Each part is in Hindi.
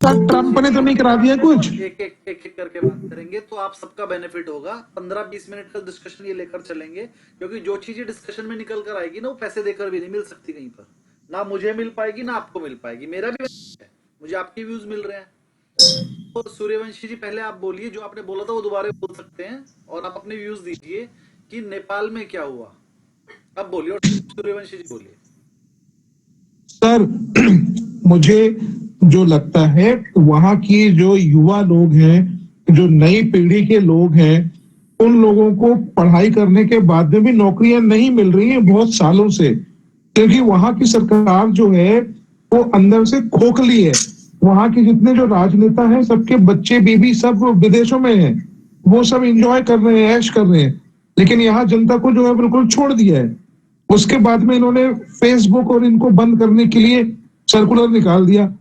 सर ट्रम्प ने तो नहीं करा दिया कुछ? एक एक एक एक करके बात करेंगे तो आप सबका बेनिफिट होगा। 15-20 मिनट का डिस्कशन ये लेकर चलेंगे, क्योंकि जो चीजें डिस्कशन में निकल कर आएगी ना, वो पैसे देकर भी नहीं मिल सकती कहीं पर। ना मुझे मिल पाएगी, ना आपको मिल पाएगी। मेरा भी benefit है, मुझे आपके व्यूज मिल रहे हैं। तो सूर्यवंशी जी, पहले आप बोलिए, जो आपने बोला था वो दोबारा बोल सकते हैं, और आप अपने व्यूज दीजिए कि नेपाल में क्या हुआ। अब बोलिए, और सूर्यवंशी जी बोलिए। सर मुझे जो लगता है, वहां की जो युवा लोग हैं, जो नई पीढ़ी के लोग हैं, उन लोगों को पढ़ाई करने के बाद में भी नौकरियां नहीं मिल रही हैं बहुत सालों से, क्योंकि वहां की सरकार जो है वो अंदर से खोखली है। वहां के जितने जो राजनेता हैं, सबके बच्चे बीबी सब विदेशों में हैं, वो सब एंजॉय कर रहे हैं, ऐश कर रहे हैं, लेकिन यहाँ जनता को जो है बिल्कुल छोड़ दिया है। उसके बाद में इन्होंने फेसबुक और इनको बंद करने के लिए सर्कुलर निकाल दिया।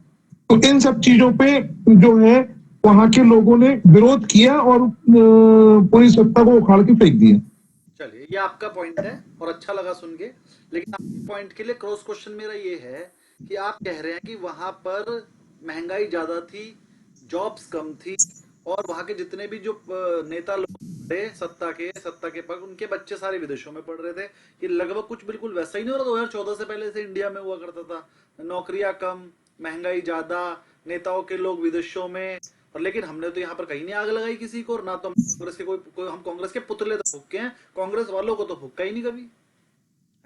तो इन सब चीजों पे जो है वहां के लोगों ने विरोध किया और पूरी सत्ता को उखाड़ के फेंक दिया। चलिए, ये आपका पॉइंट है और अच्छा लगा सुन के। लेकिन आपके पॉइंट के लिए क्रॉस क्वेश्चन मेरा ये है कि आप कह रहे हैं कि वहां पर महंगाई ज्यादा थी, जॉब्स कम थी, और वहां के जितने भी जो नेता लोग थे सत्ता के पग, उनके बच्चे सारे विदेशों में पढ़ रहे थे। कि लगभग कुछ बिल्कुल वैसा ही नहीं हो रहा 2014 से पहले से इंडिया में हुआ करता था। नौकरियां कम, महंगाई ज्यादा, नेताओं के लोग विदेशों में। और लेकिन हमने तो यहाँ पर कहीं नहीं आग लगाई किसी को, और ना तो हम कांग्रेस के हम कांग्रेस के पुतले तो फूके हैं, कांग्रेस वालों को तो फूका ही नहीं कभी, है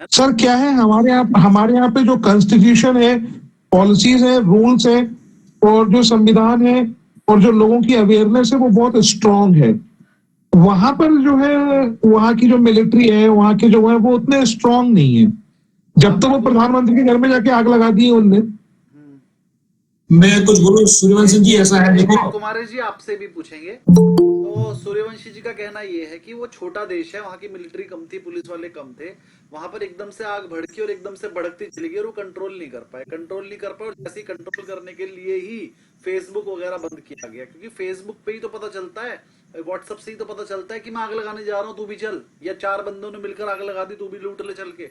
ना? सर क्या है, हमारे यहाँ पे जो कॉन्स्टिट्यूशन है, पॉलिसीज है, रूल्स है, और जो संविधान है, और जो लोगों की अवेयरनेस है, वो बहुत स्ट्रांग है। वहां पर जो है, वहां की जो मिलिट्री है, वहां के जो है वो उतने स्ट्रांग नहीं है। जब तो वो प्रधानमंत्री के घर में जाके आग लगा दी है उनने। मैं कुछ बोलूं सूर्यवंशी जी, ऐसा है देखो। कुमारी जी, आपसे भी पूछेंगे। तो सूर्यवंशी जी का कहना ये है कि वो छोटा देश है, वहां की मिलिट्री कम थी, पुलिस वाले कम थे, वहां पर एकदम से आग भड़की और एकदम से भड़कती चली गई, और वो कंट्रोल नहीं कर पाए। और जैसे ही कंट्रोल करने के लिए ही फेसबुक वगैरह बंद किया गया, क्योंकि फेसबुक पे ही तो पता चलता है, व्हाट्सएप से ही तो पता चलता है कि मैं आग लगाने जा रहा हूँ, तू भी चल, या 4 बंदों ने मिलकर आग लगा दी, तू भी लूट ले चल के।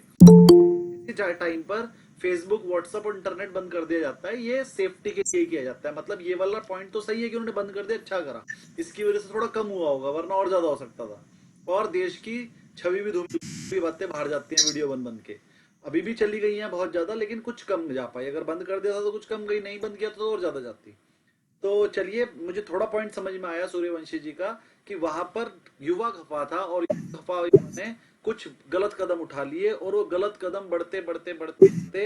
टाइम पर फेसबुक, व्हाट्सएप और इंटरनेट बंद कर दिया जाता है। ये सेफ्टी के लिए किया जाता है। मतलब ये वाला पॉइंट तो सही है कि उन्होंने बंद कर दिया, अच्छा करा। इसकी वजह से थोड़ा कम हुआ होगा, वरना और ज्यादा हो सकता था। और देश की छवि भी धूमिल बातें बाहर जाती हैं वीडियो बन बन के। अभी भी चली गई हैं बहुत ज्यादा, लेकिन कुछ कम जा पाई। अगर बंद कर दिया था तो कुछ कम गई, नहीं बंद किया तो और ज्यादा जाती। तो चलिए, मुझे थोड़ा पॉइंट समझ में आया सूर्यवंशी जी का, कि वहां पर युवा खफा था, और खफा ने कुछ गलत कदम उठा लिए, और वो गलत कदम बढ़ते बढ़ते बढ़ते बढ़ते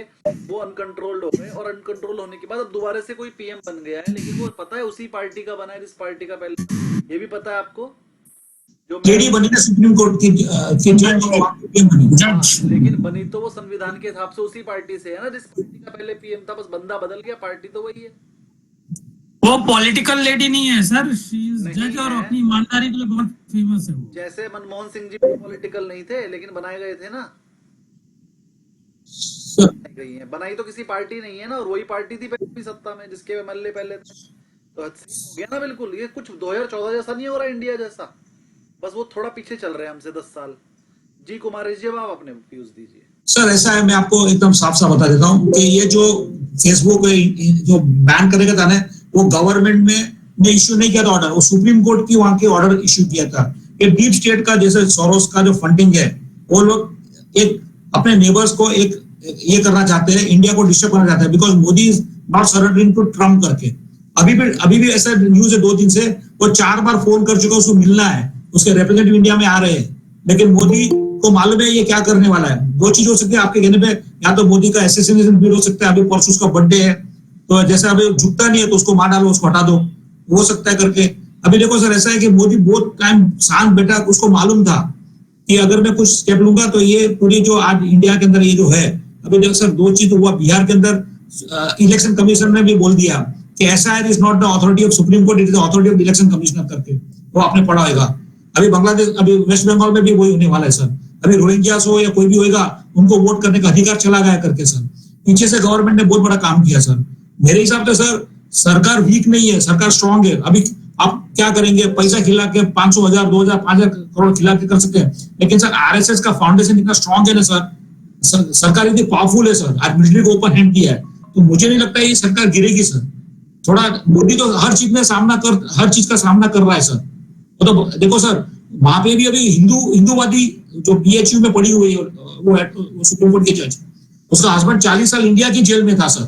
वो अनकंट्रोल्ड हो गए। और अनकंट्रोल होने के बाद अब दोबारा से कोई पीएम बन गया है, लेकिन वो पता है उसी पार्टी का बना है जिस पार्टी का पहले, ये भी पता है आपको, जो केडी बनी ना सुप्रीम कोर्ट की जज। लेकिन बनी तो वो संविधान के हिसाब से उसी पार्टी से है ना जिस पार्टी का पहले पीएम था, बस बंदा बदल गया, पार्टी तो वही है। वो पॉलिटिकल लेडी नहीं है सर, शी इज नहीं जज, और है। अपनी ईमानदारी के लिए बहुत फेमस है वो। जैसे मनमोहन सिंह जी पॉलिटिकल नहीं थे, लेकिन बनाए गए थे ना। गई है, बनाई तो किसी पार्टी नहीं है ना, और वही पार्टी थी पहले भी सत्ता में जिसके एमएलए पहले थे। तो हद से हो गया ना बिल्कुल। ये कुछ 2014 जैसा नहीं हो रहा इंडिया जैसा, बस वो थोड़ा पीछे चल रहे हैं हमसे 10 साल। जी कुमार जी, अब आप अपने व्यूज दीजिए। सर ऐसा है, मैं आपको एकदम साफ साफ बता देता हूँ कि ये जो फेसबुक जो बैन करेगा था ना, वो गवर्नमेंट ने इश्यू नहीं किया था ऑर्डर, वो सुप्रीम कोर्ट की वहां के ऑर्डर इश्यू किया था। कि डीप स्टेट का, जैसे सोरोस का जो फंडिंग है, वो लोग एक अपने नेबर्स को एक ये करना चाहते हैं, इंडिया को डिस्टर्ब करना चाहते हैं, because Modi is not surrendering to Trump करके। अभी भी ऐसा न्यूज है 2 दिन से, वो 4 बार फोन कर चुका, उसको मिलना है, उसके रिप्रेजेंटेटिव इंडिया में आ रहे हैं, लेकिन मोदी को मालूम है ये क्या करने वाला है। 2 चीज हो सकती है आपके कहने पे, या तो मोदी का एसेसिनेशन बिल हो सकता है, अभी परसों उसका बर्थडे है, तो जैसे अभी झुकता नहीं है तो उसको मार डालो, उसको हटा दो, हो सकता है करके। अभी देखो सर, ऐसा है कि मोदी बहुत टाइम शांत बैठा, उसको मालूम था कि अगर मैं कुछ स्टेप लूंगा तो ये पूरी जो आज इंडिया के अंदर ये जो है, अभी देखो सर 2 चीज हुआ बिहार के अंदर। इलेक्शन कमीशन ने भी बोल दिया कि SIR is not the authority of supreme court, it is the authority of election commissioner करके, वो आपने पढ़ा होगा। अभी बांग्लादेश, अभी वेस्ट बंगाल में भी वही होने वाला है सर। अभी रोहिंग्यास हो या कोई भी होगा, उनको वोट करने का अधिकार चला गया करके सर। पीछे से गवर्नमेंट ने बहुत बड़ा काम किया सर। मेरे हिसाब से सर सरकार वीक नहीं है, सरकार स्ट्रांग है। अभी आप क्या करेंगे, पैसा खिला के 500,000, 2,000, 5,000 करोड़ खिला के कर सकते हैं, लेकिन सर आरएसएस का फाउंडेशन इतना स्ट्रांग है ना सर, सरकार इतनी पावरफुल है सर, आज मिलिट्री को ओपन हैंड किया है, तो मुझे नहीं लगता ये सरकार गिरेगी सर। थोड़ा मोदी तो हर चीज का सामना कर रहा है सर। तो देखो सर, वहां पे भी अभी हिंदूवादी जो बीएचयू में पड़ी हुई है, वो सुप्रीम कोर्ट के जज, उसका हस्बैंड 40 साल इंडिया की जेल में था सर,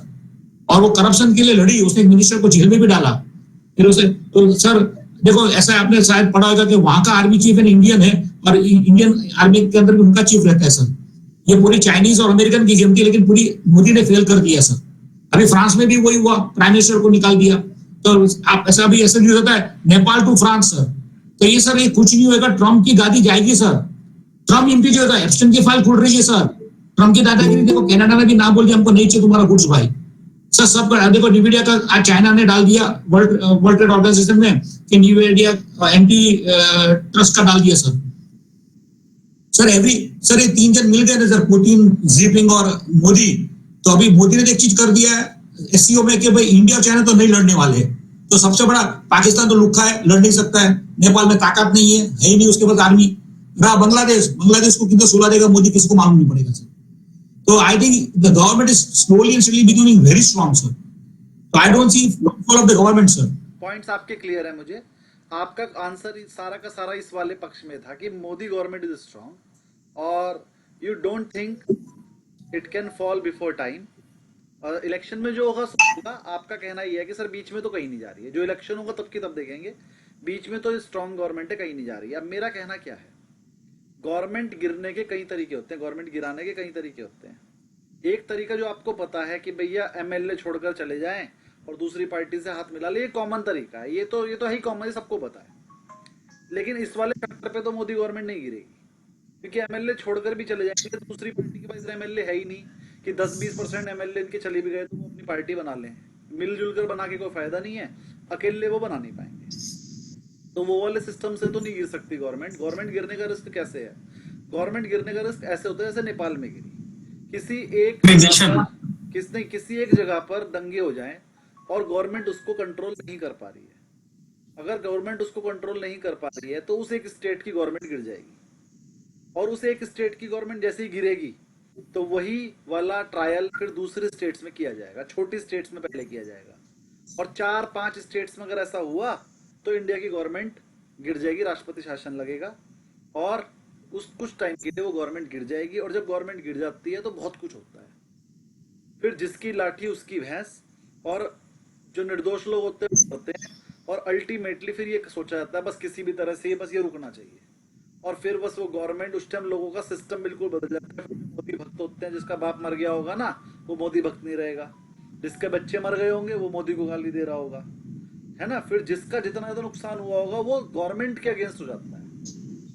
और वो करप्शन के लिए लड़ी, उसने एक मिनिस्टर को जेल में भी डाला। फिर उसे तो सर देखो, ऐसा आपने शायद पढ़ा होगा कि वहां का आर्मी चीफ इंडियन है, और इंडियन आर्मी के अंदर भी उनका चीफ रहता है सर। ये पूरी चाइनीज और अमेरिकन की गेम थी, लेकिन पूरी मोदी ने फेल कर दिया सर। अभी फ्रांस में भी वही हुआ, प्राइम मिनिस्टर को निकाल दिया। तो आप ऐसा न्यूज होता है, नेपाल टू फ्रांस सर। तो ये सर, ये कुछ नहीं होगा, ट्रम्प की गादी जाएगी सर। ट्रम्प इम्पीच होगा, एप्स्टाइन की फाइल खुल रही है सर। ट्रम्प की दादागिरी देखो, कनाडा ने भी ना बोल दिया हमको नहीं चाहिए तुम्हारा गुड्स भाई सर। सब देखो, न्यूमीडिया का आज चाइना ने डाल दिया वर्ल्ड ट्रेड ऑर्गेनाइजेशन में कि न्यूमीडिया एंटी ट्रस्ट का डाल दिया सर। सर ये 3 जन मिल गए ना सर, पुतिन, जिनपिंग और मोदी। तो अभी मोदी ने एक चीज कर दिया है एससीओ में कि भाई इंडिया और चाइना तो नहीं लड़ने वाले। तो सबसे बड़ा पाकिस्तान तो लुक्खा है, लड़ नहीं सकता है, नेपाल में ताकत नहीं है ही नहीं उसके पास आर्मी। रहा बांग्लादेश को कितना सुला देगा मोदी, किसी को मालूम नहीं पड़ेगा सर। तो I think the government is slowly and steadily becoming very strong sir. तो I don't see fall of the government sir. Points आपके क्लियर है मुझे। आपका आंसर सारा का सारा इस वाले पक्ष में था कि मोदी गवर्नमेंट इज स्ट्रांग और you don't think it can fall before time. और इलेक्शन में जो होगा सो होगा। आपका कहना ये है कि सर बीच में तो कहीं नहीं जा रही है, जो इलेक्शन होगा तब की तब देखेंगे, बीच में तो स्ट्रांग गवर्नमेंट है, कहीं नहीं जा रही है। अब मेरा कहना क्या है, गवर्नमेंट गिरने के कई तरीके होते हैं, गवर्नमेंट गिराने के कई तरीके होते हैं। एक तरीका जो आपको पता है कि भैया एमएलए छोड़कर चले जाएं और दूसरी पार्टी से हाथ मिला ले, ये कॉमन तरीका है, ये तो है कॉमन, ये सबको पता है। लेकिन इस वाले फैक्टर पे तो मोदी गवर्नमेंट नहीं गिरेगी, क्योंकि एमएलए छोड़कर भी चले जाएंगे तो दूसरी पार्टी के पास एमएलए है ही नहीं कि 10-20% एमएलए इनके चले भी गए तो वो अपनी पार्टी बना लें। मिलजुल कर बना के कोई फायदा नहीं है, अकेले वो बना नहीं पाएंगे। तो वो वाले सिस्टम से तो नहीं गिर सकती गवर्नमेंट। गवर्नमेंट गिरने का रिस्क कैसे है, गवर्नमेंट गिरने का रिस्क ऐसे होता है जैसे नेपाल में गिरी। किसी एक जगह पर दंगे हो जाएं और गवर्नमेंट उसको कंट्रोल नहीं कर पा रही है। अगर गवर्नमेंट उसको कंट्रोल नहीं कर पा रही है तो उस एक स्टेट की गवर्नमेंट गिर जाएगी, और उस एक स्टेट की गवर्नमेंट जैसे ही गिरेगी तो वही वाला ट्रायल फिर दूसरे स्टेट्स में किया जाएगा, छोटी स्टेट्स में पहले किया जाएगा। और 4-5 स्टेट्स में अगर ऐसा हुआ तो इंडिया की गवर्नमेंट गिर जाएगी, राष्ट्रपति शासन लगेगा और उस कुछ टाइम के लिए वो गवर्नमेंट गिर जाएगी। और जब गवर्नमेंट गिर जाती है तो बहुत कुछ होता है, फिर जिसकी लाठी उसकी भैंस, और जो निर्दोष लोग होते हैं, और अल्टीमेटली फिर ये सोचा जाता है बस किसी भी तरह से बस ये रुकना चाहिए, और फिर बस वो गवर्नमेंट उस टाइम लोगों का सिस्टम बिल्कुल बदल जाता है। मोदी भक्त होते हैं, जिसका बाप मर गया होगा ना वो मोदी भक्त नहीं रहेगा, जिसके बच्चे मर गए होंगे वो मोदी को गाली दे रहा होगा, है ना। फिर जिसका जितना ज्यादा नुकसान हुआ होगा वो गवर्नमेंट के अगेंस्ट हो जाता है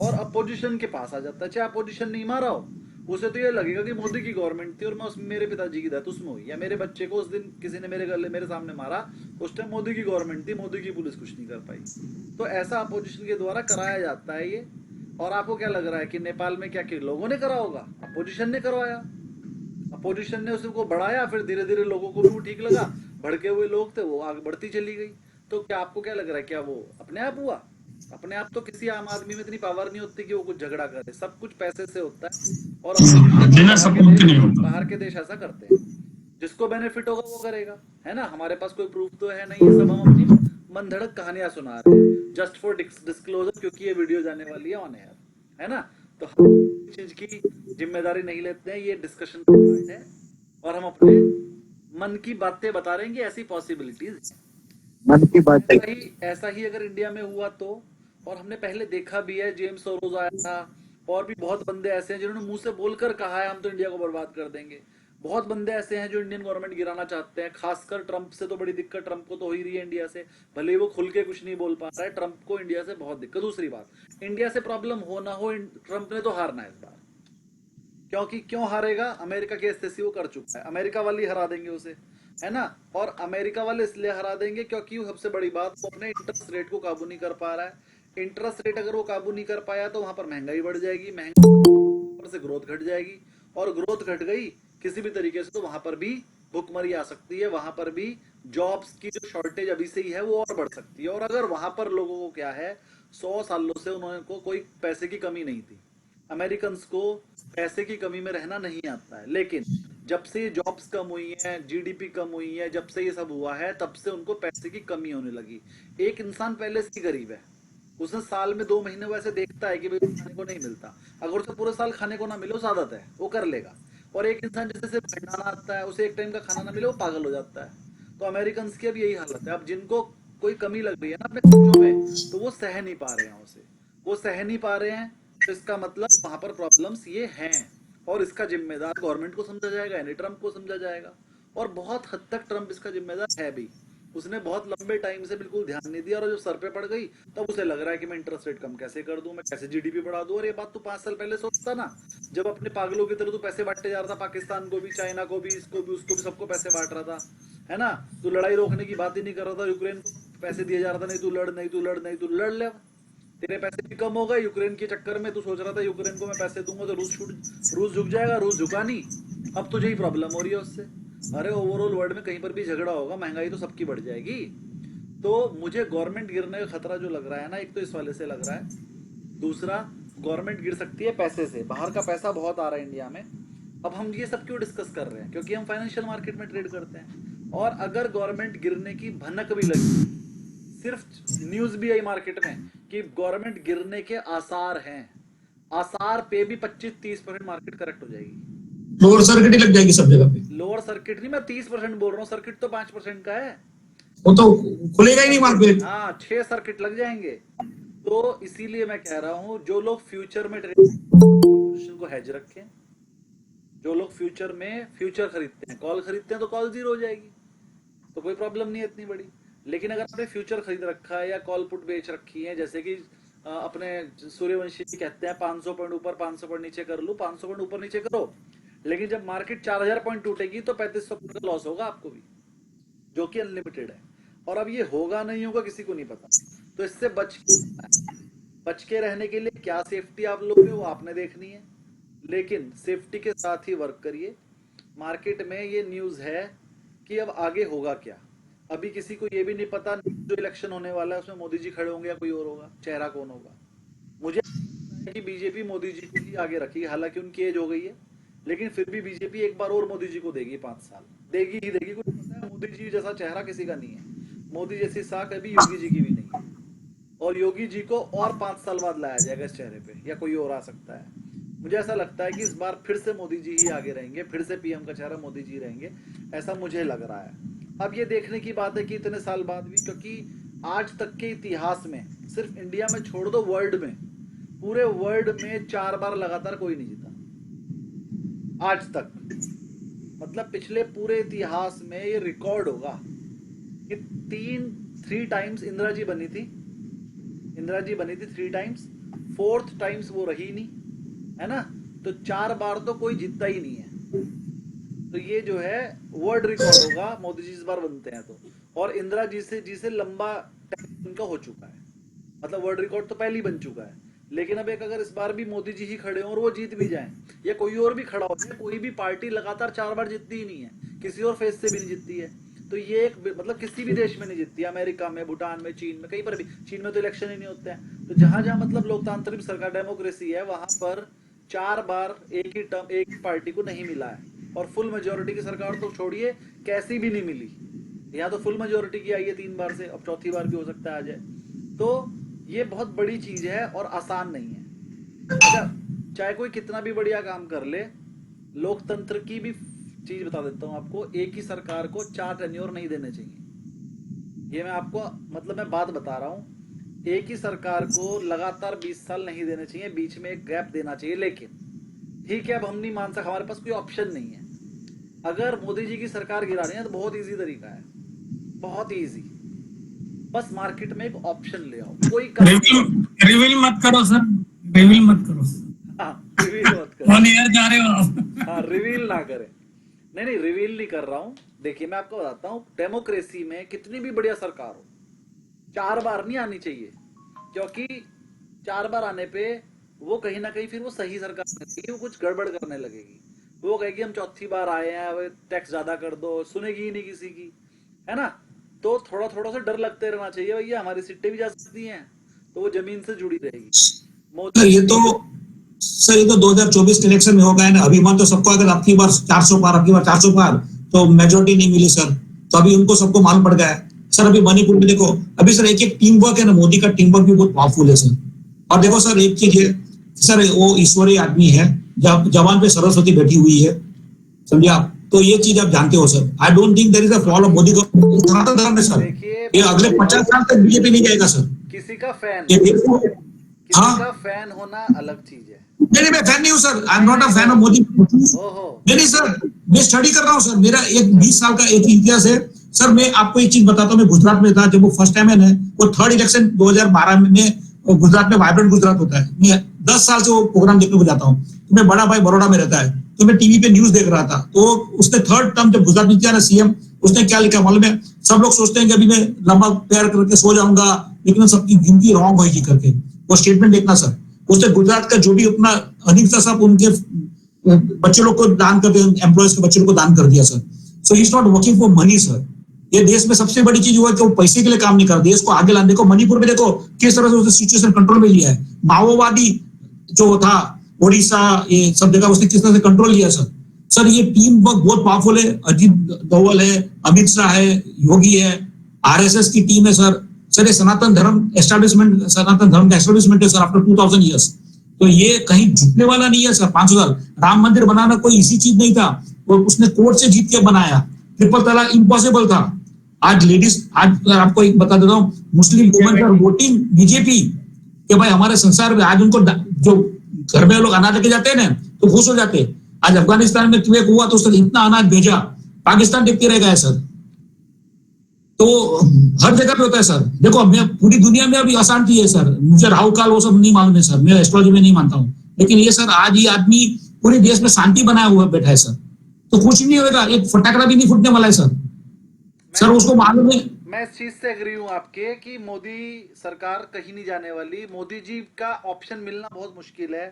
और अपोजिशन के पास आ जाता है। चाहे अपोजिशन नहीं मारा हो, उसे तो ये लगेगा कि मोदी की गवर्नमेंट थी और मैं मेरे पिताजी की डेथ उसमें हुई, या मेरे बच्चे को उस दिन किसी ने मेरे सामने मारा, उस टाइम मोदी की गवर्नमेंट थी, मोदी की पुलिस कुछ नहीं कर पाई। तो ऐसा अपोजिशन के द्वारा कराया जाता है ये। और आपको क्या लग रहा है कि नेपाल में क्या लोगों ने करा होगा? अपोजिशन ने करवाया, अपोजिशन ने उसको बढ़ाया, फिर धीरे धीरे लोगों को भी वो ठीक लगा, भड़के हुए लोग थे वो आगे बढ़ती चली गई। तो क्या आपको क्या लग रहा है, क्या वो अपने आप हुआ? अपने आप तो किसी आम आदमी में इतनी पावर नहीं होती कि वो कुछ झगड़ा करे, सब कुछ पैसे से होता है। और बाहर के देश ऐसा करते हैं, जिसको बेनिफिट होगा वो करेगा, है ना। हमारे पास कोई प्रूफ तो है नहीं, सब हम अपनी मनधड़क कहानियां सुना रहे हैं जस्ट फॉर डिस्क्लोजर, क्योंकि ये वीडियो जाने वाली है ऑन एयर, है ना। तो हम चीज की जिम्मेदारी नहीं लेते हैं, ये डिस्कशन का पार्ट है और हम अपने मन की बातें बता रहे हैं कि ऐसी पॉसिबिलिटीज मन की बात ऐसा ही अगर इंडिया में हुआ तो। और हमने पहले देखा भी है, जेम्स सोरोज आया था और भी बहुत बंदे ऐसे हैं जिन्होंने मुंह से बोलकर कहा है हम तो इंडिया को बर्बाद कर देंगे। बहुत बंदे ऐसे हैं जो इंडियन गवर्नमेंट गिराना चाहते हैं, खासकर ट्रंप से तो बड़ी दिक्कत ट्रंप को तो हो ही रही है इंडिया से, भले ही वो खुल के कुछ नहीं बोल पा रहा है, ट्रंप को इंडिया से बहुत दिक्कत। दूसरी बात, इंडिया से प्रॉब्लम हो ना हो, ट्रंप ने तो हारना है इस बार। क्योंकि क्यों हारेगा? अमेरिका की स्थिति वो कर चुका है, अमेरिका वाले हरा देंगे उसे, है ना। और अमेरिका वाले इसलिए हरा देंगे क्योंकि सबसे बड़ी बात, वो अपने इंटरेस्ट रेट को काबू नहीं कर पा रहा है। इंटरेस्ट रेट अगर वो काबू नहीं कर पाया तो वहां पर महंगाई बढ़ जाएगी, महंगाई से ग्रोथ घट जाएगी, और ग्रोथ घट गई किसी भी तरीके से तो वहां पर भी भुखमरी आ सकती है, वहां पर भी जॉब्स की जो शॉर्टेज अभी से ही है वो और बढ़ सकती है। और अगर वहां पर लोगों को क्या है, 100 सालों से उन्होंने कोई पैसे की कमी नहीं थी, अमेरिकन को पैसे की कमी में रहना नहीं आता है, लेकिन जब से ये जॉब्स कम हुई हैं, जीडीपी कम हुई है, जब से ये सब हुआ है, तब से उनको पैसे की कमी होने लगी। एक इंसान पहले से ही गरीब है, उसने साल में 2 महीने वैसे देखता है कि भाई खाने को नहीं मिलता, अगर उसे पूरे साल खाने को ना मिले उसे आदत है, वो कर लेगा। और एक इंसान जैसे सिर्फ भंडाना आता है, उसे एक टाइम का खाना ना मिले वो पागल हो जाता है। तो अमेरिकन की अब यही हालत है। अब जिनको कोई कमी लग रही है ना अपने खर्चों में, तो वो सह नहीं पा रहे हैं, उसे वो सह नहीं पा रहे हैं। तो इसका मतलब वहां पर प्रॉब्लम्स ये हैं, और इसका जिम्मेदार गवर्नमेंट को समझा जाएगा, यानी ट्रम्प को समझा जाएगा। और बहुत हद तक ट्रम्प इसका जिम्मेदार है भी। उसने बहुत लंबे टाइम से बिल्कुल ध्यान नहीं दिया, और जब सर पे पड़ गई तब उसे लग रहा है कि मैं इंटरेस्ट रेट कम कैसे कर दूं, मैं कैसे जीडीपी बढ़ा दूं। और ये बात तू 5 साल पहले सोचता ना, जब अपने पागलों की तरह तू पैसे बांटते जा रहा था, पाकिस्तान को भी, चाइना को भी, इसको भी, उसको भी, सबको पैसे बांट रहा था, है ना। तू लड़ाई रोकने की बात ही नहीं कर रहा था, यूक्रेन को पैसे दिए जा रहा था, नहीं तू लड़, नहीं तू लड़, नहीं तू लड़ ले। तेरे पैसे भी कम हो गए यूक्रेन के चक्कर में। तू सोच रहा था यूक्रेन को मैं पैसे दूंगा तो रूस झुक जाएगा, रूस झुका नहीं। अब तुझे ही प्रॉब्लम हो रही है उससे। अरे ओवरऑल वर्ल्ड में कहीं पर भी झगड़ा होगा, महंगाई तो सबकी बढ़ जाएगी। तो मुझे गवर्नमेंट गिरने का खतरा जो लग रहा है ना, एक तो इस वाले से लग रहा है, दूसरा गवर्नमेंट गिर सकती है पैसे से। बाहर का पैसा बहुत आ रहा है इंडिया में। अब हम ये सब क्यों डिस्कस कर रहे हैं? क्योंकि हम फाइनेंशियल मार्केट में ट्रेड करते हैं, और अगर गवर्नमेंट गिरने की भनक भी लगी, सिर्फ न्यूज भी आई मार्केट में कि गवर्नमेंट गिरने के आसार हैं, आसार पे भी 25-30% मार्केट करेक्ट हो जाएगी। लोअर सर्किट ही लग जाएगी सब जगह पे। लोअर सर्किट नहीं, मैं 30% बोल रहा हूँ, सर्किट तो 5% का है। वो तो खुलेगा ही नहीं मार्केट। हाँ, 6 सर्किट लग जाएंगे। तो इसीलिए मैं कह रहा हूँ, जो लोग फ्यूचर में ट्रेड को हेज रखें, जो लोग फ्यूचर में फ्यूचर खरीदते हैं, कॉल खरीदते हैं, तो कॉल 0 हो जाएगी, तो कोई प्रॉब्लम नहीं है इतनी बड़ी। लेकिन अगर आपने फ्यूचर खरीद रखा है या कॉल पुट बेच रखी है, जैसे कि अपने सूर्यवंशी जी कहते हैं 500 पॉइंट ऊपर 500 पॉइंट नीचे कर लूं, 500 पॉइंट ऊपर नीचे करो, लेकिन जब मार्केट 4000 पॉइंट टूटेगी तो 3500 पॉइंट का लॉस होगा आपको भी, जो कि अनलिमिटेड है। और अब ये होगा नहीं होगा किसी को नहीं पता। तो इससे बच के रहने के लिए क्या सेफ्टी आप लोग में वो आपने देखनी है, लेकिन सेफ्टी के साथ ही वर्क करिए। मार्केट में ये न्यूज है कि अब आगे होगा क्या, अभी किसी को ये भी नहीं पता। जो इलेक्शन होने वाला है उसमें मोदी जी खड़े होंगे या कोई और होगा, चेहरा कौन होगा। मुझे लगता है कि बीजेपी मोदी जी को ही आगे रखेगी, हालांकि उनकी एज हो गई है, लेकिन फिर भी बीजेपी एक बार और मोदी जी को देगी, 5 साल देगी ही देगी। कुछ पता है, मोदी जी जैसा चेहरा किसी का नहीं है, मोदी जैसी साख अभी योगी जी की भी नहीं है, और योगी जी को और 5 साल बाद लाया जाएगा इस चेहरे पे, या कोई और आ सकता है। मुझे ऐसा लगता है कि इस बार फिर से मोदी जी ही आगे रहेंगे, फिर से पीएम का चेहरा मोदी जी रहेंगे, ऐसा मुझे लग रहा है। अब ये देखने की बात है कि इतने साल बाद भी, क्योंकि आज तक के इतिहास में, सिर्फ इंडिया में छोड़ दो, वर्ल्ड में, पूरे वर्ल्ड में 4 बार लगातार कोई नहीं जीता आज तक। मतलब पिछले पूरे इतिहास में ये रिकॉर्ड होगा कि 3 टाइम्स इंदिरा जी बनी थी 3 टाइम्स, 4th टाइम्स वो रही नहीं, है ना। तो 4 बार तो कोई जीतता ही नहीं है। तो ये जो है वर्ल्ड रिकॉर्ड होगा, मोदी जी इस बार बनते हैं तो। और इंदिरा जी से लंबा टाइम उनका हो चुका है, मतलब वर्ल्ड रिकॉर्ड तो पहले ही बन चुका है। लेकिन अब एक अगर इस बार भी मोदी जी ही खड़े हों और वो जीत भी जाएं, या कोई और भी खड़ा हो जाए, कोई भी पार्टी लगातार 4 बार जीतती ही नहीं है, किसी और फेस से भी नहीं जीतती है। तो ये एक, मतलब किसी भी देश में नहीं जीतती, अमेरिका में, भूटान में, चीन में, कहीं पर भी। चीन में तो इलेक्शन ही नहीं होते हैं। तो जहां जहां मतलब लोकतांत्रिक सरकार, डेमोक्रेसी है, वहां पर 4 बार एक ही टर्म एक पार्टी को नहीं मिला है। और फुल मेजोरिटी की सरकार तो छोड़िए, कैसी भी नहीं मिली। यहाँ तो फुल मेजोरिटी की आई है 3 बार से, अब 4थी बार भी हो सकता है आ जाए। तो ये बहुत बड़ी चीज है और आसान नहीं है। अच्छा, चाहे कोई कितना भी बढ़िया काम कर ले, लोकतंत्र की भी चीज बता देता हूं आपको, एक ही सरकार को 4 टेन्योर नहीं देने चाहिए। ये मैं आपको, मतलब मैं बात बता रहा हूं, एक ही सरकार को लगातार 20 साल नहीं देने चाहिए, बीच में एक गैप देना चाहिए। लेकिन ठीक है, अब हम नहीं मान सकते, हमारे पास कोई ऑप्शन नहीं है। अगर मोदी जी की सरकार गिरानी है तो बहुत इजी तरीका है, बहुत इजी। बस मार्केट में एक ऑप्शन ले आओ, कोई रिवील मत करो सर, रिवील मत करो। हाँ, रिवील मत करो। ऑन एयर जा रहे हो आप। हाँ, रिवील ना करें। नहीं, रिवील नहीं कर रहा हूं। देखिए, मैं आपको बताता हूं, डेमोक्रेसी में कितनी भी बढ़िया सरकार हो, 4 बार नहीं आनी चाहिए, क्योंकि 4 बार आने पे वो कहीं ना कहीं फिर वो सही सरकार नहीं लगेगी, वो कुछ गड़बड़ करने लगेगी। वो कहेगी हम 4थी बार आए हैं, टैक्स ज्यादा कर दो, सुनेगी ही नहीं किसी की, है ना। तो थोड़ा थोड़ा सा डर लगते रहना चाहिए, भैया हमारी सीटें भी जा सकती हैं, तो वो जमीन से जुड़ी रहेगी। ये तो सर ये तो 2024 के इलेक्शन में होगा है ना, अभिमान तो सबको, अगर आपकी बार 400 पार, आपकी बार 400 पार, तो मेजोरिटी नहीं मिली सर, तो अभी उनको सबको मालूम पड़ गया है सर। अभी मणिपुर में देखो, अभी सर एक एक टीम वर्क है ना, मोदी का टीम वर्क भी बहुत पावरफुल है सर। और देखो सर एक चीज है सर, वो ईश्वरीय आदमी है, जब जवान पे सरस्वती बैठी हुई है, समझे आप, तो ये चीज आप जानते हो sir. I don't think there is a fall of Modi को, सनातन धर्म है सर, देखिए, ये अगले 50 साल तक बीजेपी नहीं जाएगा सर। किसी का फैन ये देखो, किसी हाँ, का फैन होना अलग चीज है। नहीं मैं फैन नहीं हूँ sir, I am not a fan of Modi. ओहो, नहीं सर, मैं स्टडी कर रहा हूँ सर, मेरा एक 20 साल का एक इतिहास है सर। मैं आपको एक चीज बताता हूँ, मैं गुजरात में था जब वो फर्स्ट टाइम है ना, वो थर्ड इलेक्शन 2012 में गुजरात में वाइब्रेंट गुजरात होता है, मैं 10 साल से वो प्रोग्राम देखने को जाता हूँ। तो मैं बड़ा भाई बड़ौदा में रहता है, तो मैं टीवी पे न्यूज देख रहा था, तो उसने थर्ड टर्म जब गुजरात जीता ना सीएम, उसने क्या लिखा मालूम है? सब लोग सोचते हैं कि अभी मैं लंबा पैर करके सो जाऊंगा, लेकिन सबकी गिनती रॉन्ग होगी करके। वो स्टेटमेंट देखना सर, उसने गुजरात का जो भी अपना अधिकता सब उनके बच्चे लोग को दान कर दिया, एम्प्लॉयज के बच्चे लोग को दान कर दिया sir. So he is not working for money sir. ये देश में सबसे बड़ी चीज हुआ है कि वो पैसे के लिए काम नहीं कर, देश को आगे लाने। देखो मणिपुर में देखो किस तरह से उसने सिचुएशन कंट्रोल में लिया है। माओवादी जो था ओडिशा, ये सब जगह उसने किस तरह से कंट्रोल लिया सर। सर ये टीम वर्क बहुत पावरफुल है, अजीत डोवल है, अमित शाह है, योगी है, आरएसएस की टीम है सर। सर ये सनातन धर्म एस्टैब्लिशमेंट, सनातन धर्म का एस्टैब्लिशमेंट है सर आफ्टर 2000 ईयर्स। तो ये कहीं झुकने वाला नहीं है सर। 500 साल राम मंदिर बनाना कोई इसी चीज नहीं था, वो उसने कोर्ट से जीत के बनाया। ट्रिपल तलाक इम्पॉसिबल था। आज लेडीज, आज आपको एक बता देता हूँ, Muslim women are voting BJP कि भाई हमारे संसार में। आज उनको जो घर में लोग अनाज लेके जाते हैं ना तो खुश हो जाते हैं। आज अफगानिस्तान में क्वेक हुआ तो उसने इतना अनाज भेजा, पाकिस्तान देखते रह गए सर। तो हर जगह पे होता है सर। देखो मैं पूरी दुनिया में अभी अशांति है सर, मुझे राहु काल वो सब नहीं मालूम है सर, मैं एस्ट्रोलॉजी में नहीं मानता हूँ, लेकिन ये सर आज ये आदमी पूरे देश में शांति बनाया हुआ बैठा है सर। तो कुछ नहीं होगा, एक फटाकड़ा भी नहीं फूटने वाला है सर। सर उसको मालूम है। मैं इस चीज से एग्री हूँ आपके कि मोदी सरकार कहीं नहीं जाने वाली। मोदी जी का ऑप्शन मिलना बहुत मुश्किल है,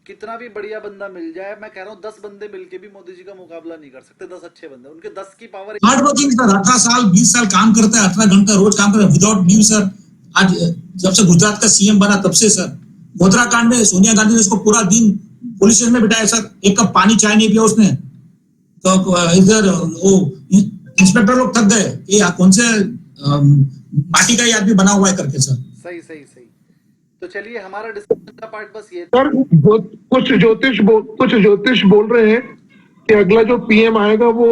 कितना भी बढ़िया बंदा मिल जाए। मैं कह रहा हूँ 10 बंदे मिलके भी मोदी जी का मुकाबला नहीं कर सकते। 10 अच्छे बंदे, उनके 10 की पावर। हार्ड वर्किंग सर, 18 साल 20 साल काम करता है, 18 घंटा रोज काम करता है विदाउट लीव सर। आज जब से गुजरात का सीएम बना तब से सर, गोधरा कांड में सोनिया गांधी ने उसको पूरा दिन पुलिस स्टेशन में बिठाया सर, एक कप पानी चाय नहीं पिया उसने। तो इधर वो इंस्पेक्टर लोग थक गए कि कौन से माटी का ये आदमी बना हुआ है करके सर। सही सही सही। तो चलिए हमारा डिस्कशन का पार्ट बस ये सर कुछ ज्योतिष बोल रहे हैं कि अगला जो पीएम आएगा वो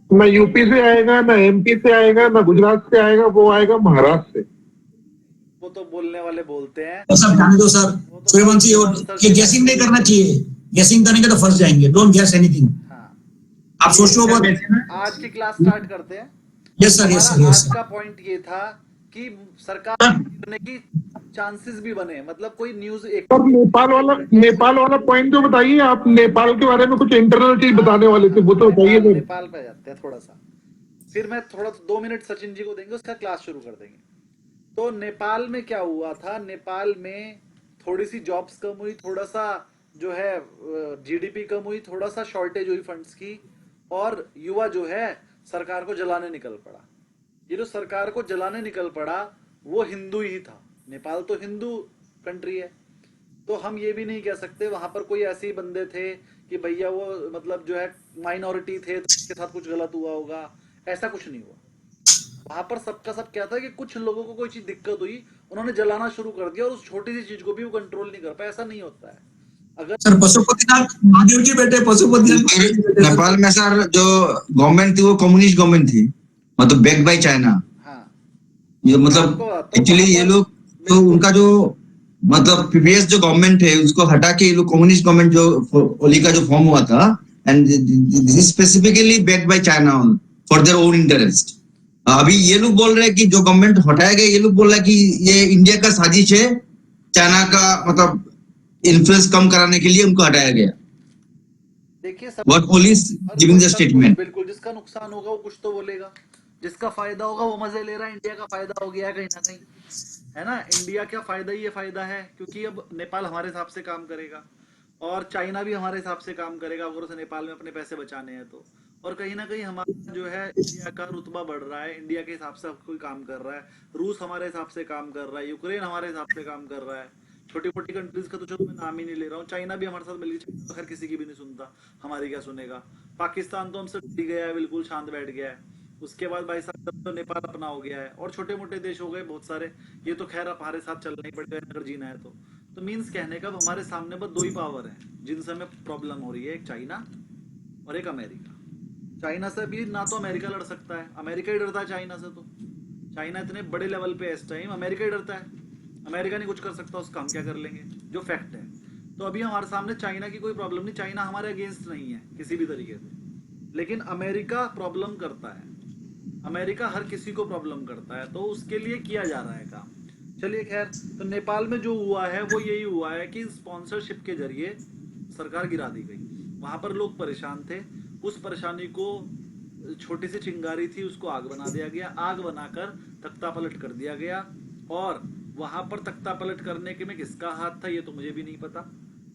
ना यूपी से आएगा, ना एमपी से आएगा, ना गुजरात से आएगा, वो आएगा महाराष्ट्र से। वो तो बोलने वाले बोलते हैं। तो सब जाने दो सर, सूर्यवंशी ये गैसिंग नहीं करना चाहिए, गैसिंग करेंगे तो फंस जाएंगे। Don't gas anything. हाँ, आप सोचो आज की क्लास स्टार्ट करते हैं। Yes sir, yes sir, yes आज का सर। पॉइंट ये था कि सरकार गिरने की चांसेस भी बने, मतलब कोई न्यूज एक। और नेपाल वाला पॉइंट जो बताइए आप, नेपाल के बारे में कुछ इंटरनल चीज बताने वाले थे, वो तो बताइए सर। नेपाल पे जाते हैं थोड़ा सा, फिर मैं थोड़ा 2 मिनट सचिन जी को देंगे, उसका क्लास शुरू कर देंगे। तो नेपाल में क्या हुआ था, नेपाल में थोड़ी सी जॉब्स कम हुई, थोड़ा सा जो है जीडीपी कम हुई, थोड़ा सा शॉर्टेज हुई फंड्स की, और युवा जो है सरकार को जलाने निकल पड़ा। ये जो सरकार को जलाने निकल पड़ा वो हिंदू ही था। नेपाल तो हिंदू कंट्री है, तो हम ये भी नहीं कह सकते वहां पर कोई ऐसे ही बंदे थे कि भैया वो मतलब जो है माइनॉरिटी थे तो उसके साथ कुछ गलत हुआ होगा, ऐसा कुछ नहीं हुआ। वहां पर सबका सब क्या था कि कुछ लोगों को कोई चीज दिक्कत हुई, उन्होंने जलाना शुरू कर दिया, और उस छोटी सी चीज को भी वो कंट्रोल नहीं कर पाया। ऐसा नहीं होता है। अगर सर पशुपतिनाथ महादेव जी बेटे, पशुपतिनाथ नेपाल में सर जो गवर्नमेंट थी वो कम्युनिस्ट गवर्नमेंट थी, मतलब बैक्ड बाय चाइना। हाँ, ये मतलब आपको एक्चुअली ये लोग जो उनका जो मतलब प्रीवियस जो गवर्नमेंट है उसको हटा के ये लोग कम्युनिस्ट गवर्नमेंट जो ओली का जो फॉर्म हुआ था, and this is specifically backed by China for their own interest. अभी ये लोग बोल रहे हैं कि जो गवर्नमेंट हटाया गया, ये लोग बोल रहे हैं कि ये इंडिया का साजिश है, चाइना का मतलब इन्फ्लुएंस कम कराने के लिए उनको हटाया गया। देखिए what police giving the statement. बिल्कुल, जिसका नुकसान होगा वो कुछ तो बोलेगा, जिसका फायदा होगा वो मजे ले रहा है। इंडिया का फायदा हो गया है कहीं ना कहीं, है ना। इंडिया का फायदा ही ये फायदा है, क्योंकि अब नेपाल हमारे हिसाब से काम करेगा और चाइना भी हमारे हिसाब से काम करेगा अगर उसे नेपाल में अपने पैसे बचाने हैं तो। और कहीं ना कहीं हमारा जो है इंडिया का रुतबा बढ़ रहा है, इंडिया के हिसाब से कोई काम कर रहा है। रूस हमारे हिसाब से काम कर रहा है, यूक्रेन हमारे हिसाब से काम कर रहा है, छोटी मोटी कंट्रीज का तो चलो मैं नाम ही नहीं ले रहा हूँ, चाइना भी हमारे साथ मिल गया, चाइना तो खैर किसी की भी नहीं सुनता, हमारी क्या सुनेगा। पाकिस्तान तो हमसे डर गया है, बिल्कुल शांत बैठ गया है। उसके बाद भाई साहब तो नेपाल अपना हो गया है, और छोटे मोटे देश हो गए बहुत सारे। ये तो खैर हमारे साथ चलना ही पड़ेगा अगर जीना है तो मीन्स कहने का अब हमारे सामने बस दो ही पावर है जिनसे हमें प्रॉब्लम हो रही है, एक चाइना और एक अमेरिका। चाइना से भी ना तो अमेरिका लड़ सकता है, अमेरिका ही डरता है चाइना से। तो चाइना इतने बड़े लेवल पे है इस टाइम, अमेरिका ही डरता है। अमेरिका नहीं कुछ कर सकता, उसका हम क्या कर लेंगे, जो फैक्ट है। तो अभी हमारे सामने चाइना की कोई प्रॉब्लम नहीं, चाइना हमारे अगेंस्ट नहीं है किसी भी तरीके से, लेकिन अमेरिका प्रॉब्लम करता है। अमेरिका हर किसी को प्रॉब्लम करता है, तो उसके लिए किया जा रहा है काम। चलिए खैर, तो नेपाल में जो हुआ है वो यही हुआ है कि स्पॉन्सरशिप के जरिए सरकार गिरा दी गई। वहां पर लोग परेशान थे, उस परेशानी को, छोटी सी चिंगारी थी उसको आग बना दिया गया, आग बनाकर तख्ता पलट कर दिया गया। और वहां पर तख्ता पलट करने के में किसका हाथ था ये तो मुझे भी नहीं पता,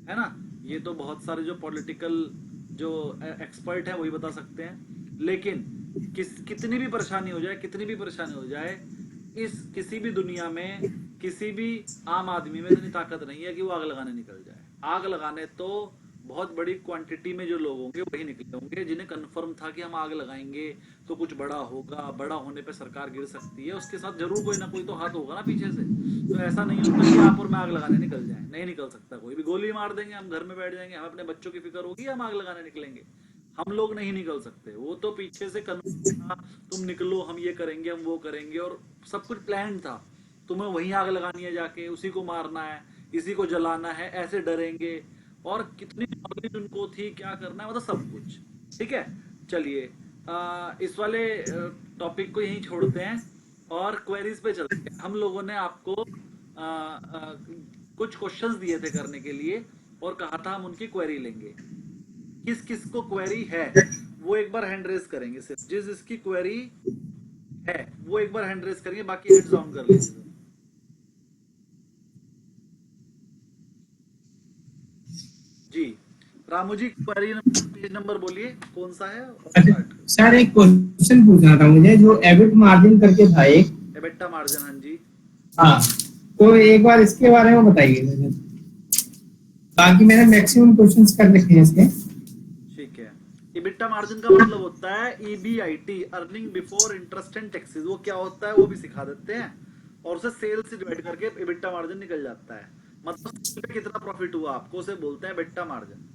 है ना। ये तो बहुत सारे जो पॉलिटिकल जो एक्सपर्ट है वही बता सकते हैं। लेकिन कितनी भी परेशानी हो जाए, कितनी भी परेशानी हो जाए, इस किसी भी दुनिया में किसी भी आम आदमी में इतनी ताकत नहीं है कि वो आग लगाने निकल जाए। आग लगाने तो बहुत बड़ी क्वांटिटी में जो लोग होंगे वही निकले होंगे, जिन्हें कंफर्म था कि हम आग लगाएंगे तो कुछ बड़ा होगा, बड़ा होने पे सरकार गिर सकती है, उसके साथ जरूर कोई ना कोई तो हाथ होगा ना पीछे से। तो ऐसा नहीं होता कि आप और मैं आग लगाने निकल जाए, नहीं निकल सकता कोई भी। गोली मार देंगे, हम घर में बैठ जाएंगे, हम अपने बच्चों की फिक्र होगी, हम आग लगाने निकलेंगे। हम लोग नहीं निकल सकते, वो तो पीछे से कंफर्म था, तुम निकलो, हम ये करेंगे, हम वो करेंगे, और सब कुछ प्लान था। तुम्हें वहीं आग लगानी है, जाके उसी को मारना है, इसी को जलाना है, ऐसे डरेंगे। और कितनी नॉलेज उनको थी, क्या करना है, मतलब सब कुछ। ठीक है, चलिए इस वाले टॉपिक को यहीं छोड़ते हैं और क्वेरीज पे चलते हैं। हम लोगों ने आपको कुछ क्वेश्चंस दिए थे करने के लिए और कहा था हम उनकी क्वेरी लेंगे। किस किस को क्वेरी है वो एक बार हैंड रेस करेंगे, सिर्फ जिस जिसकी क्वेरी है वो एक बार हैंड रेस करेंगे, बाकी हैंड्स डाउन कर लीजिए। जी Ramu ji, query page number बोलिए कौन सा है। अच्छा, सर एक क्वेश्चन पूछना था मुझे, जो एबिट मार्जिन करके था एक, एबिटा मार्जिन, हाँ जी। हाँ, तो एक बार इसके बारे में बताइए मुझे। बाकी मैंने मैक्सिमम क्वेश्चंस कर रखे हैं इसके। ठीक है, इबिटा मार्जिन का मतलब होता है EBIT, earning before interest and taxes. वो क्या होता है वो भी सिखा देते हैं, और उसे सेल से डिवाइड करके इबिटा मार्जिन निकल जाता है। मतलब कितना प्रॉफिट हुआ आपको, उसे बोलते हैं इबिटा मार्जिन।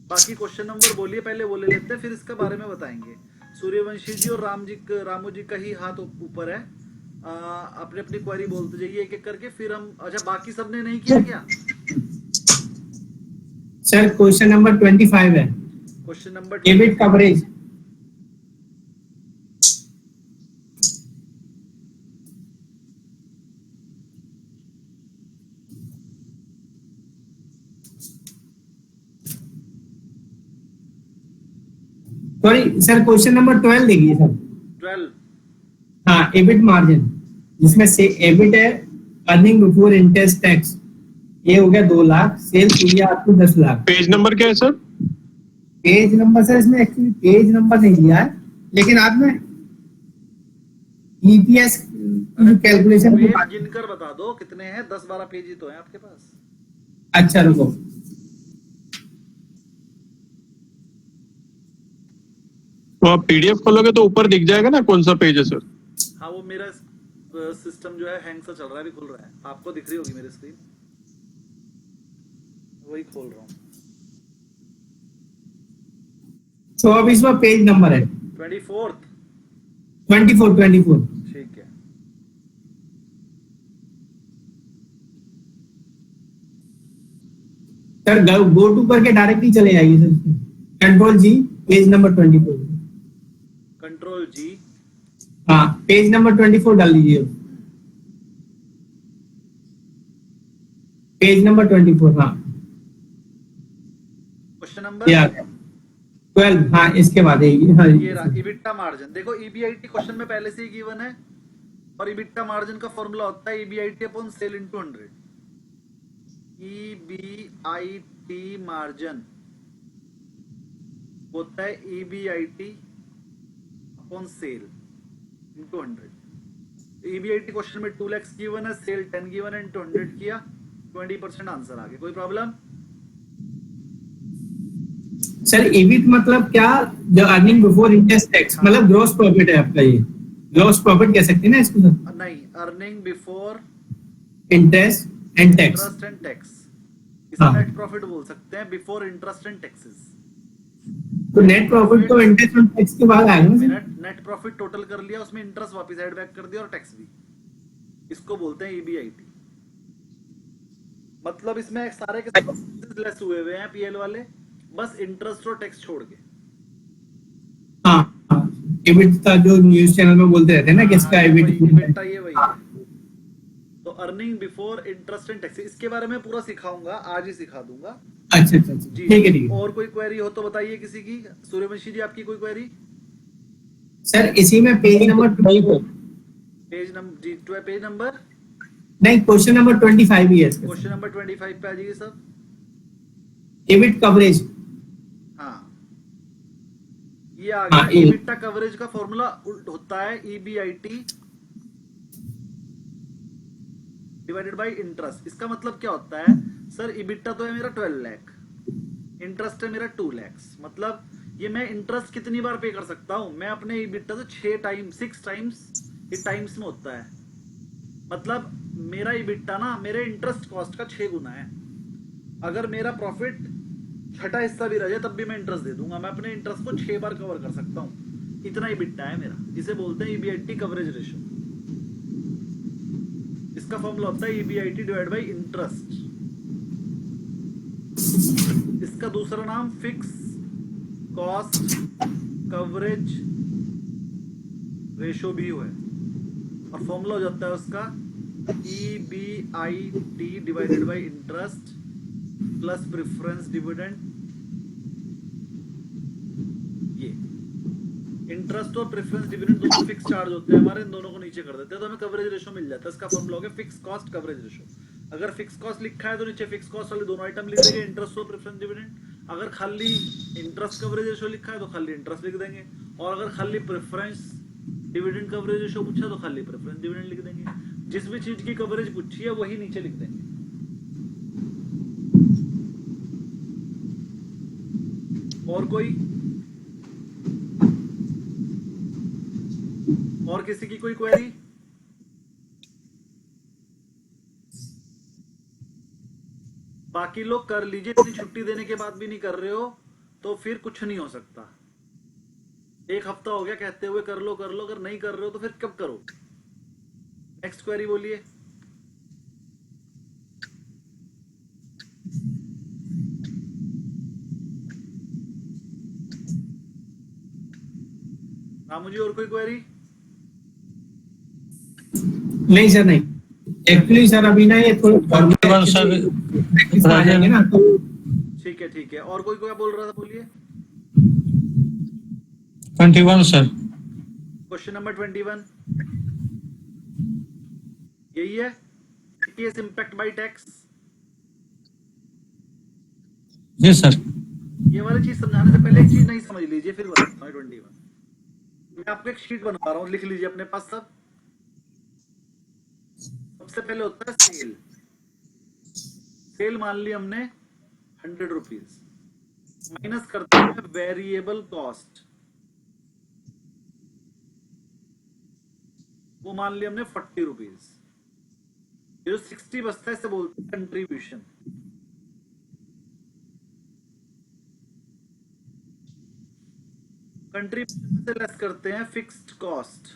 बाकी क्वेश्चन नंबर बोलिए, पहले वो ले लेते हैं फिर इसके बारे में बताएंगे। सूर्यवंशी जी और रामू जी का ही हाथ ऊपर है, अपनी अपनी क्वेरी बोलते जाइए एक एक करके, फिर हम। अच्छा, बाकी सबने नहीं किया क्या? सर क्वेश्चन नंबर 25 है, question number a bit coverage. Sorry sir, question number 12 देखिए सर। 12। हाँ, एबिट मार्जिन, जिसमें से एबिट है अर्निंग बिफोर इंटरेस्ट टैक्स, ये हो गया 2 लाख, सेल्स हुई आपको 10 लाख। पेज नंबर क्या है सर? पेज नंबर सर इसमें एक्चुअली पेज नंबर नहीं दिया है, लेकिन आपने EPS कैलकुलेशन की बात। गिनकर बता दो कितने हैं, 10-12 पेज ही तो हैं आपके पास। अच्छा रुको, तो आप PDF खोलोगे तो ऊपर दिख जाएगा ना कौन सा पेज है सर? हाँ, वो मेरा सिस्टम जो है हैंग सा चल रहा है, अभी खुल रहा है, आपको दिख रही होगी मेरी स्क्रीन, वही खोल रहा हूँ। तो अब इसमें पेज नंबर है 24। 24। ठीक है, सर गो टू करके डायरेक्टली चले जाइए sir, control G, page number 24। Control G, हाँ, पेज नंबर 24 डाल दीजिए, पेज नंबर 24। हाँ, क्वेश्चन नंबर 12। हाँ, इसके बाद हाँ, ये रहा इबिटा मार्जिन। देखो EBIT क्वेश्चन में पहले से ही गिवन है, और इबिटा मार्जिन का फॉर्मूला होता है EBIT upon sale into 100। EBIT margin होता है EBIT upon sale into 100। EBIT question में 2 lakhs गिवन है, सेल 10 गिवन है, इनटू 100 किया 20% आंसर आ गया। कोई प्रॉब्लम? सर EBIT मतलब क्या? जो अर्निंग बिफोर इंटरेस्ट टैक्स, मतलब ग्रॉस प्रॉफिट है आपका, ये ग्रॉस प्रॉफिट कह सकते हैं ना इसको सर? नहीं, earning before interest and tax. Interest and tax, इसे हाँ। नेट प्रॉफिट बोल सकते हैं, बिफोर इंटरेस्ट एंड टैक्सेस। तो नेट प्रॉफिट तो इंटरेस्ट एंड टैक्स के बाद आएगा ना सर? नेट प्रॉफिट टोटल कर लिया, उसमें इंटरेस्ट वापस ऐड बैक कर दिया और टैक्स भी, इसको बोलते हैं EBIT। मतलब इसमें सारे के सारे लेस हुए हुए हैं PL वाले, बस इंटरेस्ट और टैक्स छोड़ के। हाँ, EBIT का जो न्यूज चैनल में बोलते रहते हैं ना कि इसका EBIT बेटा ये वही है। तो earning before interest and tax, इसके बारे में पूरा सिखाऊंगा, आज ही सिखा दूंगा। अच्छा अच्छा, जी ठीक है ठीक है। और कोई क्वेरी हो तो बताइए किसी की। सूर्यवंशी जी, आपकी कोई क्वेरी? सर इसी में पेज नंबर पेज नंबर नहीं, क्वेश्चन नंबर 25 ही है इसका। क्वेश्चन नंबर 25 पे आ जाइए सब। EBIT coverage. हाँ, ये आ हाँ, गया। EBITDA कवरेज का फॉर्मूला होता है EBIT डिवाइडेड बाय इंटरेस्ट। इसका मतलब क्या होता है सर? EBITDA तो है मेरा 12 लाख, इंटरेस्ट है मेरा 2 लाख। मतलब ये मैं इंटरेस्ट कितनी बार पे कर सकता हूं? मैं अपने EBITDA से 6 टाइम्स, ये टाइम्स में होता है। मतलब मेरा EBITDA ना मेरे इंटरेस्ट कॉस्ट का 6 गुना है। अगर मेरा प्रॉफिट छठा हिस्सा भी रह जाए तब भी मैं इंटरेस्ट दे दूंगा। मैं अपने इंटरेस्ट को 6 बार कवर कर सकता हूँ, इतना EBITDA है मेरा। इसे बोलते हैं EBIT कवरेज रेशियो। इसका फॉर्मूला होता है EBIT डिवाइड बाय इंटरेस्ट। इसका दूसरा नाम फिक्स कॉस्ट कवरेज रेशियो भी है, और फॉर्मूला हो जाता है उसका EBIT divided by interest plus preference dividend. ये इंटरेस्ट और प्रेफरेंस डिविडेंड दोनों फिक्स चार्ज होते हैं हमारे, इन दोनों को नीचे कर देते हैं तो हमें कवरेज रेशियो मिल जाता है। इसका फॉर्मूला हो गया फिक्स कॉस्ट कवरेज रेशियो। अगर फिक्स कॉस्ट लिखा है तो नीचे फिक्स कॉस्ट वाले दोनों आइटम लिख देंगे, इंटरेस्ट और प्रेफरेंस डिविडेंड। अगर खाली इंटरेस्ट कवरेज रेशियो लिखा है तो खाली इंटरेस्ट लिख देंगे, और अगर खाली प्रेफरेंस डिविडेंड कवरेज रेशियो पूछा तो खाली प्रेफरेंस डिविडेंड लिख देंगे। जिस भी चीज की कवरेज पूछी है वही नीचे लिख देंगे। और कोई, और किसी की कोई क्वेरी? बाकी लोग कर लीजिए, इतनी छुट्टी देने के बाद भी नहीं कर रहे हो तो फिर कुछ नहीं हो सकता। एक हफ्ता हो गया कहते हुए कर लो, अगर नहीं कर रहे हो तो फिर कब करो? नेक्स्ट क्वेरी बोलिए। रामू जी, और कोई क्वेरी? नहीं सर, नहीं। एक्चुअली सर अभी ना ये थोड़ा प्रैक्टिस आ जाएंगे ना तो। ठीक है। और कोई क्या बोल रहा था, बोलिए। 21 सर। क्वेश्चन नंबर 21 यही है, EPS इम्पैक्ट बाय टैक्स। जी सर। ये वाली चीज समझाने से पहले एक चीज नहीं समझ लीजिए, फिर बताता हूँ। 21 मैं आपको एक शीट बनवा रहा हूँ, लिख लीजिए अपने पास सब। सबसे पहले होता है सेल। सेल मान ली हमने 100 रुपीज, माइनस करते हैं वेरिएबल कॉस्ट, वो मान लिया हमने 40 रुपीज। जो 60 बचता है इसे बोलते हैं कंट्रीब्यूशन। कंट्रीब्यूशन से लेस करते हैं फिक्स्ड कॉस्ट,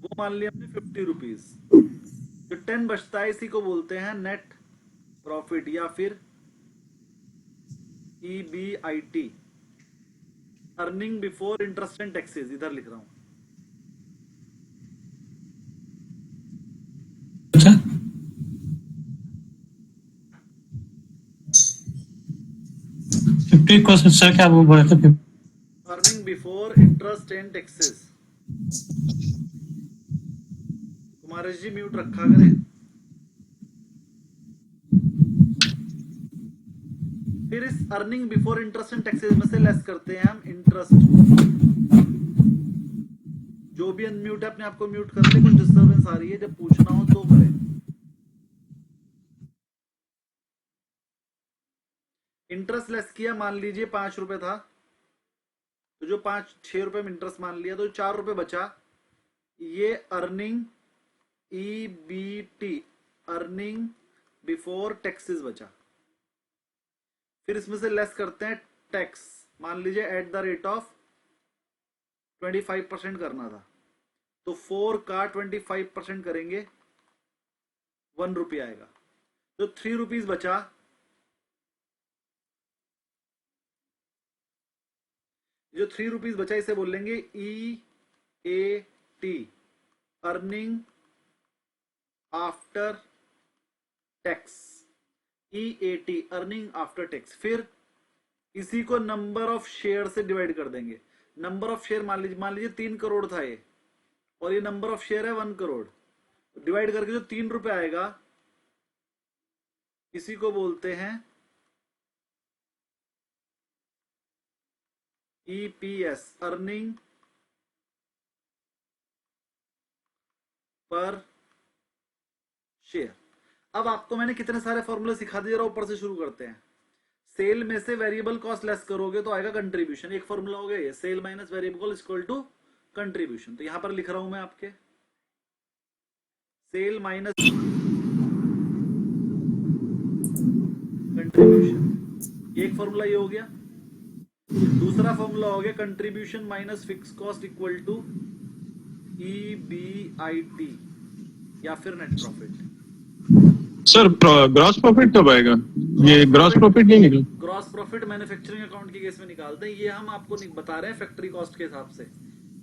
वो मान लिया हमने 50 रुपीज। जो 10 बचता है इसी को बोलते हैं नेट प्रॉफिट या फिर EBIT, earning before interest and taxes. इधर लिख रहा हूं। अच्छा, 50 क्वेश्चन सर क्या बोल रहे थे? Earning before interest and taxes. Kumaresh ji mute रखा करें। फिर इस earning before interest and taxes में से लेस करते हैं हम इंटरेस्ट, जो जो भी अनम्यूट है अपने आप को म्यूट कर ले, कुछ डिस्टर्बेंस आ रही है, जब पूछना हो तो करें। इंटरेस्ट लेस किया, मान लीजिए 5 रुपए था, तो जो 6 रुपए में इंटरेस्ट मान लिया, तो 4 रुपए बचा, ये earning EBT, earning before taxes बचा। फिर इसमें से लेस करते हैं टैक्स, मान लीजिए एट द रेट ऑफ 25% करना था, तो 4 का 25% करेंगे, 1 रुपये आएगा, तो 3 रुपीज बचा। जो 3 रुपीज बचा इसे बोलेंगे EAT, earning after tax, EAT earning after tax. फिर इसी को नंबर ऑफ शेयर से डिवाइड कर देंगे। नंबर ऑफ शेयर मान लीजिए 3 करोड़ था ये, और ये नंबर ऑफ शेयर है 1 करोड़, डिवाइड करके जो 3 रुपए आएगा, इसी को बोलते हैं EPS, अर्निंग पर शेयर। अब आपको मैंने कितने सारे फॉर्मूले सिखा दिए, ऊपर से शुरू करते हैं। सेल में से वेरिएबल कॉस्ट लेस करोगे तो आएगा कंट्रीब्यूशन, एक फॉर्मूला हो गया ये, sale minus variable cost equal to contribution. तो यहां पर लिख रहा हूं मैं आपके, सेल माइनस कंट्रीब्यूशन, एक फॉर्मूला ये हो गया। दूसरा फॉर्मूला हो गया contribution minus fix cost equal to EBIT या फिर net profit. Sir gross profit कब आएगा? ये ग्रॉस प्रॉफिट नहीं निकला। ग्रॉस प्रॉफिट मैन्युफैक्चरिंग अकाउंट के केस में निकालते हैं, ये हम आपको बता रहे हैं फैक्ट्री कॉस्ट के हिसाब से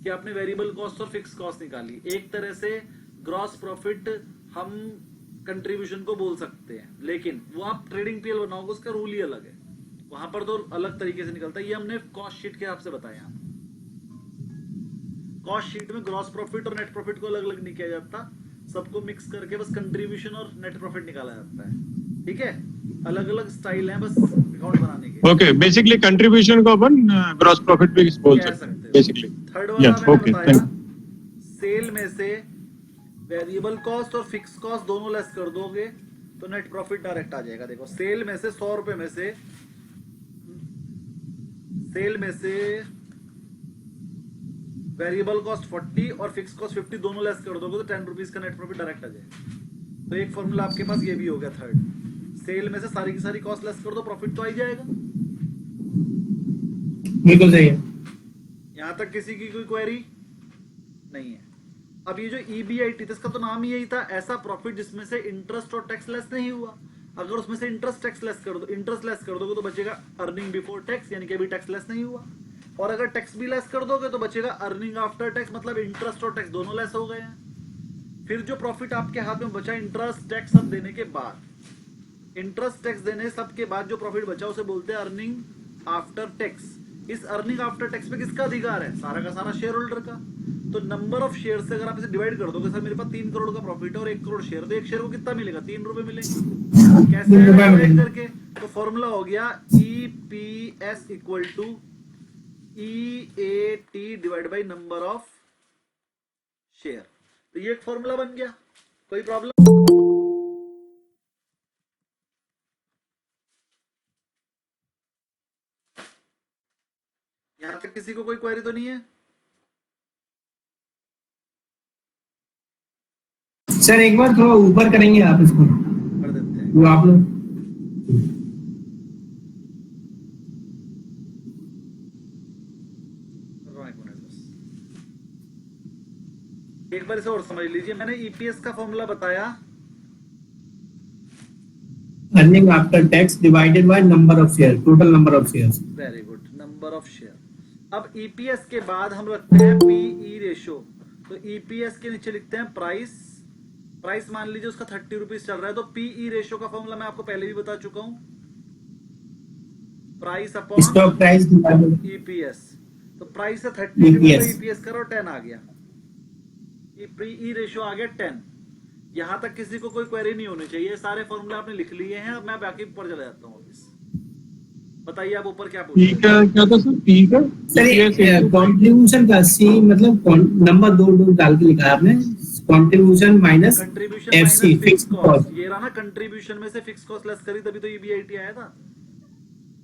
कि आपने वेरिएबल कॉस्ट और फिक्स कॉस्ट निकाली। एक तरह से ग्रॉस प्रॉफिट हम कंट्रीब्यूशन को बोल सकते हैं, लेकिन वो आप ट्रेडिंग पीएल बनाओगे उसका रूल ही अलग है, वहां पर तो अलग तरीके से निकलता है। ये हमने कॉस्ट शीट के हिसाब से बताया। कॉस्ट शीट में ग्रॉस प्रॉफिट और नेट प्रॉफिट को अलग अलग नहीं किया जाता, सबको मिक्स करके बस कंट्रीब्यूशन और नेट प्रॉफिट निकाला जाता है। ठीक है, अलग अलग स्टाइल हैं बस अकाउंट बनाने के। ओके, बेसिकली कंट्रीब्यूशन को अपन ग्रॉस प्रॉफिट भी बोल सकते हैं बेसिकली। थर्ड वाला मैंने ओके, बताया, सेल में से वेरिएबल कॉस्ट और फिक्स कॉस्ट दोनों लेस कर दोगे तो नेट प्रॉफिट डायरेक्ट आ जाएगा। देखो, सेल में से 100 रुपए में से वेरिएबल कॉस्ट 40 और फिक्स कॉस्ट 50 दोनों लेस कर दोगे तो 10 रुपीज का नेट प्रॉफिट डायरेक्ट आ जाएगा। तो एक फॉर्मूला आपके पास ये भी हो गया थर्ड, सेल में से सारी की सारी कॉस्ट लेस कर दो, प्रॉफिट तो आ ही जाएगा। बिल्कुल सही है। यहां तक किसी की कोई क्वेरी नहीं है। अब ये जो EBIT था, इसका तो नाम ही यही था, ऐसा प्रॉफिट जिसमें से इंटरेस्ट और टैक्स लेस नहीं हुआ। अगर उसमें से इंटरेस्ट लेस कर दोगे तो बचेगा अर्निंग बिफोर टैक्स, यानी कि अभी टैक्स लेस नहीं हुआ। और अगर टैक्स भी लेस कर दोगे तो बचेगा अर्निंग आफ्टर टैक्स, मतलब इंटरेस्ट और टैक्स दोनों लेस हो गए हैं। फिर जो प्रॉफिट आपके हाथ में बचा इंटरेस्ट टैक्स सब देने के बाद, इंटरेस्ट टैक्स देने सब के बाद जो प्रॉफिट बचा उसे बोलते हैं अर्निंग आफ्टर टैक्स। इस अर्निंग आफ्टर टैक्स पे किसका अधिकार है? सारा का सारा शेयर होल्डर का। तो नंबर ऑफ शेयर से अगर आप इसे डिवाइड कर दोगे, सर मेरे पास 3 करोड़ का प्रॉफिट है और 1 करोड़ शेयर, तो एक शेयर को कितना मिलेगा? 3 रुपए मिलेंगे। कैसे डिवाइड करके? तो फॉर्मूला हो गया EPS equal to EAT divide by number of share. तो ये एक फॉर्मूला बन गया। कोई प्रॉब्लम? यहां तक किसी को कोई क्वेरी तो नहीं है? सर एक बार थोड़ा ऊपर करेंगे आप इसको, कर देते हैं। वो आप लोग एक बार इसे और समझ लीजिए। मैंने EPS का फॉर्मूला बताया, earning after tax divided by number of share, total number of shares. Very good, number of share. अब EPS के बाद हम रखते हैं PE रेशो। तो EPS के नीचे लिखते हैं प्राइस। प्राइस मान लीजिए उसका 30 रुपीज चल रहा है, तो PE रेशो का फॉर्मूला मैं आपको पहले भी बता चुका हूं, price upon stock price divided EPS। तो प्राइस से 30 EPS करो 10 आ गया, PE रेशो आ गया 10। यहां तक किसी को कोई क्वेरी नहीं होनी चाहिए, सारे फॉर्मूले आपने लिख लिए हैं। अब मैं बाकी ऊपर चला जाता हूँ। बताइए आप ऊपर क्या पूछ रहे ठीक थे? है, क्या था सर? ठीक है, सर EPS कॉन्ट्रीब्यूशन का सी मतलब नंबर दो डाल के लिखा है आपने, contribution minus contribution FC minus fix fix cost, cost. ये रहा ना, कंट्रीब्यूशन में से फिक्स कॉस्ट लेस करी तभी तो ईबीआईटी आया था।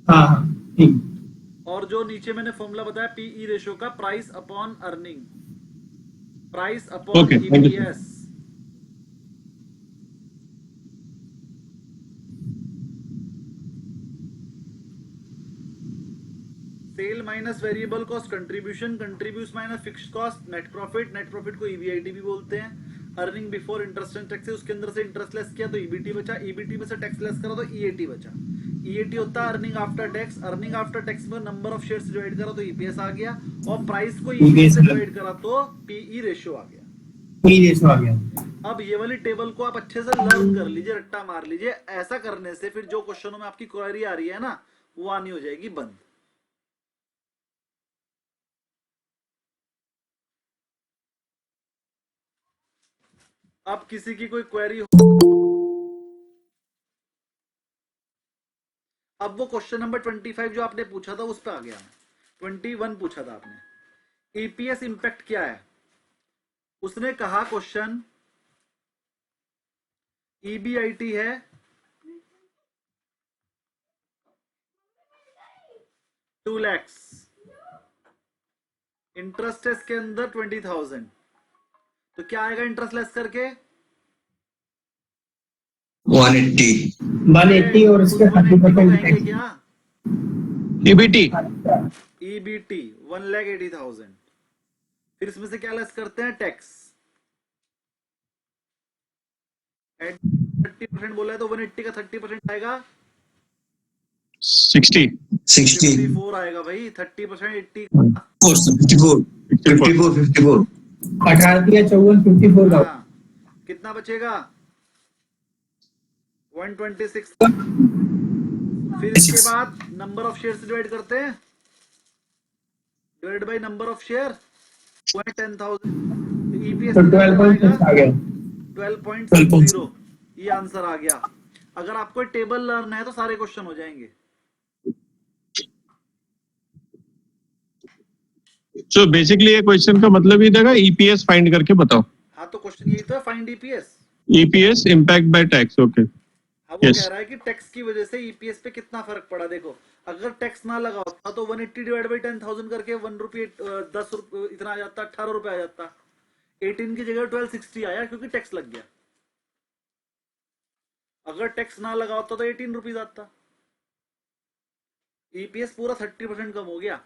हाँ हाँ ठीक। और जो नीचे मैंने फॉर्मूला बताया पीई रेशियो का, price upon earning, price upon Okay, thank you, sir. EPS. Sale minus variable cost contribution, contribution minus fixed cost net profit, net profit को ईबीआईटी भी बोलते हैं। Earning before interest and tax, उसके अंदर से इंटरेस्ट लेस किया तो ईबीटी बचा, ईबीटी में से टैक्स लेस करा तो ईएटी बचा। ईएटी होता है earning after tax, earning after tax में नंबर ऑफ शेयर्स डिवाइड करा तो ईपीएस आ गया, और प्राइस को ईपीएस से डिवाइड करा तो पीई रेशियो आ गया। पी रेशियो आ गया। अब ये वाली टेबल को आप अच्छे से लर्न कर लीजिए, रट्टा मार लीजिए। ऐसा करने से फिर जो क्वेश्चनों में आपकी क्वेरी आ रही है ना, वो आनी हो जाएगी बंद। अब किसी की कोई क्वेरी हो, अब वो क्वेश्चन नंबर 25 जो आपने पूछा था उस पर आ गया। 21 पूछा था आपने, ईपीएस इंपैक्ट क्या है। उसने कहा क्वेश्चन ईबीआईटी है 2 लाख, इंटरेस्ट है इसके अंदर 20,000, तो क्या आएगा इंटरेस्ट लेस करके? 180. 180 और इसके 30% कहेंगे टैक्स। क्या? EBT ईबीटी 1,80,000, फिर इसमें से क्या लेस करते हैं? टैक्स। 30% बोला है तो 180 का 30% आएगा 60 60. 54 आएगा भाई। 30% 80 54. 54. 18 या 54 54 का। हाँ, कितना बचेगा? 126। फिर इसके बाद नंबर ऑफ शेयर डिवाइड करते हैं, divide by number of share, 10,000, EPS तो 12.6 आ गया। 12.60। ये आंसर आ गया। अगर आपको टेबल लर्न है तो सारे क्वेश्चन हो जाएंगे। सो बेसिकली ये क्वेश्चन का मतलब ही देगा EPS फाइंड करके बताओ। हाँ, तो क्वेश्चन यही तो, find EPS. EPS impact by tax. Okay, अब वो Yes. कह रहा है कि टैक्स की वजह से ईपीएस पे कितना फर्क पड़ा। देखो, अगर टैक्स ना लगा होता तो 180 डिवाइड बाई 10,000 करके 1 रुपये 10 रुपये इतना आ जाता, 18 रुपये आ जाता। 18 की जगह 1260 आया क्योंकि टैक्स लग गया। अगर टैक्स ना लगा होता तो 18 रुपीज आता। ईपीएस पूरा 30% कम हो गया।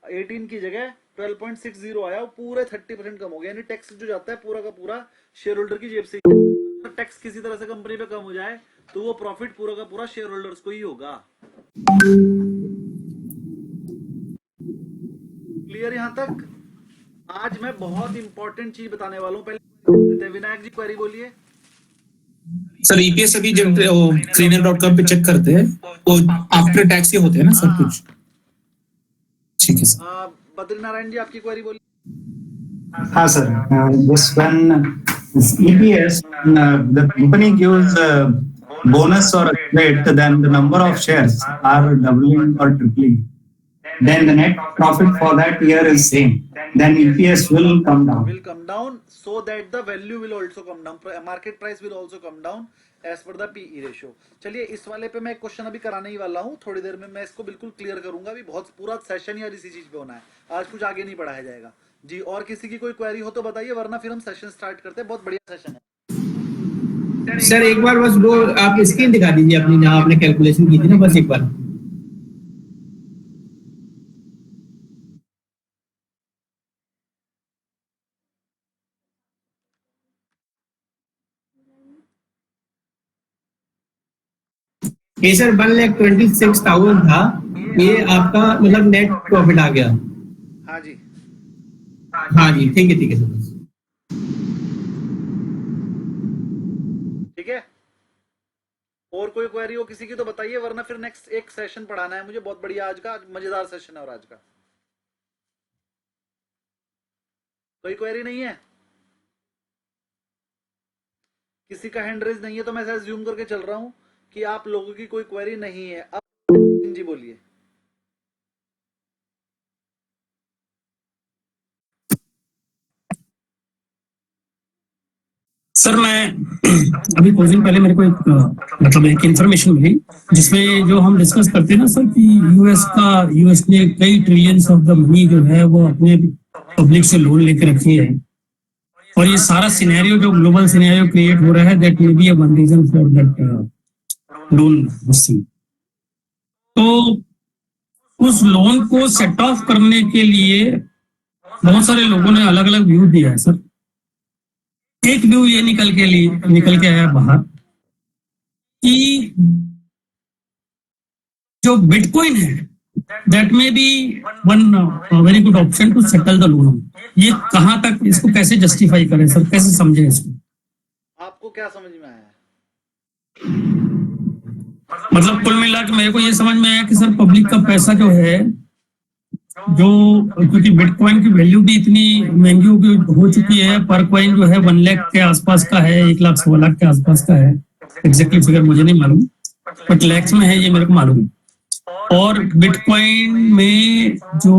18 की जगह 12.60 आया, वो पूरे 30% कम हो गया। यानी टैक्स जो जाता है पूरा का पूरा शेयर होल्डर की जेब से। टैक्स किसी तरह से कंपनी पे कम हो जाए तो वो प्रॉफिट पूरा का पूरा शेयर होल्डर्स को ही होगा। क्लियर यहां तक? आज मैं बहुत इंपॉर्टेंट चीज बताने वाला हूं। पहले विनायक जी क्वेरी बोलिए। सर ईपीएस अभी जब क्लीनर.com पे चेक करते हैं वो आफ्टर टैक्स ही होते हैं ना सब कुछ? ठीक है सर। बद्रीनारायण जी आपकी क्वेरी बोलिए। हाँ sir, this when EPS the company gives bonus or rate, then the number of shares are doubling or tripling. Then the net profit for that year is same. Then EPS will come down. Will come down so that the value will also come down. Market price will also come down as per the PE ratio. चलिए, इस वाले पे मैं एक क्वेश्चन अभी कराने ही वाला हूँ। थोड़ी देर में मैं इसको बिल्कुल क्लियर करूंगा। अभी बहुत पूरा सेशन यार इसी चीज पे होना है। आज कुछ आगे नहीं बढ़ाया जाएगा जी। और किसी की कोई क्वेरी हो तो बताइए, वरना फिर हम सेशन स्टार्ट करते हैं। बहुत बढ़िया सेशन है। सर एक बार बस वो आप स्क्रीन दिखा दीजिए अपनी, जहाँ आपने कैलकुलेशन की थी ना, बस एक बार। ये सर 1,26,000 था, ये आपका मतलब नेट प्रॉफिट आ गया। हाँ जी, हाँ जी, ठीक है सर। ठीक है। और कोई क्वेरी हो किसी की तो बताइए, वरना फिर नेक्स्ट एक सेशन पढ़ाना है मुझे बहुत बढ़िया। आज का मजेदार सेशन है। और आज का कोई क्वेरी नहीं है, किसी का हैंड रेज नहीं है, तो मैं ऐसा ज्यूम करके चल रहा हूं कि आप लोगों की कोई क्वेरी नहीं है। अब जी बोलिए। सर मैं अभी कुछ दिन पहले मेरे को एक इंफॉर्मेशन मिली जिसमें जो हम डिस्कस करते हैं ना सर कि यूएस ने कई ट्रिलियंस ऑफ द मनी जो है वो अपने पब्लिक से लोन लेके रखी है और ये सारा सिनेरियो जो ग्लोबल सिनेरियो क्रिएट हो रहा है that may be one reason for that loan. तो उस लोन को सेट ऑफ करने के लिए बहुत सारे लोगों ने अलग अलग व्यू दिया है सर। एक व्यू ये निकल के आया बाहर कि जो बिटकॉइन है that may be one very good option to settle the loan. ये कहां तक इसको कैसे जस्टिफाई करें सर, कैसे समझें इसको? आपको क्या समझ में आया? मतलब कुल मिला के मेरे को ये समझ में आया कि सर पब्लिक का पैसा जो है जो क्योंकि बिटकॉइन की वैल्यू भी इतनी महंगी हो चुकी है, पर कॉइन जो है 1 लाख के आसपास का है, 1 लाख 1.25 लाख के आसपास का है। एग्जैक्टली फिगर मुझे नहीं मालूम बट लैक्स में है ये मेरे को मालूम है। और बिटकॉइन में जो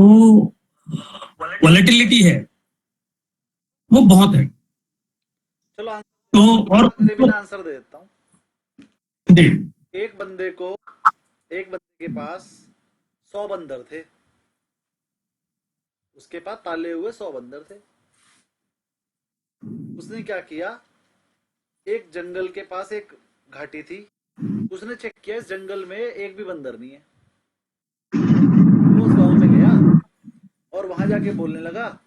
वॉलेटिलिटी है वो बहुत है। चलो तो और आंसर दे देता हूँ। जी एक बंदे के पास 100 बंदर थे, उसके पास पाले हुए 100 बंदर थे। उसने क्या किया, एक जंगल के पास एक घाटी थी, उसने चेक किया इस जंगल में एक भी बंदर नहीं है। वो उस गांव में गया और वहां जाके बोलने लगा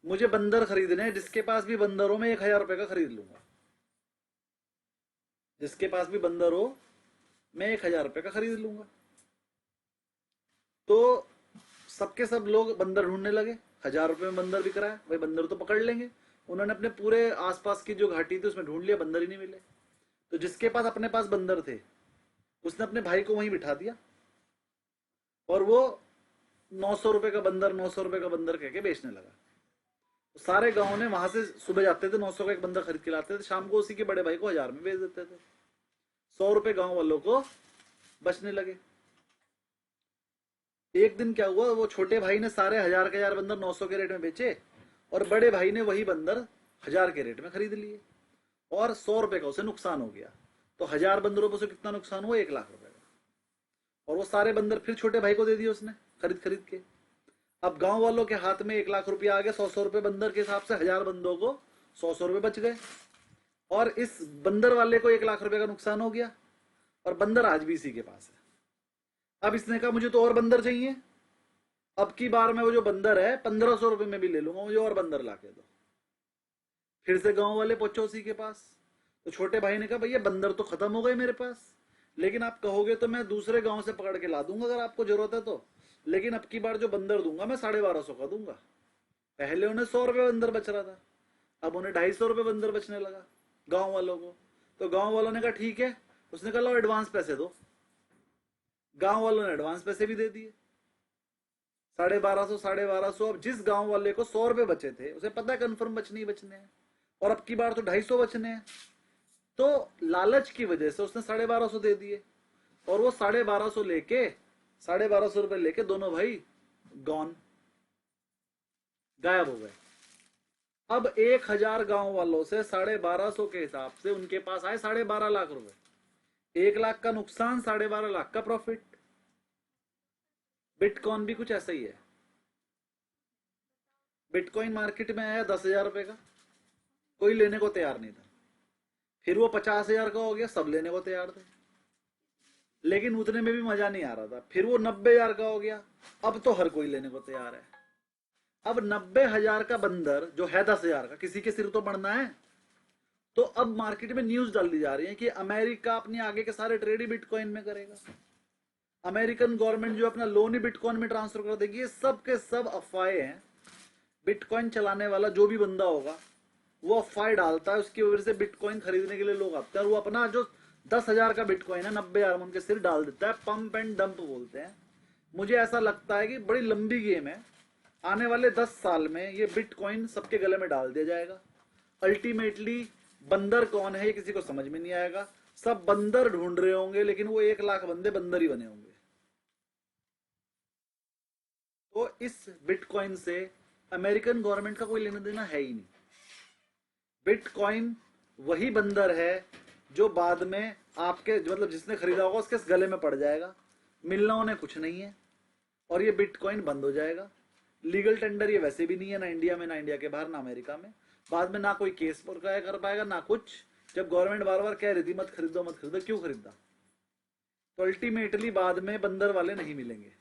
मुझे बंदर खरीदने हैं, जिसके पास भी बंदर हो मैं 1000 रुपए का खरीद लूंगा। जिसके पास भी बंदर हो मैं 1000 रुपए का खरीद लूंगा। तो सबके सब लोग बंदर ढूंढने लगे, 1000 रुपए में बंदर बिक रहा है, भाई बंदर तो पकड़ लेंगे। उन्होंने अपने पूरे आसपास की जो घाटी थी उसमें ढूंढ लिया, बंदर ही नहीं मिले। तो जिसके पास अपने पास बंदर थे उसने अपने भाई को वहीं बिठा दिया और वो 900 रुपए का बंदर कह के बेचने लगा। तो सारे गांव ने वहां से सुबह जाते थे, 900 का एक बंदर खरीद के लाते थे, शाम को उसी के बड़े भाई को 1000 में बेच देते थे। 100 रुपए गांव वालों को बचने लगे। एक दिन क्या हुआ, वो छोटे भाई ने सारे 1000 के 1000 बंदर 900 के रेट में बेचे और बड़े भाई ने वही बंदर 1000 के रेट में खरीद लिए और 100 रुपए का उसे नुकसान हो गया। तो 1000 बंदरों पर उसे कितना नुकसान हुआ, 1 लाख रुपए का। और वो सारे बंदर फिर छोटे भाई को दे दिए उसने खरीद के। अब गांव वालों के हाथ में 1 लाख रुपया आ गया। 100 रुपए बंदर के हिसाब से 1000 बंदों को 100 रुपए बच गए और इस बंदर वाले को 1 लाख रुपए का नुकसान हो गया और बंदर आज भी इसी के पास है। अब इसने कहा मुझे तो और बंदर चाहिए, अब की बार मैं वो जो बंदर है 1500 रुपए में भी ले लूंगा, मुझे और बंदर ला के दो। फिर से गांव वाले पहुंचे उसी के पास। तो छोटे भाई ने कहा भैया बंदर तो खत्म हो गए मेरे पास, लेकिन आप कहोगे तो मैं दूसरे गांव से पकड़ के ला दूंगा अगर आपको जरूरत है तो, लेकिन अब की बार जो बंदर दूंगा मैं 1250 का दूंगा। पहले उन्हें 100 रुपए बंदर बच रहा था, अब उन्हें 250 रुपए बंदर बचने लगा गांव वालों को। तो गांव वालों ने कहा ठीक है। उसने कहा लो एडवांस पैसे दो। गांव वालों ने एडवांस पैसे भी दे दिए 1250। अब जिस गांव वाले को 100 रुपए बचे थे उसे पता है कन्फर्म बचने ही बचने हैं और अब की बार तो 250 बचने हैं। तो लालच की वजह से उसने 1250 दे दिए और वो 1250 रुपए लेके दोनों भाई गायब हो गए। अब 1000 गांव वालों से 1250 के हिसाब से उनके पास आए 12.5 लाख रुपए। 1 लाख का नुकसान, 12.5 लाख का प्रॉफिट। बिटकॉइन भी कुछ ऐसा ही है। बिटकॉइन मार्केट में आया 10,000 रुपए का, कोई लेने को तैयार नहीं था। फिर वो 50,000 का हो गया, सब लेने को तैयार थे, लेकिन उतने में भी मजा नहीं आ रहा था। फिर वो 90,000 का हो गया, अब तो हर कोई लेने को तैयार है। अब 90,000 का बंदर जो है 10,000 का, किसी के सिर तो बढ़ना है। तो अब मार्केट में न्यूज डाल दी जा रही है कि अमेरिका अपने आगे के सारे ट्रेड ही बिटकॉइन में करेगा, अमेरिकन गवर्नमेंट जो अपना लोन ही बिटकॉइन में ट्रांसफर कर देगी। ये सब के सब अफवाहें हैं। बिटकॉइन चलाने वाला जो भी बंदा होगा वो अफवाह डालता है, उसकी वजह से बिटकॉइन खरीदने के लिए लोग आते हैं और वो अपना जो 10,000 का बिटकॉइन है 90,000 में उनके सिर डाल देता है। पंप एंड डंप बोलते हैं। मुझे ऐसा लगता है कि बड़ी लंबी गेम है, आने वाले 10 साल में ये बिटकॉइन सबके गले में डाल दिया जाएगा। अल्टीमेटली बंदर कौन है ये किसी को समझ में नहीं आएगा। सब बंदर ढूंढ रहे होंगे लेकिन वो 1 लाख बंदे बंदर ही बने होंगे। तो इस बिटकॉइन से अमेरिकन गवर्नमेंट का कोई लेना देना है ही नहीं। बिटकॉइन वही बंदर है जो बाद में आपके मतलब जिसने खरीदा होगा उसके गले में पड़ जाएगा। मिलना उन्हें कुछ नहीं है और ये बिटकॉइन बंद हो जाएगा। लीगल टेंडर ये वैसे भी नहीं है, ना इंडिया में, ना इंडिया के बाहर, ना अमेरिका में। बाद में ना कोई केस पर कर पाएगा ना कुछ। जब गवर्नमेंट बार बार कह रही थी मत खरीदो मत खरीदो, क्यों खरीदा? तो अल्टीमेटली बाद में बंदर वाले नहीं मिलेंगे,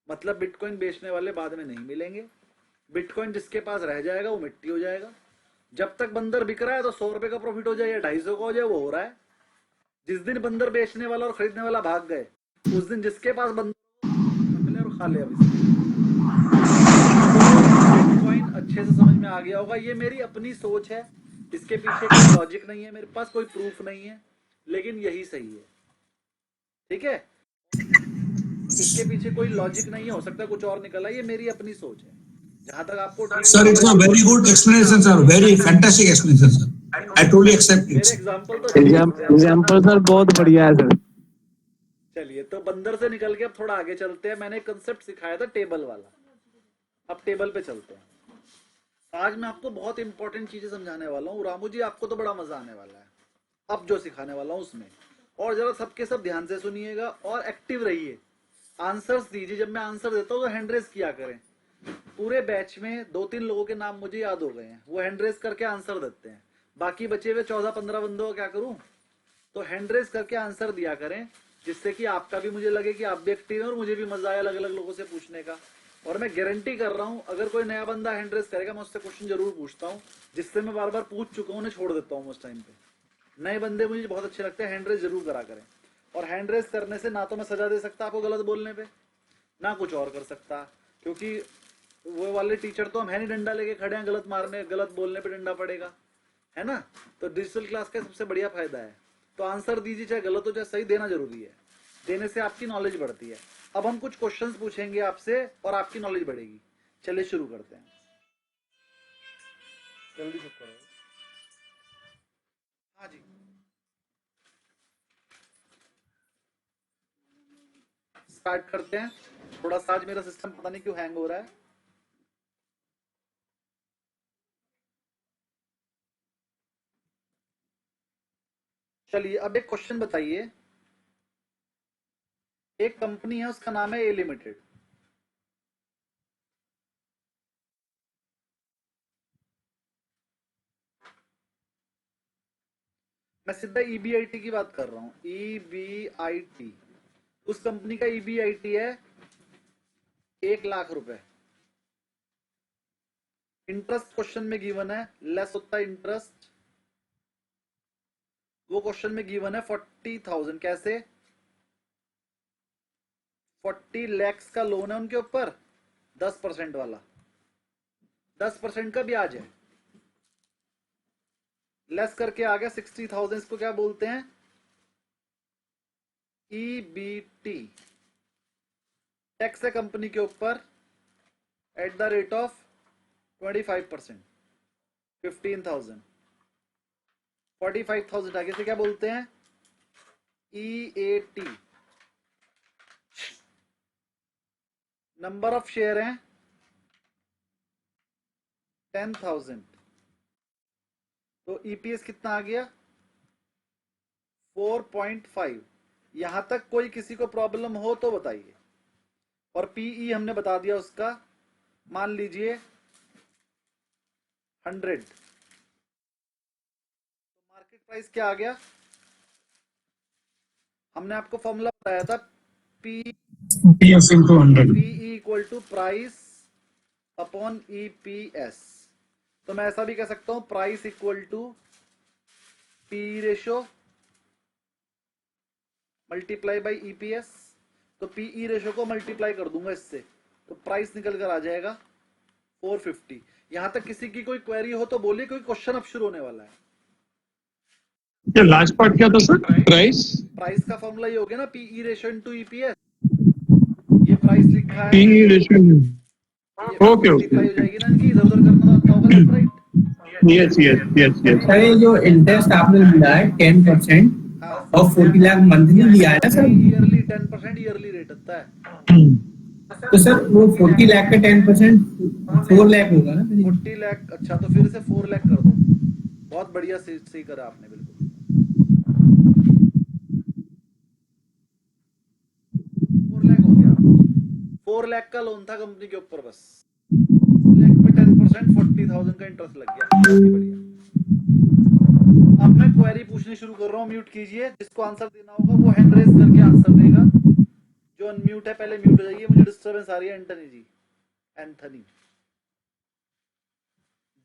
मतलब बिटकॉइन बेचने वाले बाद में नहीं मिलेंगे। बिटकॉइन जिसके पास रह जाएगा वो मिट्टी हो जाएगा। जब तक बंदर बिक रहा है तो 100 रुपए का प्रॉफिट हो जाए या 250 का हो जाए, वो हो रहा है। जिस दिन बंदर बेचने वाला और खरीदने वाला भाग गए, उस दिन जिसके पास बंदर मिले और खा ले। अब बिटकॉइन अच्छे से समझ में आ गया होगा। ये मेरी अपनी सोच है, इसके पीछे कोई लॉजिक नहीं है, मेरे पास कोई प्रूफ नहीं है, लेकिन यही सही है। ठीक है, इसके पीछे कोई लॉजिक नहीं है, हो सकता है कुछ और निकला। ये मेरी अपनी सोच है। जहां तक आपको Sir, it's a very good explanation, sir. Very fantastic explanation, sir. I totally accept it. मेरे एग्जाम्पल सर बहुत बढ़िया है सर। चलिए, तो बंदर से निकल के अब थोड़ा आगे चलते हैं। मैंने कंसेप्ट सिखाया था टेबल वाला, अब टेबल पे चलते हैं। आज मैं आपको बहुत इंपॉर्टेंट चीजें समझाने वाला हूँ। रामू जी, आपको तो बड़ा मजा आने वाला है अब जो सिखाने वाला हूँ उसमें। और जरा सबके सब ध्यान से सुनिएगा और एक्टिव रहिए, आंसर्स दीजिए। जब मैं आंसर देता हूँ तो हैंड रेज किया करें। पूरे बैच में 2-3 लोगों के नाम मुझे याद हो गए हैं, वो हैंड रेज करके आंसर देते हैं। बाकी बचे हुए 14-15 बंदों को क्या करूं? तो हैंड रेज करके आंसर दिया करें, जिससे कि आपका भी मुझे लगे कि आप भी एक्टिव हैं और मुझे भी मजा आए अलग अलग लोगों से पूछने का। और मैं गारंटी कर रहा हूं, अगर कोई नया बंदा हैंड रेज करेगा मैं उससे क्वेश्चन जरूर पूछता हूं, जिससे मैं बार बार पूछ चुका हूं, उन्हें छोड़ देता हूं उस टाइम पे। नए बंदे मुझे बहुत अच्छे लगते हैं, हैंड रेज जरूर करा करें। और हैंड रेज करने से ना तो मैं सजा दे सकता आपको गलत बोलने पे, ना कुछ और कर सकता, क्योंकि वो वाले टीचर तो हम है नहीं डंडा लेके खड़े हैं गलत मारने गलत बोलने पे डंडा पड़ेगा, है ना। तो डिजिटल क्लास का सबसे बढ़िया फायदा है। तो आंसर दीजिए, चाहे गलत हो चाहे सही, देना जरूरी है। देने से आपकी नॉलेज बढ़ती है। अब हम कुछ क्वेश्चंस पूछेंगे आपसे और आपकी नॉलेज बढ़ेगी। चलिए शुरू करते हैं, जल्दी चुप करो। हाँ जी, स्टार्ट करते हैं। थोड़ा सा आज मेरा सिस्टम पता नहीं क्यों हैंग हो रहा है। चलिए, अब एक क्वेश्चन बताइए। एक कंपनी है, उसका नाम है ए लिमिटेड। मैं सीधा ईबीआईटी की बात कर रहा हूं, ईबीआईटी। उस कंपनी का ईबीआईटी है 1 लाख रुपए। इंटरेस्ट क्वेश्चन में गिवन है, लेस होता है इंटरेस्ट। वो क्वेश्चन में गिवन है 40,000। कैसे? 40 lakhs का लोन है उनके ऊपर, 10% वाला, 10% का ब्याज है। लेस करके आ गया 60,000। इसको क्या बोलते हैं? ईबीटी। टैक्स है कंपनी के ऊपर एट द रेट ऑफ 25%, 15,000। 45,000 आगे से क्या बोलते हैं? EAT। नंबर ऑफ शेयर हैं 10,000। तो ईपीएस कितना आ गया? 4.5। यहां तक कोई किसी को प्रॉब्लम हो तो बताइए। और पीई हमने बता दिया उसका, मान लीजिए 100। मार्केट प्राइस क्या आ गया? हमने आपको फॉर्मूला बताया था, PE equal to price upon EPS. तो मैं ऐसा भी कह सकता हूं, price equal to P ratio multiply by EPS. तो पीई रेशो को मल्टीप्लाई कर दूंगा इससे, तो प्राइस निकल कर आ जाएगा 450। यहां तक किसी की कोई क्वेरी हो तो बोलिए, कोई क्वेश्चन अब शुरू होने वाला है। क्या लास्ट पार्ट क्या था सर? प्राइस का फॉर्मूला ये हो गया ना, पीई रेशो इनटू ईपीएस। ये प्राइस लिखा है, पी रेशियो। ओके हो जाएगी ना इनकी, इधर उधर करना आता होगा, left right. Yes yes yes yes. Sir ये जो इंटरेस्ट आपने लिया है 10% और 40 लाख मंथली लिया है ना सर? ईयरली 10% ईयरली रेट होता है। तो सर वो 40 लाख का 10% 4 लाख होगा ना? 40 लाख। अच्छा, तो फिर से 4 लाख कर दो। बहुत बढ़िया, सही करा आपने, बिल्कुल। 4 लाख हो गया, 4 लाख का लोन था कंपनी के ऊपर, बस 4 लाख पे 10% 40,000 का इंटरेस्ट लग गया। बहुत ही बढ़िया। अब मैं क्वेरी पूछनी शुरू कर रहा हूँ, म्यूट कीजिए। जिसको आंसर देना होगा वो हैंड रेज करके आंसर देगा। जो अनम्यूट है पहले म्यूट हो जाइए, मुझे डिस्टर्बेंस आ रही है। एंथनी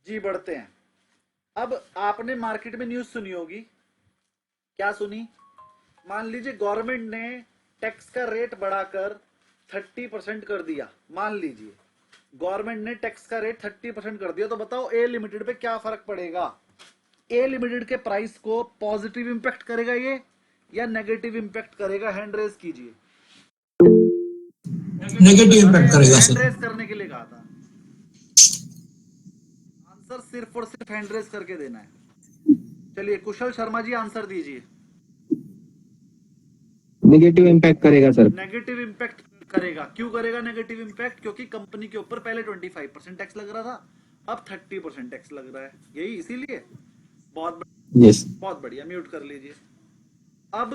जी बढ़ते हैं। अब आपने मार्केट में न्यूज सुनी होगी, क्या सुनी? मान लीजिए गवर्नमेंट ने टैक्स का रेट बढ़ाकर 30% कर दिया। मान लीजिए गवर्नमेंट ने टैक्स का रेट 30% कर दिया, तो बताओ ए लिमिटेड पे क्या फर्क पड़ेगा? ए लिमिटेड के प्राइस को पॉजिटिव इंपैक्ट करेगा ये या नेगेटिव इंपैक्ट करेगा? हैंड रेज कीजिए। नेगेटिव इंपैक्ट करेगा हैंड सर। रेज करने के लिए कहा था। आंसर सिर्फ और सिर्फ हैंड रेज करके देना है। चलिए कुशल शर्मा जी आंसर दीजिए। नेगेटिव इम्पैक्ट करेगा सर। नेगेटिव इंपैक्ट करेगा। क्यों करेगा नेगेटिव इंपैक्ट? क्योंकि कंपनी के ऊपर पहले 25% टैक्स लग रहा था, अब 30% टैक्स लग रहा है, यही इसीलिए। बहुत बढ़िया, यस बहुत बढ़िया, म्यूट कर लीजिए। अब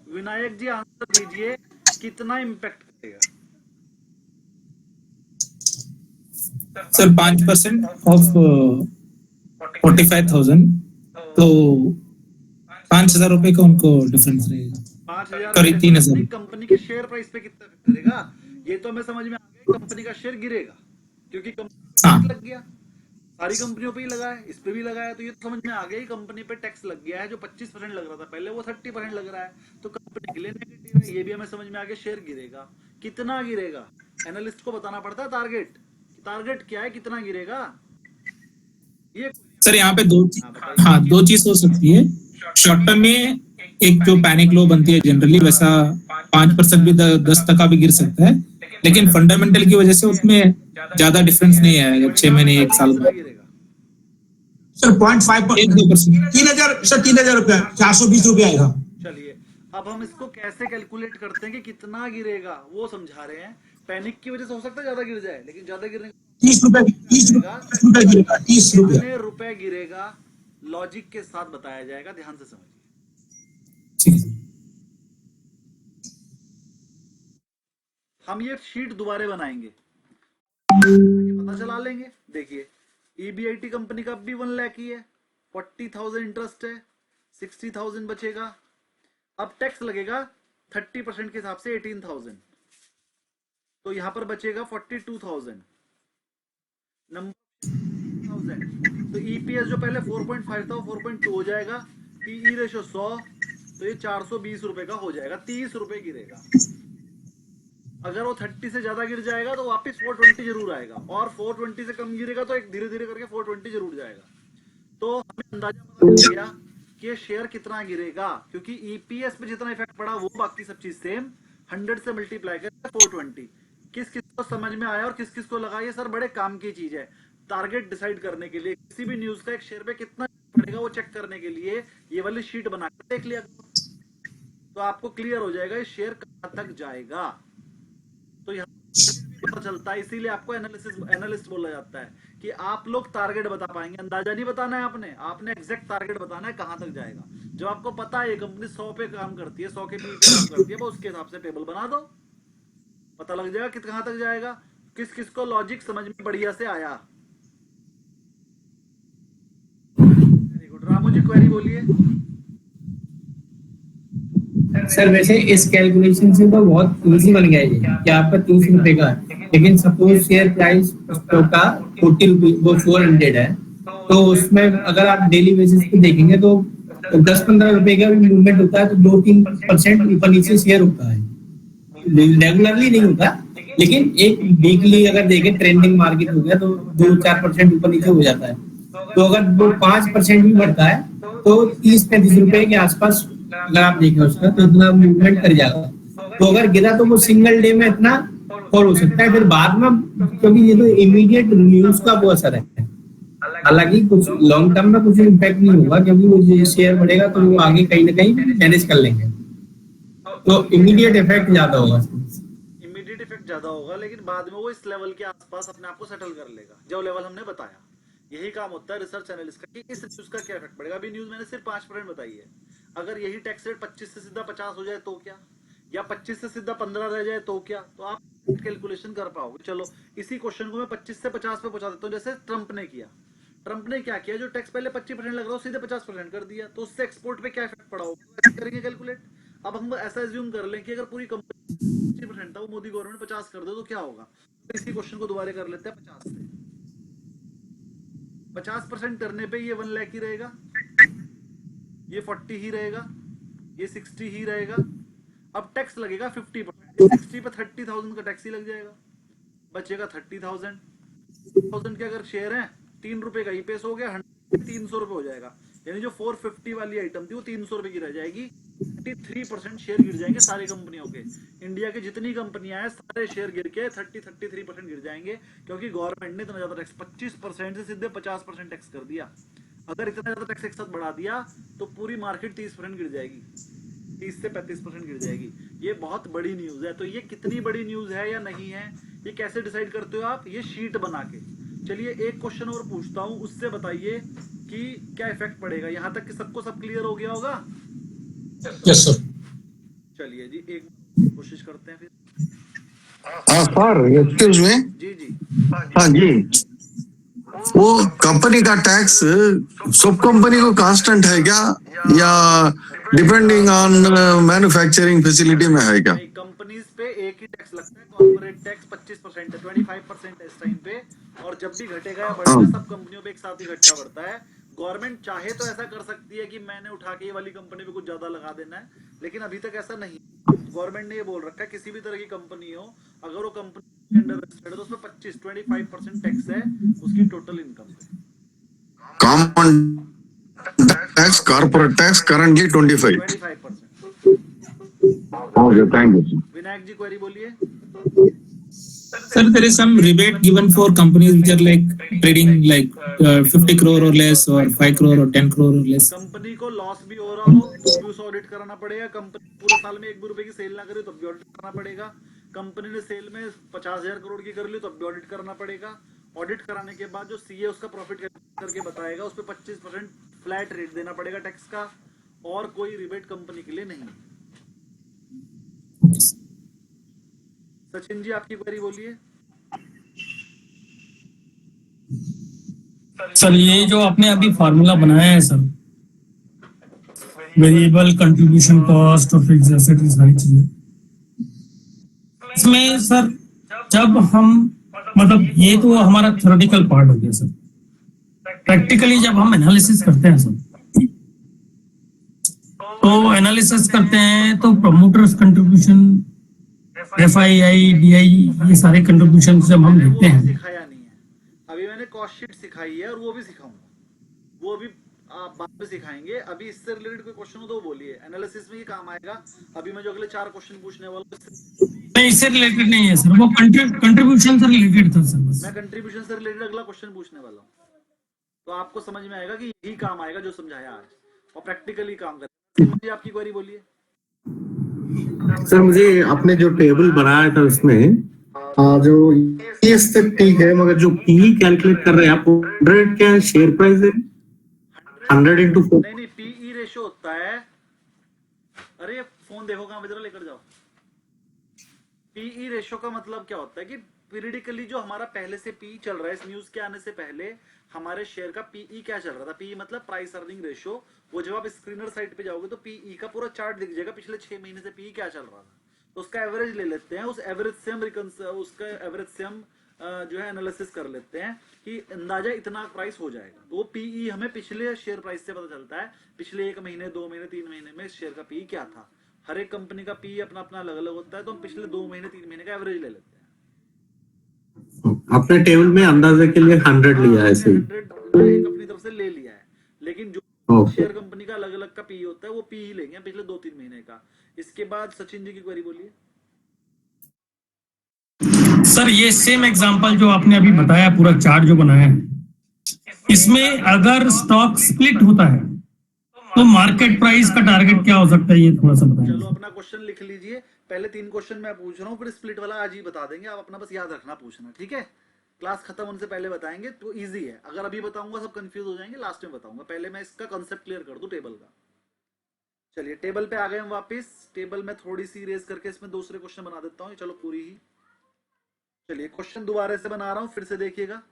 विनायक जी आंसर दीजिए, कितना इंपैक्ट करेगा? सर 5% ऑफ 45,000, तो 5,000 रुपए का उनको डिफरेंस रहेगा, 5,000 करीब 3,000। कंपनी के शेयर प्राइस पे कितना इफेक्ट करेगा? ये तो हमें समझ में आ गया, कंपनी का शेयर गिरेगा क्योंकि कंपनी हाँ। लग गया। सारी कंपनियों पे ही लगा है, इस पे भी लगा है, तो ये तो समझ में आ गया ही कंपनी पे टैक्स लग गया है। जो 25% लग रहा था पहले, वो 30% लग रहा है, तो कंपनी के लिए नेगेटिव है। ये भी हमें समझ में आ गया, शेयर गिरेगा। कितना गिरेगा? एनालिस्ट को बताना पड़ता है टारगेट। टारगेट क्या है, कितना गिरेगा? ये सर यहाँ पे दो चीज हो सकती है। शॉर्ट टर्म में एक जो पैनिक लो बनती है जनरली, वैसा 5% भी 10% भी गिर सकता है, लेकिन फंडामेंटल की वजह से उसमें ज्यादा डिफरेंस नहीं आएगा 6 महीने 1 साल कितना में। गिरेगा? सर 0.5%, 1-2%। 3,000 सर, 3,000 रुपया, 420 रुपया आएगा। चलिए अब हम इसको कैसे कैलकुलेट करते हैं कि कितना गिरेगा, वो समझा रहे हैं। पैनिक की वजह से हो सकता है ज्यादा गिर जाए, लेकिन ज्यादा गिरने 30 रुपया गिरेगा, 30 रुपया। कितने रुपए गिरेगा, लॉजिक के साथ बताया जाएगा। ध्यान से समझिए। ठीक है। हम ये शीट दोबारा बनाएंगे, पता चला लेंगे। देखिए ईबीआईटी कंपनी का भी 1 लाख ही है, 40,000 इंटरेस्ट है, 60,000 बचेगा। अब टैक्स लगेगा 30% के हिसाब से 18,000, तो यहां पर बचेगा 42,000 नंबर। तो ईपीएस जो पहले 4.5 था वो 4.2 हो जाएगा। पीई रेशो 100, तो ये 420 रुपए का हो जाएगा। 30 रुपए गिरेगा। अगर वो 30 से ज्यादा गिर जाएगा तो वापस 420 जरूर आएगा, और 420 से कम गिरेगा तो एक धीरे धीरे करके 420 जरूर जाएगा। तो हमें अंदाजा पता चल गया कि ये शेयर कितना गिरेगा, क्योंकि ईपीएस पे जितना इफेक्ट पड़ा वो बाकी सब चीज सेम। 100 से मल्टीप्लाई करके 420। किस किस को समझ में आया और किस किस को लगा ये सर बड़े काम की चीज है। टारगेट डिसाइड करने के लिए किसी भी न्यूज का एक शेयर पे कितना पड़ेगा वो चेक करने के लिए ये वाली शीट बनाकर देख लिया, तो आपको क्लियर हो जाएगा ये शेयर कहां तक जाएगा। तो यहाँ पता चलता है, इसीलिए आपको एनालिस्ट बोला जाता है कि आप लोग टारगेट बता पाएंगे, अंदाजा नहीं बताना है आपने एग्जैक्ट टारगेट बताना है कहां तक जाएगा। जब आपको पता है ये कंपनी 100 पे काम करती है, 100 के पी पे काम करती है, वो उसके हिसाब से टेबल बना दो, पता लग जाएगा कि कहां तक जाएगा। किस किस को लॉजिक समझ में बढ़िया से आया? Very good. Ramu ji query बोलिए। सर वैसे इस कैलकुलेशन से तो बहुत इजी बन गया ये कि आपका 30 रुपए का है, लेकिन सपोज शेयर प्राइस का 40 रुपये वो 400 है, तो उसमें अगर आप डेली बेसिस पे देखेंगे तो 10-15 रुपए का भी मूवमेंट होता है, तो 2-3% ऊपर नीचे शेयर होता है। रेगुलरली नहीं होता, लेकिन एक वीकली अगर देखें ट्रेंडिंग मार्केट हो गया तो 2-4% ऊपर नीचे हो जाता है। तो अगर वो 5% भी बढ़ता है तो 30-35 रुपए के आसपास अगर आप देखें उसका, तो इतना मूवमेंट कर जाएगा। तो अगर गिरा तो वो सिंगल डे में इतना फॉल हो सकता है, फिर बाद में, क्योंकि ये तो इमीडिएट न्यूज का वो असर है। हालांकि कुछ लॉन्ग टर्म में कुछ इम्पैक्ट नहीं होगा, क्योंकि वो शेयर बढ़ेगा तो वो आगे कहीं ना कहीं मैनेज कर लेंगे, तो इमीडिएट इफेक्ट ज्यादा होगा। इमीडिएट इफेक्ट ज्यादा होगा, लेकिन बाद में वो इस लेवल के आसपास अपने आप को सेटल कर लेगा, जो लेवल हमने बताया। यही काम होता है रिसर्च एनालिस्ट का कि इस न्यूज का क्या इफेक्ट पड़ेगा। अभी न्यूज मैंने सिर्फ 5% बताई है, अगर यही टैक्स रेट 25 से सीधा 50 हो जाए तो क्या, या 25 से सीधा 15 रह जाए तो क्या, तो आप कैलकुलेशन कर पाओगे। चलो इसी क्वेश्चन को मैं 25 से 50 पे पहुंचा देता हूँ। जैसे ट्रंप ने किया, ट्रंप ने क्या किया, जो टैक्स पहले 25% लग रहा है सीधे 50% कर दिया, तो उससे एक्सपोर्ट पे क्या इफेक्ट पड़ा होगा, ऐसे करेंगे कैलकुलेट। अब हम ऐसा एज्यूम कर लें कि अगर पूरी कंपनी 25% था, वो मोदी गवर्नमेंट 50 कर दे तो क्या होगा। तो इसी क्वेश्चन को दोबारा कर लेते हैं 50 से। 50% करने पे ये 1 लाख ही रहेगा, ये 40 ही रहेगा, ये 60 ही रहेगा। अब टैक्स लगेगा 50%, 60 पे 30,000 का टैक्स ही लग जाएगा, बचेगा 30,000। 1000 के अगर शेयर हैं, 3 रुपए का ईपीएस हो गया, 300 रुपए हो जाएगा। यानी जो 450 वाली आइटम थी वो 300 रुपए की रह जाएगी। 33% शेयर गिर जाएंगे सारी कंपनियों के। इंडिया के जितनी कंपनियां हैं सारे शेयर गिर के 33% गिर जाएंगे, क्योंकि गवर्नमेंट ने इतना ज्यादा टैक्स 25% से सीधे 50% टैक्स कर दिया। अगर इतना ज्यादा टैक्स एक साथ बढ़ा दिया तो पूरी मार्केट 30% गिर जाएगी, 30 से 35% गिर जाएगी। ये बहुत बड़ी न्यूज है। तो ये कितनी बड़ी न्यूज है या नहीं है, ये कैसे डिसाइड करते हो आप, ये शीट बना के। चलिए एक क्वेश्चन और पूछता हूं, उससे बताइए कि क्या इफेक्ट पड़ेगा। यहां तक कि सबको सब क्लियर हो गया होगा? Yes sir. चलिए जी एक कोशिश करते हैं फिर। हाँ सर, एक्सक्यूज मी। जी जी हाँ जी, वो कंपनी का टैक्स सब कंपनी को कांस्टेंट है क्या, या डिपेंडिंग ऑन मैन्युफैक्चरिंग फैसिलिटी में है क्या? कंपनीज पे एक ही टैक्स लगता है, कॉर्पोरेट टैक्स 25% है, 25% है इस टाइम पे। और जब भी घटेगा या बढ़ेगा सब कंपनियों पे एक साथ ही घटता बढ़ता है। गवर्नमेंट चाहे तो ऐसा कर सकती है कि मैंने उठा के ये वाली कंपनी पे कुछ ज्यादा लगा देना है, लेकिन अभी तक ऐसा नहीं। गवर्नमेंट ने ये बोल रखा है किसी भी तरह की कंपनी हो, अगर वो कंपनी अंडर रजिस्टर्ड है तो उसमें 25% टैक्स है उसकी टोटल इनकम पे। Common tax, corporate tax currently 25%। Okay, thank you. Vinayak ji query बोलिए। Sir, there is some rebate given for companies which are like trading like 50 crore or less, or 5 crore or 10 crore or less. Company को लॉस भी हो रहा हो तो भी उसे ऑडिट कराना पड़ेगा। कंपनी पूरे साल में 1 भी रुपए की सेल ना करे तो भी ऑडिट करना पड़ेगा। कंपनी ने सेल में 50,000 करोड़ की कर ली तो भी ऑडिट करना पड़ेगा। ऑडिट कराने के बाद जो सीए उसका प्रॉफिट करके बताएगा, उस पर 25% फ्लैट रेट देना पड़ेगा टैक्स का, और कोई रिबेट कंपनी के लिए नहीं। सचिन जी आपकी क्वेरी बोलिए। सर ये जो आपने अभी फार्मूला बनाया है सर, वेरिएबल कंट्रीब्यूशन कॉस्ट और फिक्स्ड एसेट, सारी चीजें, इसमें सर जब हम मतलब ये तो हमारा थ्योरेटिकल पार्ट हो गया सर। प्रैक्टिकली जब हम एनालिसिस करते हैं सर, तो एनालिसिस करते हैं तो प्रमोटर्स कंट्रीब्यूशन, FII, DI, ये सारे कंट्रीब्यूशन जब हम देखते हैं। सिखाया नहीं है अभी, मैंने कॉस्ट शीट सिखाई है और वो भी सिखाऊंगा, वो भी आप बाद में सिखाएंगे। अभी इससे रिलेटेड कोई क्वेश्चन हो तो बोलिए, एनालिसिस में ये काम आएगा। अभी मैं जो अगले 4 क्वेश्चन पूछने वाला हूं नहीं, इससे रिलेटेड नहीं है सर, वो कंट्रीब्यूशन से रिलेटेड था सर। बस मैं कंट्रीब्यूशन से रिलेटेड अगला क्वेश्चन पूछने वाला हूँ, तो आपको समझ में आएगा कि यही काम आएगा जो समझाया आज, और प्रैक्टिकली काम करें। आपकी क्वेरी बोलिए। सर मुझे आपने जो टेबल बनाया था उसमें जो EPS तक ठीक है, मगर जो PE कैलकुलेट कर रहे हैं आप, 100 क्या शेयर प्राइस है, 100 into 4। नहीं PE रेशियो होता है। अरे फोन देखो कहाँ इधर लेकर जाओ। PE रेशियो का मतलब क्या होता है कि पीरियडिकली जो हमारा पहले से PE चल रहा है, इस न्यूज के आने से पहले हमारे शेयर का PE क्या चल रहा था। PE मतलब प्राइस अर्निंग रेशियो। वो जब आप स्क्रीनर साइट पे जाओगे तो PE का पूरा चार्ट दिख जाएगा, पिछले 6 महीने से PE क्या चल रहा था। तो उसका एवरेज ले लेते हैं, उस एवरेज से हम जो है एनालिसिस कर लेते हैं कि अंदाजा इतना प्राइस हो जाएगा। तो वो PE हमें पिछले शेयर प्राइस से पता चलता है, पिछले 1 महीने, 2 महीने, 3 महीने में शेयर का PE क्या था। हर एक कंपनी का PE अपना अपना अलग अलग होता है, तो हम पिछले 2 महीने, 3 महीने का एवरेज ले लेते हैं। अपने टेबल में अंदाजे के लिए 100 लिया है, ऐसे ही 100 अपनी तरफ से ले लिया है, लेकिन जो शेयर कंपनी का अलग अलग का PE होता है वो PE लेंगे पिछले 2-3 महीने का। इसके बाद सचिन जी की क्वेरी बोलिए। सर ये सेम एग्जांपल जो आपने अभी बताया, पूरा चार्ट जो बनाया है, इसमें अगर स्टॉक स्प्लिट होता है तो मार्केट प्राइस का टारगेट क्या हो सकता है, ये थोड़ा सा बताइए। चलो अपना क्वेश्चन लिख लीजिए। पहले 3 क्वेश्चन मैं पूछ रहा हूँ, फिर स्प्लिट वाला आज ही बता देंगे। आप अपना बस याद रखना पूछना, ठीक है। क्लास खत्म होने से पहले बताएंगे तो इजी है, अगर अभी बताऊंगा सब कंफ्यूज हो जाएंगे, लास्ट में बताऊंगा, पहले मैं इसका कॉन्सेप्ट क्लियर कर दूं टेबल का। चलिए टेबल पे आ गए हम वापस। टेबल में थोड़ी सी रेज करके इसमें दूसरे क्वेश्चन बना देता हूँ, चलो पूरी ही। चलिए क्वेश्चन दोबारा से बना रहा हूं, फिर से देखिएगा।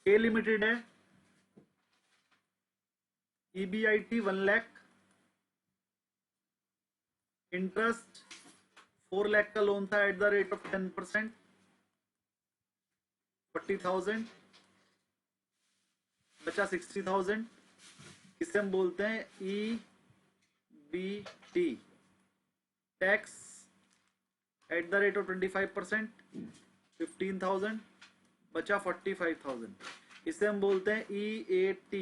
ए लिमिटेड है, EBIT 1 लाख, इंटरेस्ट 4 लाख का लोन था एट द रेट ऑफ 10%, 40,000 बचा 60,000, इसे हम बोलते हैं EBT, tax at the rate of 25%, 15,000 बचा 45,000, इसे हम बोलते हैं EAT,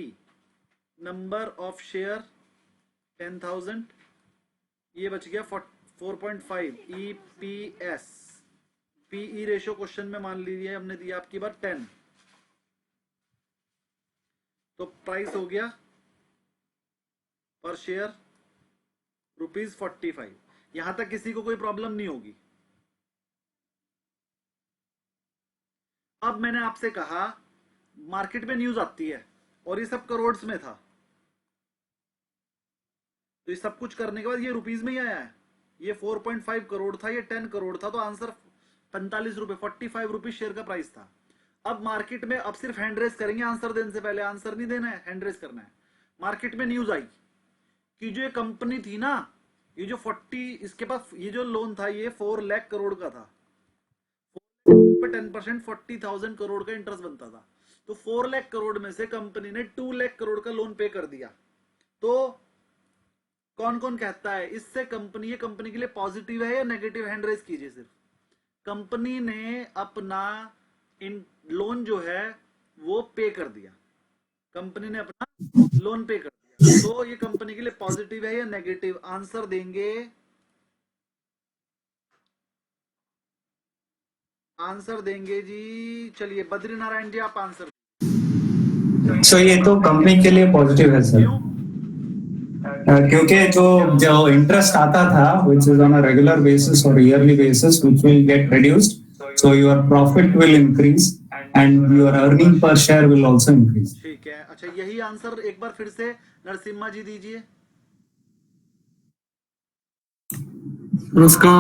नंबर ऑफ शेयर 10,000, ये बच गया 4.5, EPS, PE रेशियो क्वेश्चन में मान लीजिए हमने दिया आपकी बार 10, तो प्राइस हो गया पर शेयर ₹45। यहां तक किसी को कोई प्रॉब्लम नहीं होगी। अब मैंने आपसे कहा मार्केट में न्यूज आती है और ये सब करोड़ में था, तो ये सब कुछ करने के बाद ये रुपीज में ही आया है। ये 4.5 करोड़ था, ये 10 करोड़ था, तो आंसर 45 रुपए, 45 रुपीज शेयर का प्राइस था। अब मार्केट में अब सिर्फ हैंड रेस करेंगे, आंसर देने से पहले आंसर नहीं देना है, हैंड रेस करना है। मार्केट में न्यूज आई कि जो ये कंपनी थी ना, ये जो 40, इसके पास ये जो लोन था ये 4 लाख करोड़ का था, 10% 40,000 करोड़ का इंटरेस्ट बनता था, तो 4 लाख करोड़ में से कंपनी ने 2 लाख करोड़ का लोन पे कर दिया। तो कौन कौन कहता है इससे कंपनी, ये कंपनी के लिए पॉजिटिव है या नेगेटिव? हैंड रेज कीजिए सिर्फ। कंपनी ने अपना इन लोन जो है वो पे कर दिया, कंपनी ने अपना लोन पे कर दिया, तो ये कंपनी के लिए पॉजिटिव है या नेगेटिव? आंसर देंगे, आंसर देंगे जी। चलिए बद्री नारायण जी आप आंसर। सो ये तो कंपनी के लिए पॉजिटिव है सर, क्योंकि जो इंटरेस्ट आता था which is on a regular basis or yearly basis which will get reduced, so your profit will increase and your earning per share will also increase. ठीक है, अच्छा यही आंसर एक बार फिर से नरसिम्हा जी दीजिए। उसका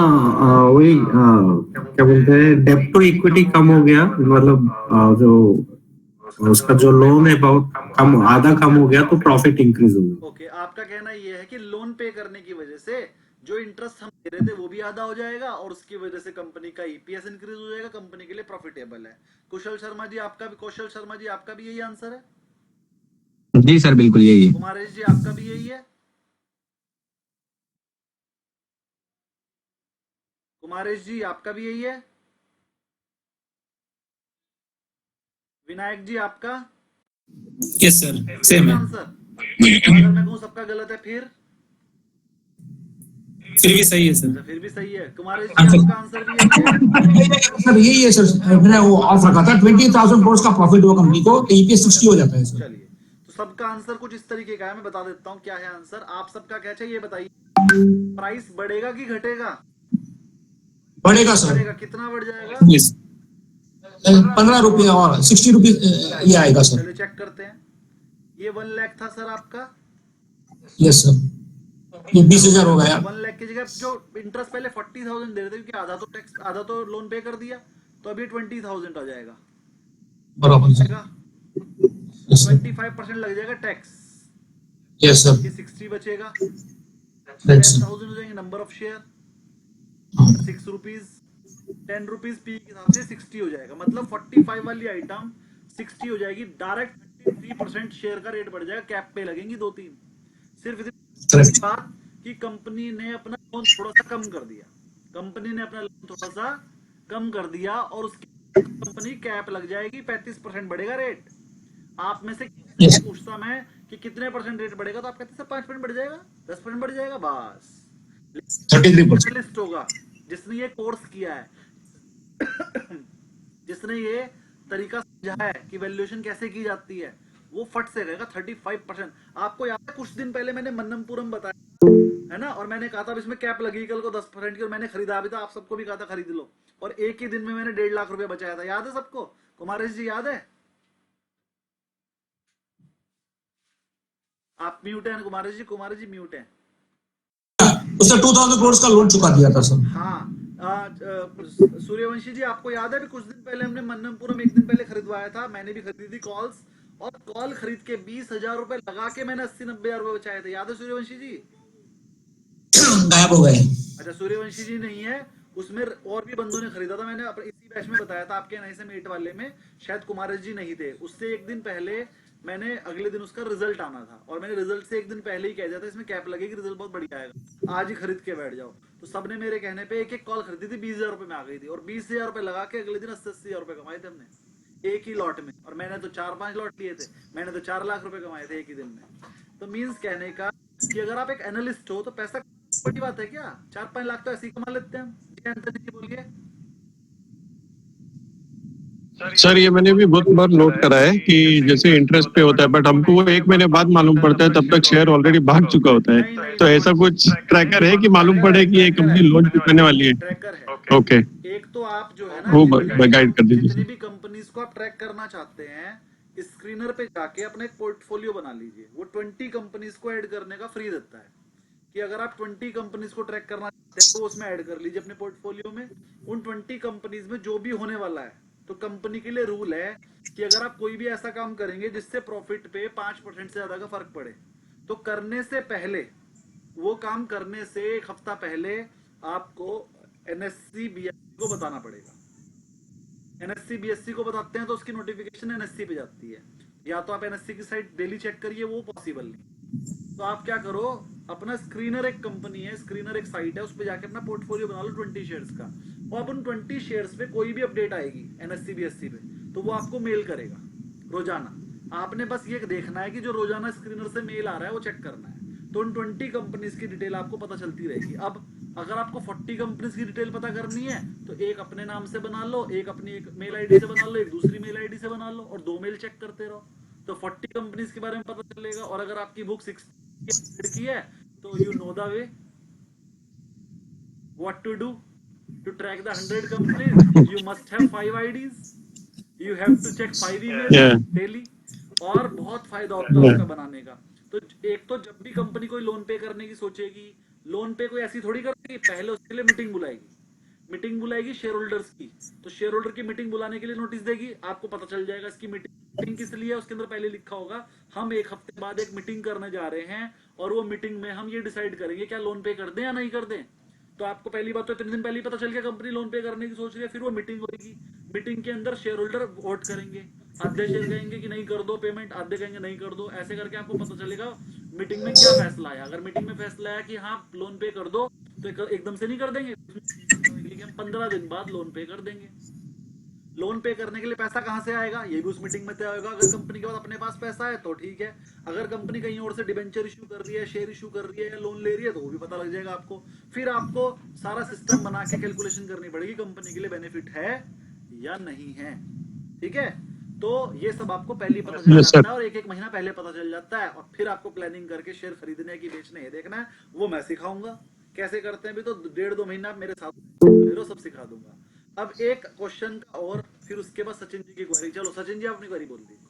वही क्या बोलते हैं, डेब्ट टू इक्विटी कम हो गया, मतलब जो उसका जो लोन है बहुत कम, आधा कम हो गया, तो प्रॉफिट इंक्रीज हो गया। ओके, आपका कहना ये है कि लोन पे करने की वजह से जो इंटरेस्ट हम दे रहे थे वो भी आधा हो जाएगा और उसकी वजह से कंपनी का EPS इंक्रीज हो जाएगा, कंपनी के लिए प्रॉफिटेबल है। कुशल शर्मा जी आपका भी, कौशल शर्मा जी आपका भी यही आंसर है? जी सर बिल्कुल यही है। कुमारेश जी आपका भी यही है? कुमारेश जी आपका भी यही है? विनायक जी आपका? यस सर, सेम है। आंसर अगर मैं कहूं सबका गलत है फिर भी सही है सर। फिर भी सही है। कुमारेश जी आपका आंसर भी यही है? सर यही है सर, मैंने वो ऑफ रखा था 20,000 करोड़ का प्रॉफिट हुआ कंपनी को, EPS 60 हो जाता है सर। चलिए तो सबका आंसर कुछ इस तरीके का है, मैं बता देता हूँ क्या है आंसर। आप सबका क्या चाहिए बताइए, प्राइस बढ़ेगा कि घटेगा? बढ़ेगा सर, बढ़ेगा। कितना बढ़ जाएगा? 15 रुपये और 60 रुपये ये आएगा सर। चलिए चेक करते हैं। ये 1 लाख था सर आपका? यस सर, ये 20,000 हो गया। 1 लाख की जगह जो इंटरेस्ट पहले 40,000 दे रहे थे, क्योंकि आधा तो टैक्स, आधा तो लोन पे कर दिया, तो अभी 20,000 आ जाएगा, बराबर सर। 25% लग जाएगा टैक्स। यस सर, ये 60 बचेगा, 10,000 हो जाएंगे number of share, 6 rupees, 10 rupees P के हिसाब से 60 हो जाएगा, मतलब 45 वाली आइटम 60 हो जाएगी। डायरेक्ट 3% शेयर का रेट बढ़ जाएगा, कैप पे लगेंगी 2-3। सिर्फ इसी बात कि कंपनी ने अपना लोन थोड़ा सा कम कर दिया, कंपनी ने अपना लोन थोड़ा सा कम कर दिया और उसकी कंपनी कैप लग जाएगी, 35% बढ़ेगा रेट। आप में से पूछता मैं कि कितने परसेंट रेट बढ़ेगा, तो आप कहते हैं 5% बढ़ जाएगा, 10% बढ़ जाएगा, बस 33% लिस्ट होगा। जिसने ये कोर्स किया है जिसने ये तरीका समझा है कि वैल्यूएशन कैसे की जाती है, वो फट से रहेगा 35%। आपको याद है कुछ दिन पहले मैंने मन्नमपुरम बताया, है ना। और मैंने कहा था अब इसमें कैप लगी कल को 10% की, और मैंने खरीदा भी था, आप सबको भी कहा था खरीद लो, और एक ही दिन में मैंने 1.5 लाख रुपया बचाया था। याद है सबको? कुमारेश जी याद है? आप म्यूट हैं कुमारेश जी, कुमारेश जी म्यूट हैं। उसने 2000 करोड़ का लोन चुका दिया था सर। हाँ, सूर्यवंशी जी आपको याद है भी कुछ दिन पहले हमने मन्नमपुरम एक दिन पहले खरीदवाया था, मैंने भी खरीदी थी कॉल्स, और कॉल खरीद के 20,000 रुपए लगा के मैंने 80-90 हजार रुपए बचाए थे। याद है सूर्यवंशी जी? गायब हो गए। अच्छा, सूर्यवंशी जी नहीं है उसमें, और भी बंदों ने खरीदा था, मैंने इसी बैच में बताया था आपके NISM 8 वाले में, शायद कुमारेश जी नहीं थे। उससे एक दिन पहले मैंने, अगले दिन उसका रिजल्ट आना था, और मैंने रिजल्ट से एक दिन पहले ही कह दिया था इसमें कैप लगेगी, रिजल्ट बहुत बढ़िया आएगा, आज ही खरीद के बैठ जाओ। तो सबने मेरे कहने पे एक कॉल खरीदी थी, 20,000 रुपए में आ गई थी, और 20,000 रुपए लगा के अगले दिन 80-80 हजार रुपए कमाए थे हमने एक ही लॉट में। और मैंने तो 4-5 लॉट लिए थे, मैंने तो 4 लाख रुपए कमाए थे एक ही दिन में। तो मीन्स कहने का कि अगर आप एक एनालिस्ट हो तो पैसा बड़ी बात है क्या? 4-5 लाख तो ऐसे ही कमा लेते हैं हम। जी एंथनी जी बोलिए। सर ये मैंने भी बहुत बार नोट करा है कि जैसे इंटरेस्ट पे होता है, बट हमको वो 1 महीने बाद मालूम पड़ता है, तब तक शेयर ऑलरेडी भाग चुका होता है। तो ऐसा कुछ ट्रैकर है कि मालूम पड़े कि ये कंपनी लोन चुकाने वाली है? ट्रैकर है। ओके, एक तो आप जो है ना, वो गाइड कर जितनी दीजिए। भी कंपनीज को आप ट्रैक करना चाहते हैं, स्क्रीनर पे जाके अपना एक पोर्टफोलियो बना लीजिए। वो 20 कंपनीज को ऐड करने का फ्री देता है, कि अगर आप 20 कंपनीज को ट्रैक करना चाहते हैं तो उसमें ऐड कर लीजिए अपने पोर्टफोलियो में। उन 20 कंपनीज में जो भी होने वाला है, तो कंपनी के लिए रूल है कि अगर आप कोई भी ऐसा काम करेंगे जिससे प्रॉफिट पे 5% से ज्यादा का फर्क पड़े, तो करने से पहले, वो काम करने से एक हफ्ता पहले आपको NSE BSE को बताना पड़ेगा। NSE BSE को बताते हैं तो उसकी नोटिफिकेशन NSE पे जाती है, या तो आप NSE की साइट डेली चेक करिए, वो पॉसिबल नहीं। तो आप क्या करो, अपना स्क्रीनर एक कंपनी है, स्क्रीनर एक साइट है, उस पे जाके अपना पोर्टफोलियो बना लो 20 शेयर्स का, और अपन 20 शेयर्स पे कोई भी अपडेट आएगी NSE BSE पे तो वो आपको मेल करेगा रोजाना। आपने बस ये देखना है कि जो रोजाना स्क्रीनर से मेल आ रहा है वो चेक करना है, तो उन 20 कंपनीज की डिटेल आपको पता चलती रहेगी। अब अगर आपको 40 कंपनीज की डिटेल पता करनी है तो एक अपने नाम से बना लो, एक अपनी एक मेल आईडी से बना लो, एक दूसरी मेल आईडी से बना लो, और 2 मेल चेक करते रहो, तो 40 कंपनीज के बारे में पता चलेगा। और अगर आपकी बुक 60 की है तो you know the way what to do to track the 100 companies. You must have 5 IDs, you have to check 5 emails daily, और बहुत फायदा होता है उसका बनाने का। तो एक तो जब भी कंपनी कोई लोन पे करने की सोचेगी, लोन पे कोई ऐसी थोड़ी करेगी, पहले उसके लिए मीटिंग बुलाएगी शेयर होल्डर्स की। तो शेयर होल्डर की मीटिंग बुलाने के लिए नोटिस देगी, आपको पता चल जाएगा इसकी मीटिंग किस लिए है, उसके अंदर पहले लिखा होगा हम 1 हफ्ते बाद एक मीटिंग करने जा रहे हैं, और वो मीटिंग में हम ये डिसाइड करेंगे क्या लोन पे कर दें या नहीं कर दें। तो आपको पहली बात तो 3 दिन पहले ही पता चल गया कंपनी लोन पे करने की सोच रही है। फिर वो मीटिंग होगी, मीटिंग के अंदर शेयर होल्डर वोट करेंगे, आधे शेयर कहेंगे कि नहीं कर दो पेमेंट, आधे कहेंगे नहीं कर दो, ऐसे करके आपको पता चलेगा मीटिंग में क्या फैसला आया। अगर मीटिंग में फैसला आया कि हाँ लोन पे कर दो, तो एकदम से नहीं कर देंगे, लेकिन 15 दिन बाद लोन पे कर देंगे। लोन पे करने के लिए पैसा कहां से आएगा, ये भी उस मीटिंग में तय होगा। अगर कंपनी के पास अपने पास पैसा है तो ठीक है, अगर कंपनी कहीं और से डिबेंचर इशू कर रही है, शेयर इशू कर रही है, या लोन ले रही है, तो वो भी पता लग जाएगा आपको। फिर आपको सारा सिस्टम बना के कैलकुलेशन करनी पड़ेगी कंपनी के लिए बेनिफिट है या नहीं है। ठीक है, तो ये सब आपको पहले ही पता चल जाता है, और 1-1 महीना पहले पता चल जाता है, और फिर आपको प्लानिंग करके शेयर खरीदने की बेचने ये देखना है। वो मैं सिखाऊंगा कैसे करते हैं, भी तो 1.5-2 महीना मेरे साथ सब सिखा दूंगा। अब एक क्वेश्चन का और, फिर उसके बाद सचिन जी की क्वेरी। चलो सचिन जी अपनी क्वेरी बोल दीजिए।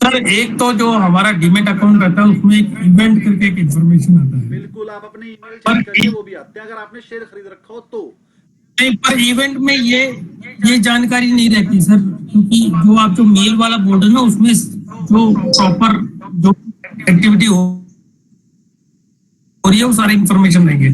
सर एक तो जो हमारा डीमेट अकाउंट रहता है उसमें एक इवेंट करके एक इंफॉर्मेशन आता है। बिल्कुल, आप अपने ईमेल चेक करिए, वो भी आते हैं अगर आपने शेयर खरीद रखा हो तो। नहीं, पर इवेंट में ये जानकारी नहीं रहती सर, क्योंकि जो आप जो मेल वाला बोर्ड है ना, उसमें जो प्रॉपर जो एक्टिविटी हो रही है वो सारी इंफॉर्मेशन देंगे।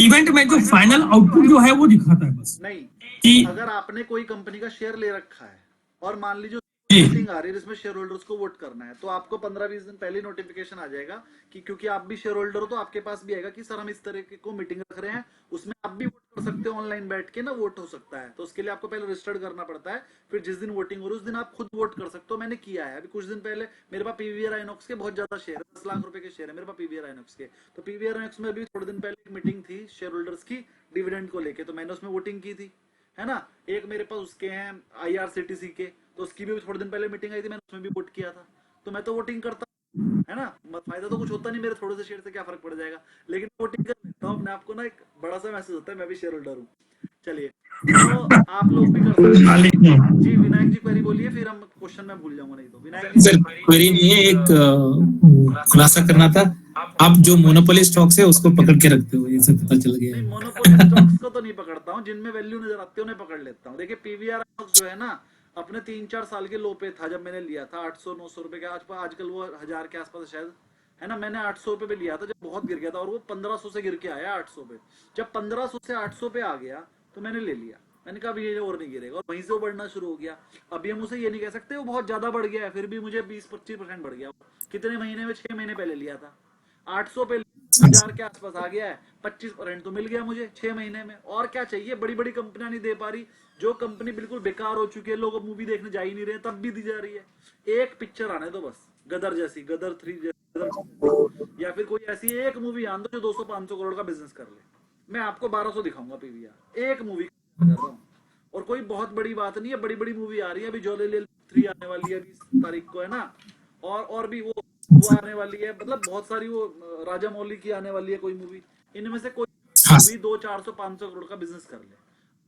इवेंट में जो फाइनल आउटपुट जो है वो दिखाता है बस। नहीं कि अगर आपने कोई कंपनी का शेयर ले रखा है और मान लीजिए मीटिंग आ रही है जिसमें शेयर होल्डर्स को वोट करना है, तो आपको 15-20 दिन पहले नोटिफिकेशन आ जाएगा कि क्योंकि आप भी शेयर होल्डर हो तो आपके पास भी आएगा कि सर हम इस तरह को मीटिंग रख रहे हैं, उसमें आप भी वोट कर सकते हो, ऑनलाइन बैठ के ना वोट हो सकता है। तो उसके लिए आपको पहले रजिस्टर्ड करना पड़ता है, फिर जिस दिन वोटिंग हो रही है उस दिन आप खुद वोट कर सकते हो। मैंने किया है अभी कुछ दिन पहले, मेरे पास PVR आइनॉक्स के बहुत ज्यादा शेयर है, 10 लाख रुपए के शेयर है मेरे पास PVR आइनॉक्स के। तो PVR आइनॉक्स में अभी थोड़े दिन पहले एक मीटिंग थी शेयर होल्डर्स की डिविडेंड को लेके, तो मैंने उसमें वोटिंग की थी, है ना। एक मेरे पास उसके हैं IRCTC के, तो उसकी भी थोड़े दिन पहले मीटिंग आई थी, मैंने उसमें भी वोट किया था। तो मैं तो वोटिंग करता है ना, फायदा तो कुछ होता नहीं, मेरे थोड़े से शेयर से क्या फर्क पड़ जाएगा, लेकिन वोटिंग कर लेता हूँ अपने आप को ना, एक बड़ा सा मैसेज होता है मैं भी शेयर होल्डर हूँ। चलिए, तो आप लोग भी कर सकते हैं। जी विनायक जी क्वेरी बोलिए, फिर हम क्वेश्चन में भूल जाऊंगा नहीं तो। विनायक जी सर क्वेरी नहीं है, एक खुलासा करना था। आप जो मोनोपोली स्टॉक्स है उसको पकड़ के रखते हो, ये सब पता चल गया नहीं, है। मोनोपोली स्टॉक्स को तो नहीं पकड़ता हूँ, जिनमें वैल्यू नजर आती है उन्हें पकड़ लेता हूँ। देखिए पीवीआर जो है ना, अपने 3-4 साल के लो पे था जब मैंने लिया था, 800-900 रुपए का, आजकल वो 1000 के आसपास शायद, है ना। मैंने 800 रुपए पे लिया था जब बहुत गिर गया था, और वो 1500 से गिर के आया 800 पे। जब 1500 से 800 पे आ गया तो मैंने ले लिया, मैंने कहा ये और नहीं गिरेगा, और वहीं से वो बढ़ना शुरू हो गया। अभी हम उसे ये नहीं कह सकते वो बहुत ज्यादा बढ़ गया है, फिर भी मुझे 20-25% बढ़ गया। कितने महीने में? 6 महीने पहले लिया था, 800 पे 1000 के आसपास आ गया है, 25% तो मिल गया मुझे 6 महीने में। और क्या चाहिए? बड़ी बड़ी कंपनियां नहीं दे पा रही, जो कंपनी बिल्कुल बेकार हो चुकी है, लोग अब मूवी देखने जा ही नहीं रहे, तब भी दी जा रही है। एक पिक्चर आने दो बस, गदर जैसी, गदर 3 जैसी, या फिर कोई ऐसी एक मूवी आन दो जो 200-500 करोड़ का बिजनेस कर ले, मैं आपको 1200 दिखाऊंगा पीवीआर, एक मूवी कर रहा हूँ। और कोई बहुत बड़ी बात नहीं है, बड़ी बड़ी मूवी आ रही है, अभी जोलेलेल 3 आने वाली है 20 तारीख को, है ना। और भी वो आने वाली है, मतलब बहुत सारी, वो राजा मौली की आने वाली है कोई मूवी। इनमें से कोई मूवी 200-400-500 करोड़ का बिजनेस कर ले।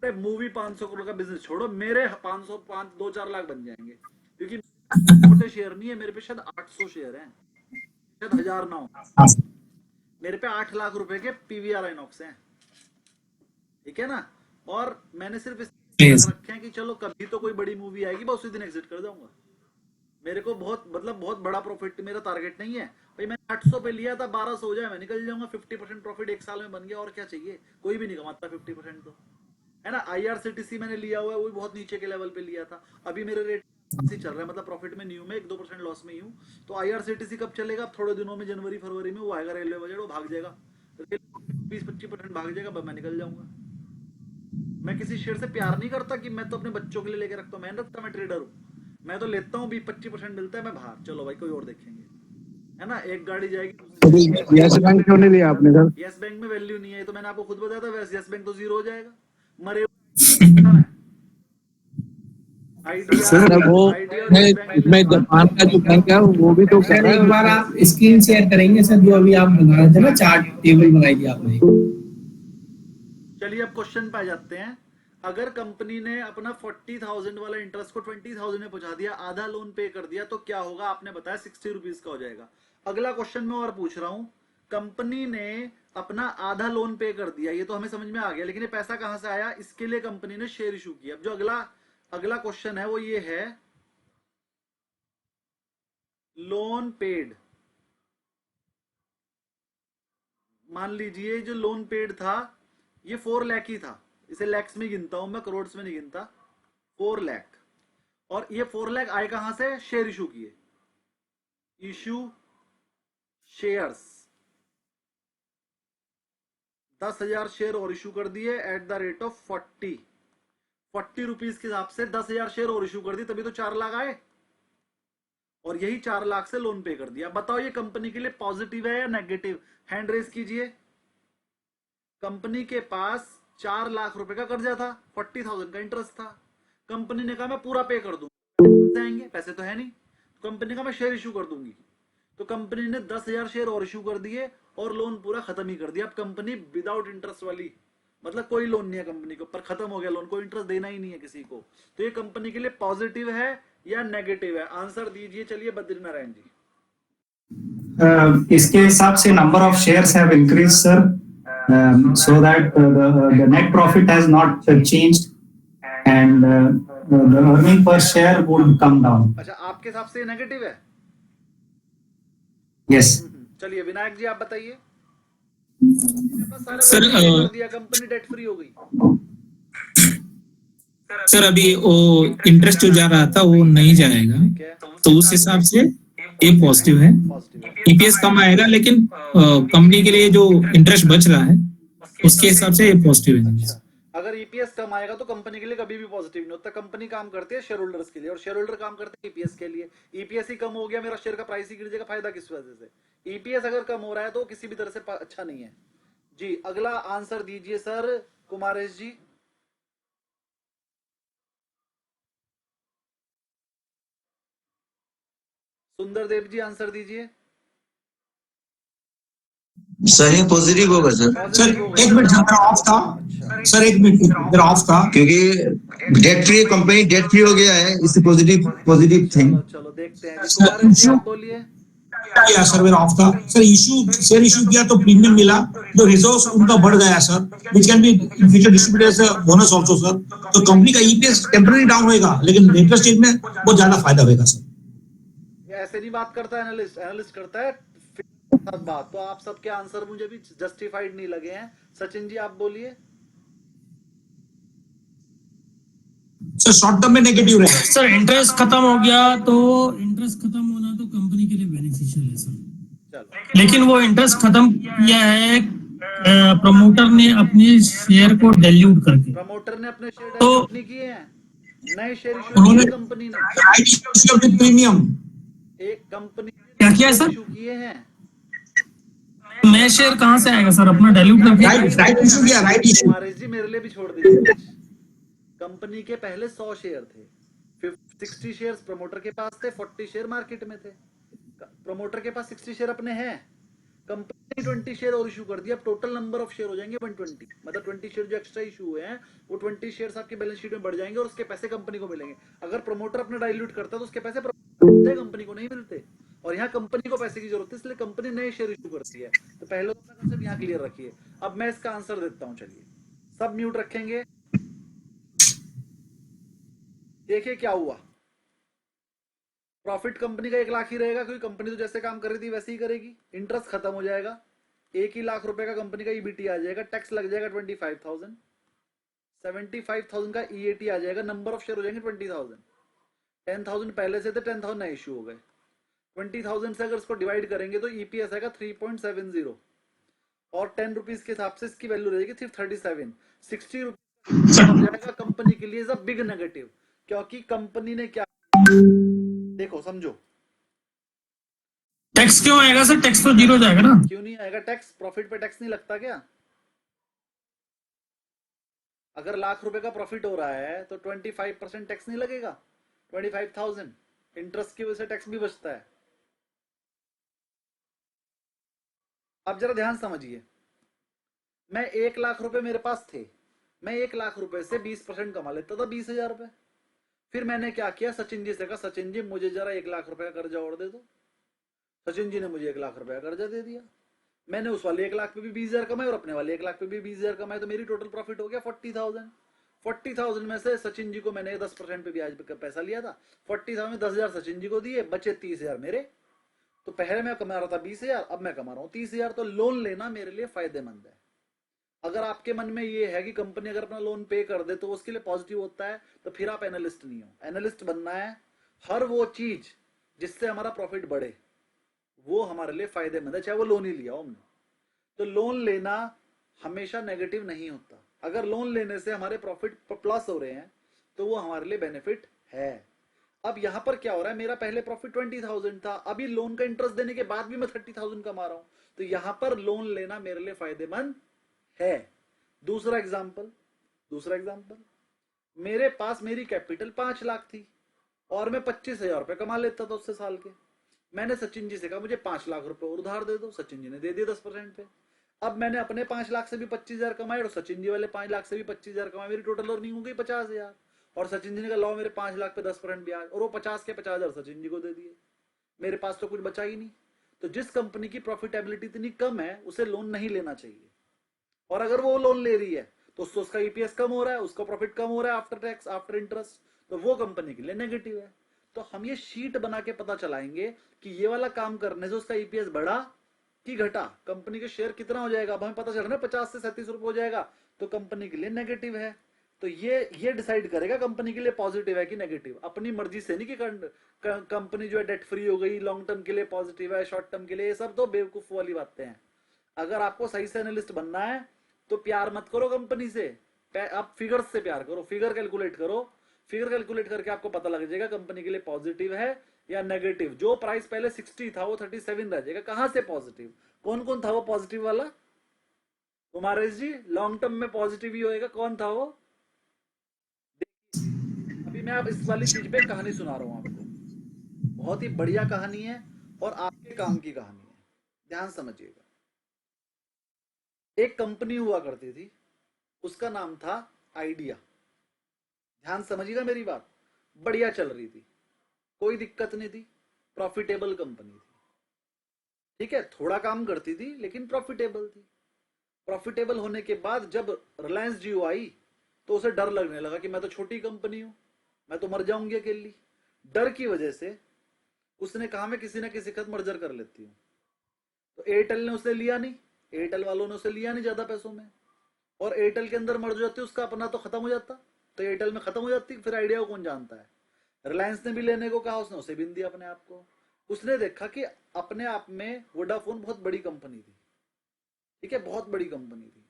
अरे मूवी 500 करोड़ का बिजनेस छोड़ो, मेरे 2-4 लाख बन जाएंगे, क्योंकि छोटे शेयर नहीं है मेरे पे, शायद 800 शेयर हैं, शायद 1000 ना हो। मेरे पे 8 लाख रुपए के पीवीआर आइनॉक्स हैं, ठीक है ना। और मैंने सिर्फ इस रखे हैं कि चलो कभी तो कोई बड़ी मूवी आएगी, मैं उसी दिन एग्जिट कर जाऊंगा। मेरे को बहुत बड़ा प्रॉफिट मेरा टारगेट नहीं है भाई। मैंने 800 पे लिया था, 1200 हो जाए मैं निकल जाऊंगा। 50% प्रॉफिट एक साल में बन गया, और क्या चाहिए? कोई भी नहीं कमाता 50% तो, है ना। IRCTC मैंने लिया हुआ है, वो भी बहुत नीचे के लेवल पे लिया था, अभी मेरे रेट से चल रहा है, मतलब प्रॉफिट में नहीं हूं मैं, 1-2% लॉस में ही हूं। तो IRCTC कब चलेगा? अब थोड़े दिनों में, जनवरी-फरवरी में वो आएगा रेलवे बजट, वो भाग जाएगा, 20-25% भाग जाएगा, मैं निकल जाऊंगा। मैं किसी शेयर से प्यार नहीं करता कि मैं तो अपने बच्चों के लिए लेके रखता हूँ, मैं रखता, मैं ट्रेडर हूँ। मैं तो लेता हूँ, 20-25% मिलता है, मैं बाहर, चलो भाई कोई और देखेंगे, है ना। एक गाड़ी जाएगी। यस बैंक क्यों नहीं लिया आपने सर? यस बैंक में वैल्यू नहीं है, तो मैंने आपको खुद बताया था, वैसे यस बैंक तो जीरो हो जाएगा, मरे। सर वो मैं जापान का जो बैंक है वो भी तो कर सर रहा एक बार है। आप स्क्रीन शेयर करेंगे सर, जो अभी आप बना रहे थे ना, चार्ट टेबल बनाई थी आपने। चलिए अब क्वेश्चन पे आ जाते हैं। अगर कंपनी ने अपना 40,000 वाला इंटरेस्ट को 20,000 में पहुंचा दिया, आधा लोन पे कर दिया, तो क्या होगा? आपने बताया 60 रुपीज का हो जाएगा। अगला क्वेश्चन मैं और पूछ रहा हूं, कंपनी ने अपना आधा लोन पे कर दिया, ये तो हमें समझ में आ गया, लेकिन ये पैसा कहां से आया? इसके लिए कंपनी ने शेयर इशू किया। अब जो अगला क्वेश्चन है वो ये है, लोन पेड। मान लीजिए जो लोन पेड था ये 4 लाख ही था, इसे लैक्स में गिनता हूं मैं, करोड़ में नहीं गिनता, 4 लाख। और ये 4 लाख आए कहां से? शेयर इशू किए, इशू शेयर्स, 10,000 शेयर और इशू कर दिए at the rate of 40 rupees के हिसाब से 10,000 शेयर और इशू कर दिए, तभी तो 4 लाख आए, और यही 4 लाख से लोन पे कर दिया। बताओ ये कंपनी के लिए पॉजिटिव है या नेगेटिव? हैंड रेस कीजिए। कंपनी के पास 4 लाख रुपए का कर्जा था, 40,000 का इंटरेस्ट था, कंपनी ने कहा मैं पूरा पे कर दूंगा, आएंगे पैसे तो है नहीं, कंपनी का मैं शेयर इशू कर दूंगी, तो कंपनी ने 10,000 शेयर और इशू कर दिए और लोन पूरा खत्म ही कर दिया। अब कंपनी विदाउट इंटरेस्ट वाली, मतलब कोई लोन नहीं है कंपनी को, पर खत्म हो गया लोन, कोई इंटरेस्ट देना ही नहीं है किसी को। तो ये कंपनी के लिए पॉजिटिव है या नेगेटिव है? आंसर दीजिए। चलिए बद्रीनारायण जी। इसके हिसाब से number of shares have increase sir, so that the net profit has not changed and the earning per share would come down. अच्छा, आपके हिसाब से नेगेटिव है? Yes. चलिए विनायक जी आप बताइए। सर कर दिया, कंपनी डेट फ्री हो गई। सर अभी वो इंटरेस्ट जो जा रहा था वो नहीं जाएगा, तो उस हिसाब से ये पॉजिटिव है। ईपीएस कम आएगा, लेकिन कंपनी के लिए जो इंटरेस्ट बच रहा है उसके हिसाब से ये पॉजिटिव है। अच्छा, अगर ईपीएस कम आएगा तो कंपनी के लिए कभी भी पॉजिटिव नहीं होता। कंपनी काम करती है शेयर होल्डर्स के लिए, और शेयर होल्डर काम करते हैं ईपीएस के लिए। ईपीएस ही कम हो गया, मेरा शेयर का प्राइस ही गिर जाएगा, फायदा किस वजह से? ईपीएस अगर कम हो रहा है तो किसी भी तरह से अच्छा नहीं है जी। अगला आंसर दीजिए सर कुमारेश जी। सुंदर देव जी आंसर दीजिए। सर ये पॉजिटिव होगा सर। सर एक मिनट मेरा ऑफ था। सर एक मिनट मेरा ऑफ था क्योंकि debt free company debt free हो गया है, इससे पॉजिटिव थिंग। चलो देखते हैं जी। कुमार जी आप बोलिए। या सर मेरा ऑफ था। सर शेयर इशू किया तो प्रीमियम मिला, जो रिजर्व्स उनका बढ़ गया sir, which can be in future distributed as a bonus also sir. तो कंपनी का ईपीएस टेम्पररी डाउन होएगा, लेकिन लेटर स्टेज में बहुत ज्यादा फायदा होगा सर। ये ऐसे नहीं बात करता एनालिस्ट करता है बात। तो आप सबके आंसर मुझे भी जस्टिफाइड नहीं लगे हैं। सचिन जी आप बोलिए। सर शॉर्ट टर्म में नेगेटिव रहेगा। सर इंटरेस्ट खत्म हो गया तो इंटरेस्ट खत्म होना तो कंपनी के लिए बेनिफिशियल है सर, लेकिन वो इंटरेस्ट खत्म किया है प्रमोटर ने अपने शेयर को डाइल्यूट करके। प्रमोटर ने अपने शेयर तो डाइल्यूट नहीं किए हैं, नए शेयर इशू उन्होंने किए कंपनी ने। राइट इशू ऑफ प्रीमियम एक कंपनी क्या किया है सर? इशू किए हैं। नया शेयर कहाँ से आएगा सर? अपना डाइल्यूट करके। राइट इशू किया, राइट इशू। कुमार जी मेरे लिए भी छोड़ दीजिए। कंपनी के पहले 100 शेयर थे, 60 शेयर प्रमोटर के पास थे, 40 शेयर मार्केट में थे। प्रमोटर के पास 60 शेयर अपने हैं, कंपनी ने 20 शेयर और इशू कर दिया। अब टोटल नंबर ऑफ शेयर हो जाएंगे 120, मतलब 20 शेयर जो एक्स्ट्रा इशू हुए हैं वो 20 शेयर्स आपके बैलेंस शीट में बढ़ जाएंगे और उसके पैसे कंपनी को मिलेंगे। अगर प्रमोटर अपना डाइल्यूट करता तो उसके पैसे कंपनी को नहीं मिलते, और यहाँ कंपनी को पैसे की जरूरत है, इसलिए कंपनी नए शेयर इशू करती है। तो पहले कंसेप्ट यहाँ क्लियर रखिए। अब मैं इसका आंसर देता हूँ। चलिए सब म्यूट रखेंगे। देखिए क्या हुआ। प्रॉफिट कंपनी का 1 लाख ही रहेगा, क्योंकि कंपनी तो जैसे काम कर रही थी वैसे ही करेगी। इंटरेस्ट खत्म हो जाएगा, 1 ही लाख रुपए का कंपनी का ईबीटी आ जाएगा। टैक्स लग जाएगा 25,000, 75,000 का ईएटी आ जाएगा। नंबर ऑफ शेयर हो जाएंगे 20,000, 10,000 पहले से थे, 10,000 नए इशू हो गए। 20,000 से अगर इसको डिवाइड करेंगे तो ईपीएस आएगा 3.70, और 10 रुपीज के हिसाब से इसकी वैल्यू रहेगी 37। 60 रुपीज जाएगा कंपनी के लिए इज अ बिग नेगेटिव, क्योंकि कंपनी ने क्या, देखो समझो। टैक्स क्यों आएगा सर? टैक्स तो जीरो जाएगा ना। क्यों नहीं आएगा टैक्स? प्रॉफिट पे टैक्स नहीं लगता क्या? अगर लाख रुपए का प्रॉफिट हो रहा है तो 25% टैक्स नहीं लगेगा? 25,000 इंटरेस्ट की वजह से टैक्स भी बचता है। अब जरा ध्यान समझिए, मैं 1 लाख रुपए मेरे पास थे, मैं 1 लाख रुपए से 20% कमा लेता था, 20,000 रुपए। फिर मैंने क्या किया, सचिन जी से कहा, सचिन जी मुझे जरा 1 लाख रुपए का कर्जा और दे दो। सचिन जी ने मुझे 1 लाख रुपए का कर्जा दे दिया। मैंने उस वाले 1 लाख पे भी 20,000 कमाए और अपने वाले 1 लाख पे भी 20,000 कमाए, तो मेरी टोटल प्रॉफिट हो गया 40,000। 40,000 में से सचिन जी को मैंने 10% पे ब्याज पे पैसा लिया था। 40,000 में 10,000 सचिन जी को दिए, बचे 30,000 मेरे। तो पहले मैं कमा रहा था 20,000, अब मैं कमा रहा हूँ 30,000। तो लोन लेना मेरे लिए फायदेमंद है। अगर आपके मन में ये है कि कंपनी अगर अपना लोन पे कर दे तो उसके लिए पॉजिटिव होता है, तो फिर आप एनालिस्ट नहीं हो। एनालिस्ट बनना है हर वो चीज जिससे हमारा प्रॉफिट बढ़े, वो हमारे लिए फायदेमंद है, चाहे वो लोन ही लिया हो हमने। तो लोन लेना हमेशा नेगेटिव नहीं होता। अगर लोन लेने से हमारे प्रॉफिट प्लस हो रहे हैं तो वो हमारे लिए बेनिफिट है। अब यहां पर क्या हो रहा है, मेरा पहले प्रॉफिट 20,000 था, अभी लोन का इंटरेस्ट देने के बाद भी मैं 30,000 कमा रहा हूं, तो यहां पर लोन लेना मेरे लिए फायदेमंद है। दूसरा एग्जांपल, मेरे पास मेरी कैपिटल 5 लाख थी और मैं 25,000 रुपए कमा लेता था उससे साल के। मैंने सचिन जी से कहा मुझे 5 लाख रुपए और उधार दे दो, सचिन जी ने दे दिया 10% पे। अब मैंने अपने 5 लाख से भी 25,000 कमाए और सचिन जी वाले 5 लाख से भी 25,000 कमाए, मेरी टोटल अर्निंग हो गई 50,000। और सचिन जी ने कहा लाओ मेरे 5 लाख पे 10% ब्याज, और वो 50 के 50,000 सचिन जी को दे दिए। मेरे पास तो कुछ बचा ही नहीं। तो जिस कंपनी की प्रॉफिटेबिलिटी इतनी कम है उसे लोन नहीं लेना चाहिए, और अगर वो लोन ले रही है तो उसका ईपीएस कम हो रहा है, उसका प्रॉफिट कम हो रहा है आफ्टर टैक्स आफ्टर इंटरेस्ट, तो वो कंपनी के लिए नेगेटिव है। तो हम ये शीट बना के पता चलाएंगे कि ये वाला काम करने से उसका ईपीएस बढ़ा कि घटा, कंपनी के शेयर कितना हो जाएगा। अब हमें पता चल रहा है 50 से 37 रुपए हो जाएगा, तो कंपनी के लिए नेगेटिव है। तो ये डिसाइड करेगा कंपनी के लिए पॉजिटिव है कि नेगेटिव, अपनी मर्जी से नहीं कि कंपनी जो है डेट फ्री हो गई लॉन्ग टर्म के लिए पॉजिटिव है, शॉर्ट टर्म के लिए, ये सब तो बेवकूफ वाली बातें हैं। अगर आपको सही से एनालिस्ट बनना है तो प्यार मत करो कंपनी से, आप फिगर्स से प्यार करो, फिगर कैलकुलेट करो। फिगर कैलकुलेट करके आपको पता लग जाएगा कंपनी के लिए पॉजिटिव है या नेगेटिव। जो प्राइस पहले 60 था वो 37 रह जाएगा। कहां से पॉजिटिव, कौन कौन था वो पॉजिटिव वाला? कुमारेश जी लॉन्ग टर्म में पॉजिटिव ही होएगा, कौन था वो? अभी मैं आप इस वाली चीज पे कहानी सुना रहा हूं आपको, बहुत ही बढ़िया कहानी है और आपके काम की कहानी है, ध्यान समझिएगा। एक कंपनी हुआ करती थी, उसका नाम था आइडिया। ध्यान समझिएगा मेरी बात, बढ़िया चल रही थी, कोई दिक्कत नहीं थी, प्रॉफिटेबल कंपनी थी, ठीक है, थोड़ा काम करती थी लेकिन प्रॉफिटेबल थी। प्रॉफिटेबल होने के बाद जब रिलायंस जियो आई तो उसे डर लगने लगा कि मैं तो छोटी कंपनी हूं, मैं तो मर जाऊंगी अकेली। डर की वजह से उसने कहा मैं किसी ना किसी का मर्जर कर लेती हूँ। तो एयरटेल ने उसे लिया नहीं, एयरटेल वालों ने उसे लिया नहीं ज्यादा पैसों में, और एयरटेल के अंदर मर्ज हो जाती, उसका अपना तो खत्म हो जाता, तो एयरटेल में खत्म हो जाती, फिर आइडिया को कौन जानता है। रिलायंस ने भी लेने को कहा, उसने उसे बिन दिया अपने आप को। उसने देखा कि अपने आप में वोडाफोन बहुत बड़ी कंपनी थी, ठीक है, बहुत बड़ी कंपनी थी,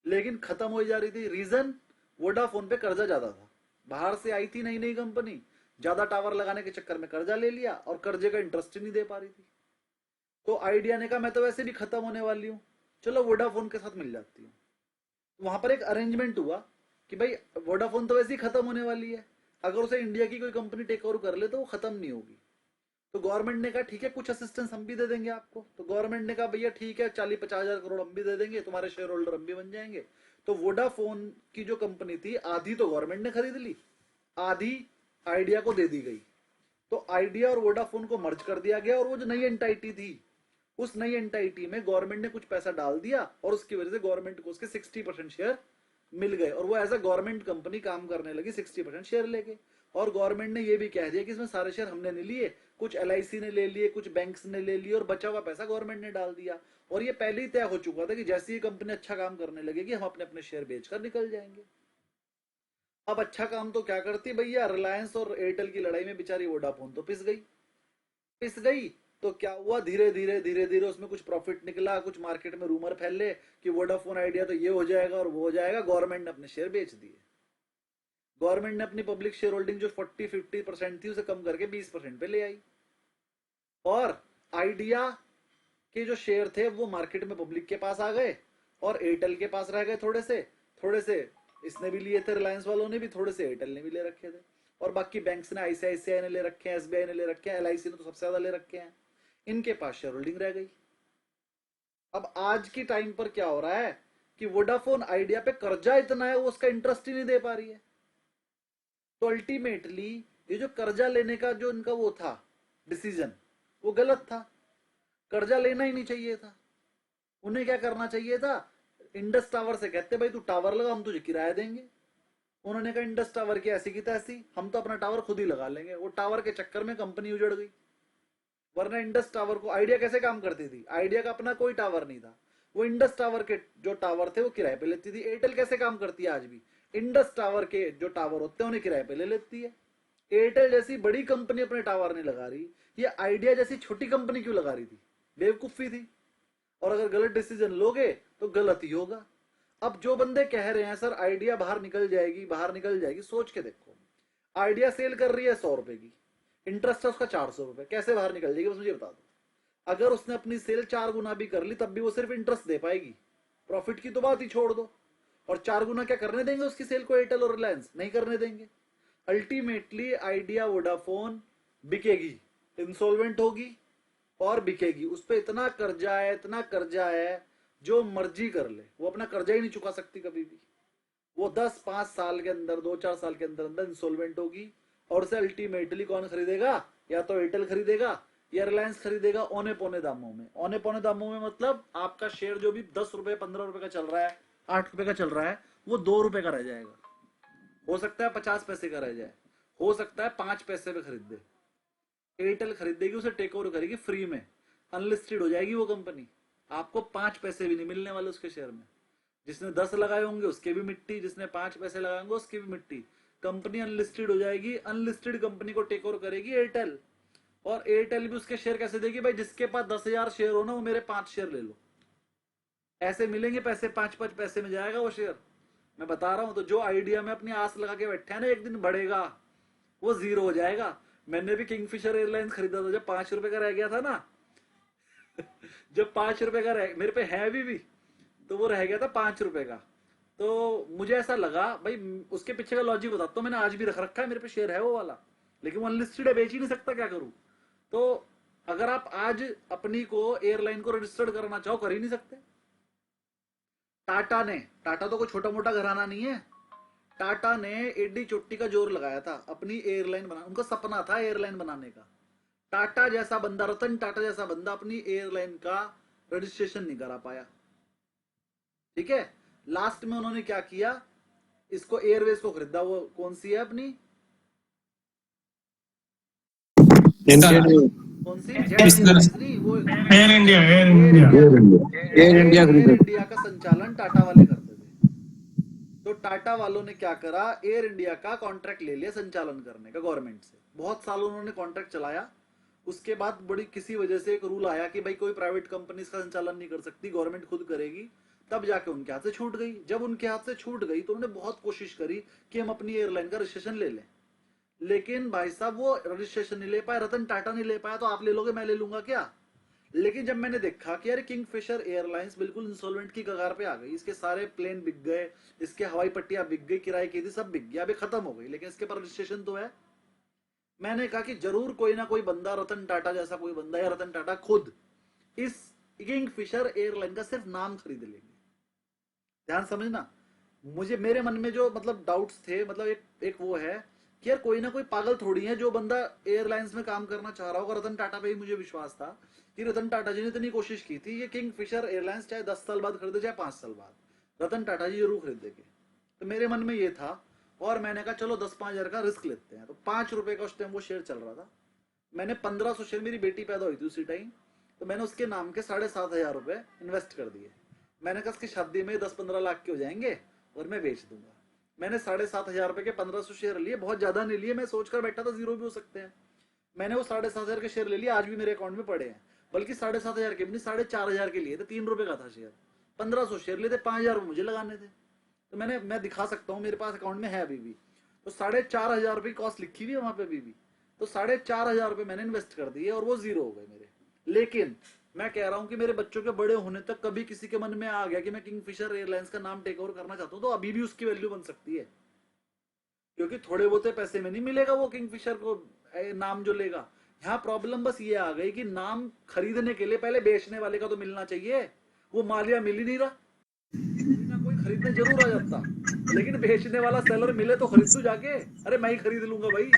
लेकिन खत्म हो जा रही थी। रीजन, वोडाफोन पे कर्जा ज्यादा था, बाहर से आई थी नई नई कंपनी, ज्यादा टावर लगाने के चक्कर में कर्जा ले लिया और कर्जे का इंटरेस्ट ही नहीं दे पा रही थी। तो आइडिया ने कहा मैं तो वैसे भी खत्म होने वाली हूँ, चलो वोडाफोन के साथ मिल जाती हूँ। वहां पर एक अरेंजमेंट हुआ कि भाई वोडाफोन तो वैसे ही खत्म होने वाली है, अगर उसे इंडिया की कोई कंपनी टेक ओवर कर ले तो वो खत्म नहीं होगी। तो गवर्नमेंट ने कहा ठीक है, कुछ असिस्टेंस हम भी दे देंगे आपको। तो गवर्नमेंट ने कहा भैया ठीक है, 40-50 हजार करोड़ हम भी दे देंगे, तुम्हारे शेयर होल्डर हम भी बन जाएंगे। तो वोडाफोन की जो कंपनी थी, आधी तो गवर्नमेंट ने खरीद ली, आधी आइडिया को दे दी गई। तो आइडिया और वोडाफोन को मर्ज कर दिया गया, और वो जो नई एंटाइटी थी, उस नई एंटाइटी में गवर्नमेंट ने कुछ पैसा डाल दिया, और उसकी वजह से गवर्नमेंट को उसके 60% शेयर मिल गए, और वो एज अ गवर्नमेंट कंपनी काम करने लगी 60% शेयर लेके। और गवर्नमेंट ने ये भी कह दिया कि इसमें सारे शेयर हमने नहीं लिए, कुछ LIC ने ले लिए, कुछ बैंक्स ने ले लिए, और बचा हुआ पैसा गवर्नमेंट ने डाल दिया। और ये पहले ही तय हो चुका था कि जैसे ही कंपनी अच्छा काम करने लगेगी, हम अपने अपने शेयर बेचकर निकल जाएंगे। अब अच्छा काम तो क्या करती भैया, रिलायंस और एयरटेल की लड़ाई में बेचारी वोडाफोन तो पिस गई। तो क्या हुआ, धीरे धीरे उसमें कुछ प्रॉफिट निकला, कुछ मार्केट में रूमर फैले कि वोडाफोन आइडिया तो ये हो जाएगा और वो हो जाएगा। गवर्नमेंट ने अपने शेयर बेच दिए। गवर्नमेंट ने अपनी पब्लिक शेयर होल्डिंग जो 40-50% थी उसे कम करके 20% पे ले आई, और आइडिया के जो शेयर थे वो मार्केट में पब्लिक के पास आ गए, और एयरटेल के पास रह गए थोड़े से इसने भी लिए थे, रिलायंस वालों ने भी, थोड़े से एयरटेल ने भी ले रखे थे, और बाकी बैंक्स ने, ICICI ने ले रखे हैं, SBI ने ले रखे हैं, LIC ने तो सबसे ज्यादा ले रखे हैं, इनके पास शेयर होल्डिंग रह गई। अब आज की टाइम पर क्या हो रहा है कि वोडाफोन आइडिया पे कर्जा इतना है, वो उसका इंटरेस्ट ही नहीं दे पा रही है। तो अल्टीमेटली ये जो कर्जा लेने का जो इनका वो था डिसीजन, वो गलत था। कर्जा लेना ही नहीं चाहिए था। उन्हें क्या करना चाहिए था, इंडस टावर से कहते भाई तू टावर लगा, हम तुझे किराया देंगे। उन्होंने कहा इंडस टावर की ऐसी की तैसी, हम तो अपना टावर खुद ही लगा लेंगे। वो टावर के चक्कर में कंपनी उजड़ गई। वरना इंडस टावर को, आइडिया कैसे काम करती थी, आइडिया का अपना कोई टावर नहीं था, वो इंडस टावर के जो टावर थे वो किराए पे लेती थी। एयरटेल कैसे काम करती है आज भी, इंडस टावर के जो टावर होते हैं उन्हें किराए पे ले लेती है। एयरटेल जैसी बड़ी कंपनी अपने टावर नहीं लगा रही, ये आइडिया जैसी छोटी कंपनी क्यों लगा रही थी, बेवकूफी थी। और अगर गलत डिसीजन लोगे तो गलत ही होगा। अब जो बंदे कह रहे हैं सर आइडिया बाहर निकल जाएगी, सोच के देखो, आइडिया सेल कर रही है 100 रुपए की, इंटरेस्ट है उसका 400 रुपए, कैसे बाहर निकल जाएगी बस मुझे बता दो। अगर उसने अपनी सेल 4 गुना भी कर ली तब भी वो सिर्फ इंटरेस्ट दे पाएगी, प्रॉफिट की तो बात ही छोड़ दो। और 4 गुना क्या करने देंगे उसकी सेल को एयरटेल और रिलायंस, नहीं करने देंगे। अल्टीमेटली आइडिया वोडाफोन बिकेगी, इंसॉल्वेंट होगी और बिकेगी। उस पर इतना कर्जा है जो मर्जी कर ले, वो अपना कर्जा ही नहीं चुका सकती कभी भी। वो 10-5 साल के अंदर, 2-4 साल के अंदर इंसॉल्वेंट होगी, और उसे अल्टीमेटली कौन खरीदेगा, या तो एयरटेल खरीदेगा या रिलायंस खरीदेगा औने पौने दामों में। औने पौने दामों में मतलब आपका शेयर जो भी 10 रुपए 15 रुपए का चल रहा है, 8 रुपए का चल रहा है, वो 2 रुपए का रह जाएगा। हो सकता है 50 पैसे का रह जाए, हो सकता है 5 पैसे में खरीद दे। एयरटेल खरीदेगी, उसे टेक ओवर करेगी फ्री में, अनलिस्टेड हो जाएगी वो कंपनी, आपको 5 पैसे भी नहीं मिलने वाले उसके शेयर में। जिसने 10 लगाए होंगे उसके भी मिट्टी, जिसने 5 पैसे लगाए होंगे उसकी भी मिट्टी। कंपनी अनलिस्टेड हो जाएगी, अनलिस्टेड कंपनी को टेक ओवर करेगी एयरटेल, और एयरटेल भी उसके शेयर कैसे देगी, भाई जिसके पास 10,000 शेयर हो ना वो मेरे 5 शेयर ले लो, ऐसे मिलेंगे पैसे, 5-5 पैसे में जाएगा वो शेयर, मैं बता रहा हूं। तो जो आइडिया में अपनी आस लगा के बैठे हैं ना एक दिन बढ़ेगा, वो जीरो हो जाएगा। मैंने भी किंगफिशर एयरलाइंस खरीदा था जब 5 रुपए का रह गया था ना जब 5 रुपए का मेरे पे है अभी भी, तो वो रह गया था 5 रुपए का। तो मुझे ऐसा लगा भाई, उसके पीछे का लॉजिक बताता हूं, मैंने आज भी रख रखा है, मेरे पे शेयर है वो वाला, लेकिन वो अनलिस्टेड है, बेच ही नहीं सकता, क्या करूं। तो अगर आप आज अपनी को एयरलाइन को रजिस्टर्ड करना चाहो कर ही नहीं सकते। टाटा तो कोई छोटा मोटा घराना नहीं है। टाटा ने एडी चोटी का जोर लगाया था अपनी एयरलाइन बना, उनका सपना था एयरलाइन बनाने का। टाटा जैसा बंदा, रतन टाटा जैसा बंदा अपनी एयरलाइन का रजिस्ट्रेशन नहीं करा पाया। ठीक है, लास्ट में उन्होंने क्या किया, इसको एयरवेज को खरीदा। वो कौन सी है अपनी, कौन सी, वो एयर इंडिया एयर इंडिया का संचालन टाटा वाले करते थे। तो टाटा वालों ने क्या करा, एयर इंडिया का कॉन्ट्रैक्ट ले लिया संचालन करने का गवर्नमेंट से। बहुत सालों उन्होंने कॉन्ट्रैक्ट चलाया। उसके बाद बड़ी किसी वजह से एक रूल आया कि भाई कोई प्राइवेट कंपनी इसका संचालन नहीं कर सकती, गवर्नमेंट खुद करेगी। तब जाके उनके हाथ से छूट गई। जब उनके हाथ से छूट गई तो उन्होंने बहुत कोशिश करी कि हम अपनी एयरलाइन का रजिस्ट्रेशन ले लें, लेकिन भाई साहब वो रजिस्ट्रेशन नहीं ले पाए, रतन टाटा नहीं ले पाया। तो आप ले लोगे, मैं ले लूंगा क्या। लेकिन जब मैंने देखा कि यार किंगफिशर एयरलाइंस बिल्कुल इंसॉल्वेंट की कगार पे आ गई, इसके सारे प्लेन बिक गए, इसके हवाई पट्टियां बिक गई, किराए की थी सब बिक गया, अभी खत्म हो गई, लेकिन इसके पर रजिस्ट्रेशन तो है। मैंने कहा कि जरूर कोई ना कोई बंदा, रतन टाटा जैसा कोई बंदा या रतन टाटा खुद इस किंगफिशर एयरलाइन का सिर्फ नाम खरीद लेंगे। ध्यान समझना, मुझे मेरे मन में जो मतलब डाउट्स थे, मतलब एक वो है कि यार कोई ना कोई पागल थोड़ी है जो बंदा एयरलाइंस में काम करना चाह रहा होगा। रतन टाटा पे ही मुझे विश्वास था कि रतन टाटा जी ने इतनी कोशिश की थी, ये किंगफिशर एयरलाइंस चाहे 10 साल बाद खरीदे चाहे 5 साल बाद, रतन टाटा जी जरूर खरीदेंगे। तो मेरे मन में ये था और मैंने कहा चलो 10-5 हजार का रिस्क लेते हैं। तो 5 रुपए का उस टाइम वो शेयर चल रहा था। मैंने 1500 शेयर, मेरी बेटी पैदा हुई थी उसी टाइम, तो मैंने उसके नाम के 7,500 रुपए इन्वेस्ट कर दिए। मैंने कहा इसकी शादी में 10-15 लाख के हो जाएंगे और मैं बेच दूंगा। मैंने 7,500 रुपए के 1500 शेयर लिए, बहुत ज्यादा नहीं लिए, मैं सोचकर बैठा था जीरो भी हो सकते हैं। मैंने वो 7,500 के शेयर ले लिए, आज भी मेरे अकाउंट में पड़े हैं। बल्कि 7,500 के भी नहीं, 4,500 के लिए थे, 3 रुपए का था शेयर। 1500 शेयर लिए थे, 5,000 मुझे लगाने थे। तो मैं दिखा सकता हूँ, मेरे पास अकाउंट में है अभी भी। तो 4,500 रुपए कॉस्ट लिखी हुई है वहां पे अभी भी। तो 4,500 रुपए मैंने इन्वेस्ट कर दिए और वो जीरो हो गए मेरे। लेकिन मैं कह रहा हूं कि मेरे बच्चों के बड़े होने तक कभी किसी के मन में आ गया कि मैं किंगफिशर एयरलाइंस का नाम टेक ओवर करना चाहता हूं, तो अभी भी उसकी वैल्यू बन सकती है, क्योंकि थोड़े बहुते पैसे में नहीं मिलेगा वो किंगफिशर को नाम जो लेगा। यहाँ प्रॉब्लम बस ये आ गई कि नाम खरीदने के लिए पहले बेचने वाले का तो मिलना चाहिए, वो मालिया मिल ही नहीं रहा। कोई खरीदने जरूर आ जाता, लेकिन बेचने वाला सेलर मिले तो खरीद दो जाके। अरे मैं ही खरीद लूंगा भाई,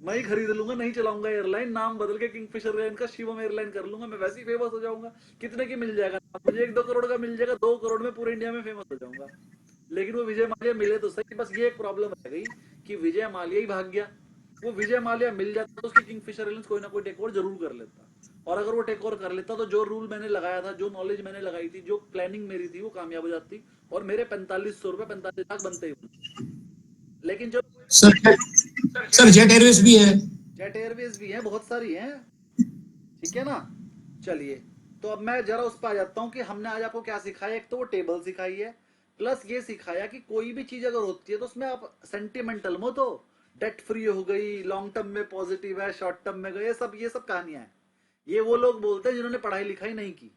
मैं ही खरीद लूंगा, नहीं चलाऊंगा एयरलाइन, नाम बदल के किंगफिशर एयरलाइन का शिवम एयरलाइन कर लूंगा, मैं वैसे ही फेमस हो जाऊंगा। कितने की मिल जाएगा मुझे, 1-2 करोड़ का मिल जाएगा, 2 करोड़ में पूरे इंडिया में फेमस हो जाऊंगा। लेकिन वो विजय माल्या मिले तो सही। बस ये एक प्रॉब्लम रह गई कि विजय माल्या ही भाग गया। वो विजय माल्या मिल जाता तो उसकी किंगफिशर एयरलाइंस कोई ना कोई टेक ओवर जरूर कर लेता। और अगर वो टेक ओवर कर लेता तो जो रूल मैंने लगाया था, जो नॉलेज मैंने लगाई थी, जो प्लानिंग मेरी थी, वो कामयाब हो जाती और मेरे 4500 रुपए 45 लाख बनते ही। लेकिन जो सर जेट एयरवेज भी है, जेट एयरवेज भी है, बहुत सारी है, ठीक है ना। चलिए, तो अब मैं जरा उस पर आ जाता हूँ कि हमने आज आपको क्या सिखाया। एक तो वो टेबल सिखाई है, प्लस ये सिखाया कि कोई भी चीज अगर होती है तो उसमें आप सेंटिमेंटल मत हो। डेट फ्री हो गई, लॉन्ग टर्म में पॉजिटिव है, शॉर्ट टर्म में गए, ये सब कहानियां हैं। ये वो लोग बोलते हैं जिन्होंने पढ़ाई लिखाई नहीं की।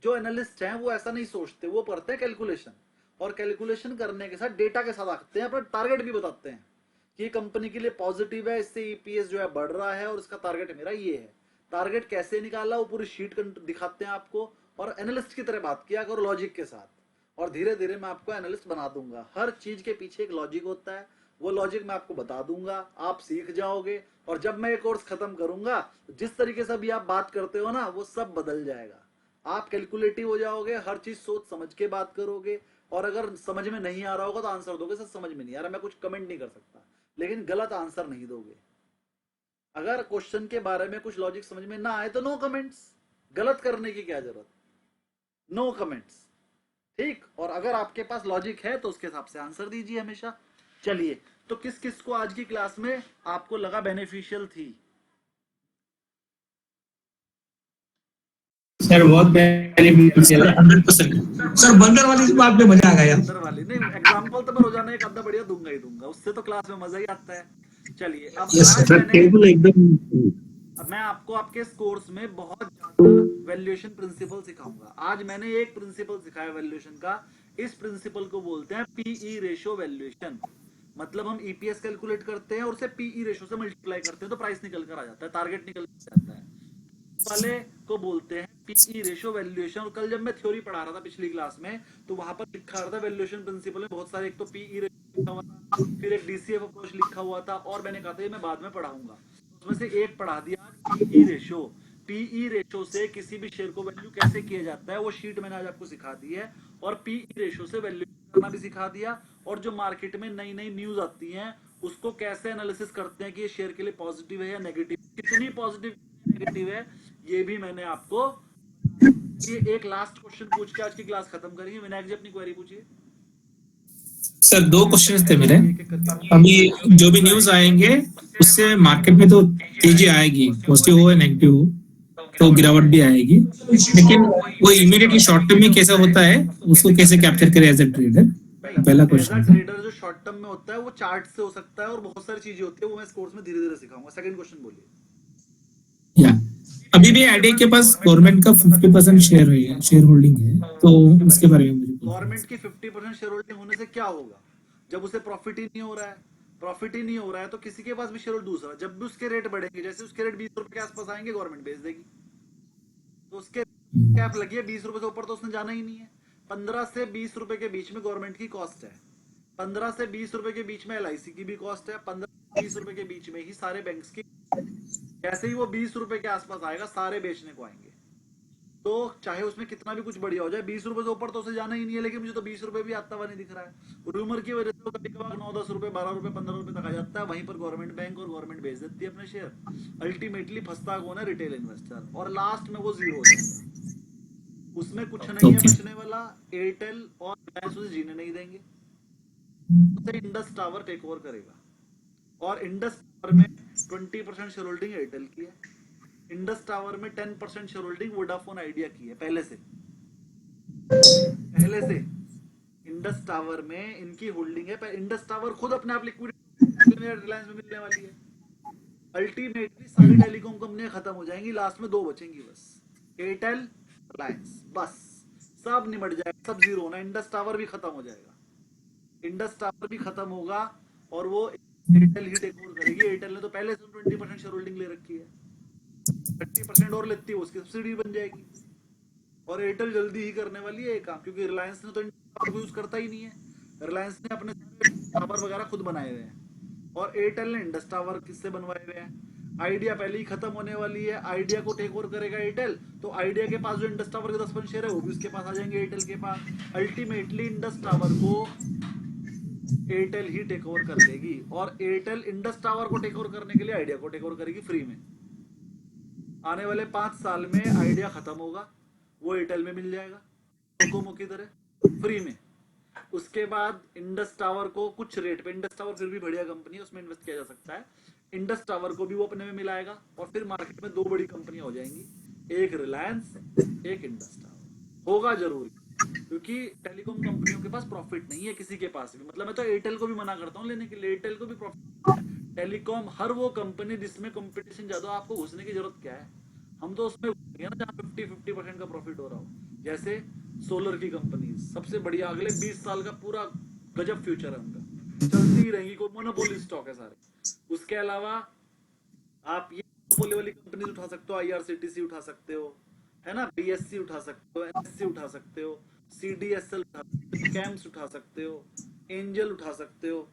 जो एनालिस्ट हैं वो ऐसा नहीं सोचते, वो पढ़ते हैं कैलकुलेशन, और कैलकुलेशन करने के साथ डेटा के साथ आते हैं, अपना टारगेट भी बताते हैं कि कंपनी के लिए पॉजिटिव है, इससे ईपीएस जो है बढ़ रहा है और इसका टारगेट मेरा ये है। टारगेट कैसे निकाला वो पूरी शीट दिखाते हैं आपको, और एनालिस्ट की तरह बात किया करो लॉजिक के साथ, और धीरे धीरे मैं आपको एनालिस्ट बना दूंगा। हर चीज के पीछे एक लॉजिक होता है, वो लॉजिक मैं आपको बता दूंगा, आप सीख जाओगे। और जब मैं ये कोर्स खत्म करूंगा, जिस तरीके से भी आप बात करते हो ना, वो सब बदल जाएगा। आप कैलकुलेटिव हो जाओगे, हर चीज सोच समझ के बात करोगे, और अगर समझ में नहीं आ रहा होगा तो आंसर दोगे। सर समझ में नहीं आ रहा, मैं कुछ कमेंट नहीं कर सकता, लेकिन गलत आंसर नहीं दोगे। अगर क्वेश्चन के बारे में कुछ लॉजिक समझ में ना आए तो नो कमेंट्स, गलत करने की क्या जरूरत, नो कमेंट्स, ठीक। और अगर आपके पास लॉजिक है तो उसके हिसाब से आंसर दीजिए हमेशा। चलिए, तो किस किस को आज की क्लास में आपको लगा बेनिफिशियल थी? सर बहुत बेनिफिशियल, 100%। सर बंदर वाली बात में मजा आ गया। बंदर वाली नहीं, एग्जांपल तो मैं रोजाना एक आधा बढ़िया दूंगा ही दूंगा, उससे तो क्लास में मजा ही आता है। चलिए, अब मैं आपको आपके इस कोर्स में बहुत ज्यादा वैल्यूएशन प्रिंसिपल सिखाऊंगा। आज मैंने एक प्रिंसिपल सिखाया वैल्यूएशन का। इस प्रिंसिपल को बोलते हैं पीई रेशो वैल्यूएशन। मतलब हम ईपीएस कैलकुलेट करते हैं और उसे पीई रेशो से मल्टीप्लाई करते हैं तो प्राइस निकल कर आ जाता है, टारगेट निकल कर आता है। वाले को बोलते हैं पीई रेशियो वैल्यूएशन। और कल जब मैं थ्योरी पढ़ा रहा था पिछली क्लास में, तो वहां पर लिखा रहा था वैल्यूएशन प्रिंसिपल में बहुत सारे, एक तो पीई रेशियो लिखा हुआ था, फिर एक डीसीएफ अप्रोच लिखा हुआ था, और मैंने कहा था ये मैं बाद में पढ़ाऊंगा, उसमें से एक पढ़ा दिया पीई रेशियो। पीई रेशियो से किसी भी शेयर को वैल्यू कैसे किया जाता है वो शीट मैंने आज आपको सिखा दी है, और पीई रेशियो से वैल्यू करना भी सिखा दिया, और जो मार्केट में नई नई न्यूज आती हैं उसको कैसे एनालिसिस करते हैं कि ये शेयर के लिए पॉजिटिव है या नेगेटिव, कितनी पॉजिटिव नेगेटिव है, ये भी मैंने आपको। ये एक लास्ट क्वेश्चन पूछ के आज की क्लास खत्म करेंगे। विनायक जी अपनी क्वेरी पूछिए। सर 2 क्वेश्चंस थे मेरे। अभी जो भी न्यूज आएंगे उससे मार्केट में तो तेजी आएगी, पॉजिटिव हो या नेगेटिव हो तो गिरावट भी आएगी, लेकिन वो इमीडिएटली शॉर्ट टर्म में कैसा होता है उसको कैसे कैप्चर करे एज ए ट्रेडर, पहला क्वेश्चन। ट्रेडर जो शॉर्ट टर्म में होता है वो चार्ट से हो सकता है और बहुत सारी चीजें होती है, वो मैं इस कोर्स में धीरे धीरे सिखाऊंगा। सेकंड क्वेश्चन बोलिए। या अभी भी आईडी के पास गवर्नमेंट का 50% शेयर होल्डिंग है, तो उसके बारे में मुझे गवर्नमेंट की 50% शेयर होल्डिंग होने से क्या होगा? जब उसे प्रॉफिट ही नहीं हो रहा है, प्रॉफिट ही नहीं हो रहा है तो किसी के पास भी शेयर होल्ड। दूसरा, जब भी उसके रेट बढ़ेंगे, जैसे उसके रेट 20 रुपए के आसपास आएंगे, गवर्नमेंट बेच देगी, तो उसके कैप लगी है 20 रुपए से ऊपर तो उसने जाना ही नहीं है। 15 से 20 रुपए के बीच में गवर्नमेंट की कॉस्ट है, 15 से 20 रुपए के बीच में एलआईसी की भी कॉस्ट है, 15 से 20 रुपए के बीच में ही सारे बैंक्स की। जैसे ही वो 20 रुपए के आसपास आएगा सारे बेचने को आएंगे, तो चाहे उसमें कितना भी कुछ बढ़िया हो जाए, 20 रुपए से ऊपर तो उसे जाना ही नहीं है। लेकिन मुझे तो 20 रुपए भी आता हुआ नहीं दिख रहा है। रूमर की वजह से कभी कभार 9-10 रुपए, 12 रुपए, 15 रुपए तक आ जाता है, वहीं पर गवर्नमेंट बैंक और गवर्नमेंट बेच देती है अपने शेयर। अल्टीमेटली फंसता कौन है? रिटेल इन्वेस्टर, और लास्ट में वो जीरो हो जाता है, उसमें कुछ नहीं है बचने वाला। एयरटेल और रिलायंस उसे जीने नहीं देंगे, उसे इंडस टावर टेक ओवर करेगा, और इंडस टावर में 20% शेयर होल्डिंग एयरटेल की है, इंडस टावर में 10% शेयर होल्डिंग वोडाफोन आइडिया की है पहले से इंडस टावर में इनकी होल्डिंग है। इंडस टावर खुद अपने आप लिक्विडिटी रिलायंस में मिलने वाली है। अल्टीमेटली सारी टेलीकॉम कंपनियां खत्म हो जाएंगी, लास्ट में 2 बचेंगी बस, एयरटेल, रिलायंस, बस सब निमट जाएगा, सब जीरो होना। इंडस टावर भी खत्म हो जाएगा, इंडस टावर भी खत्म होगा, और वो एयरटेल ही टेक ओवर करेगी। एयरटेल ने तो पहले से 20% शेयर होल्डिंग ले रखी है, 30% और लेती है उसकी सब्सिडी बन जाएगी, और एयरटेल जल्दी ही करने वाली है ये काम, क्योंकि रिलायंस ने तो टावर यूज करता ही नहीं है। रिलायंस ने अपने टावर वगैरह खुद बनाए हुए हैं, और एयरटेल ने इंडस टावर किससे बनवाए हुए हैं। आइडिया पहले ही खत्म होने वाली है, आइडिया को टेक ओवर करेगा एयरटेल, तो आइडिया के पास जो इंडस टावर के 10% शेयर है वो भी उसके पास आ जाएंगे, एयरटेल के पास। अल्टीमेटली इंडस टावर को एयरटेल ही टेक ओवर कर लेगी, और एयरटेल इंडस टावर को टेक ओवर करने के लिए आइडिया को टेक ओवर करेगी फ्री में। आने वाले 5 साल में आइडिया खत्म होगा, वो एयरटेल में मिल जाएगा डोकोमो की तरह फ्री में। उसके बाद इंडस टावर को कुछ रेट पे, इंडस टावर फिर भी बढ़िया कंपनी है, उसमें इन्वेस्ट किया जा सकता है, इंडस टावर को भी वो अपने में मिलाएगा, और फिर मार्केट में 2 बड़ी कंपनियां हो जाएंगी, एक रिलायंस, एक इंडस टावर। होगा जरूरी, क्योंकि टेलीकॉम कंपनियों के पास प्रॉफिट नहीं है किसी के पास भी। मतलब मैं तो एयरटेल को भी मना करता हूँ लेने के लिए, एयरटेल को भी प्रॉफिट। टेलीकॉम हर वो कंपनी जिसमें कंपटीशन ज्यादा, आपको घुसने की जरूरत क्या है? हम तो उसमें ना जहाँ 50% का प्रॉफिट हो रहा हो, जैसे सोलर की कंपनी सबसे बढ़िया, अगले 20 साल का पूरा गजब फ्यूचर है उनका, चलती ही रहेंगी, कोई मोनोपोली स्टॉक है सारे। उसके अलावा आप ये मोनोपोली वाली कंपनी उठा सकते हो, IRCTC उठा सकते हो, है ना, BSC उठा सकते हो, NSC उठा सकते हो, CDSL उठा सकते हो, कैम्स उठा सकते हो, एंजल उठा सकते हो,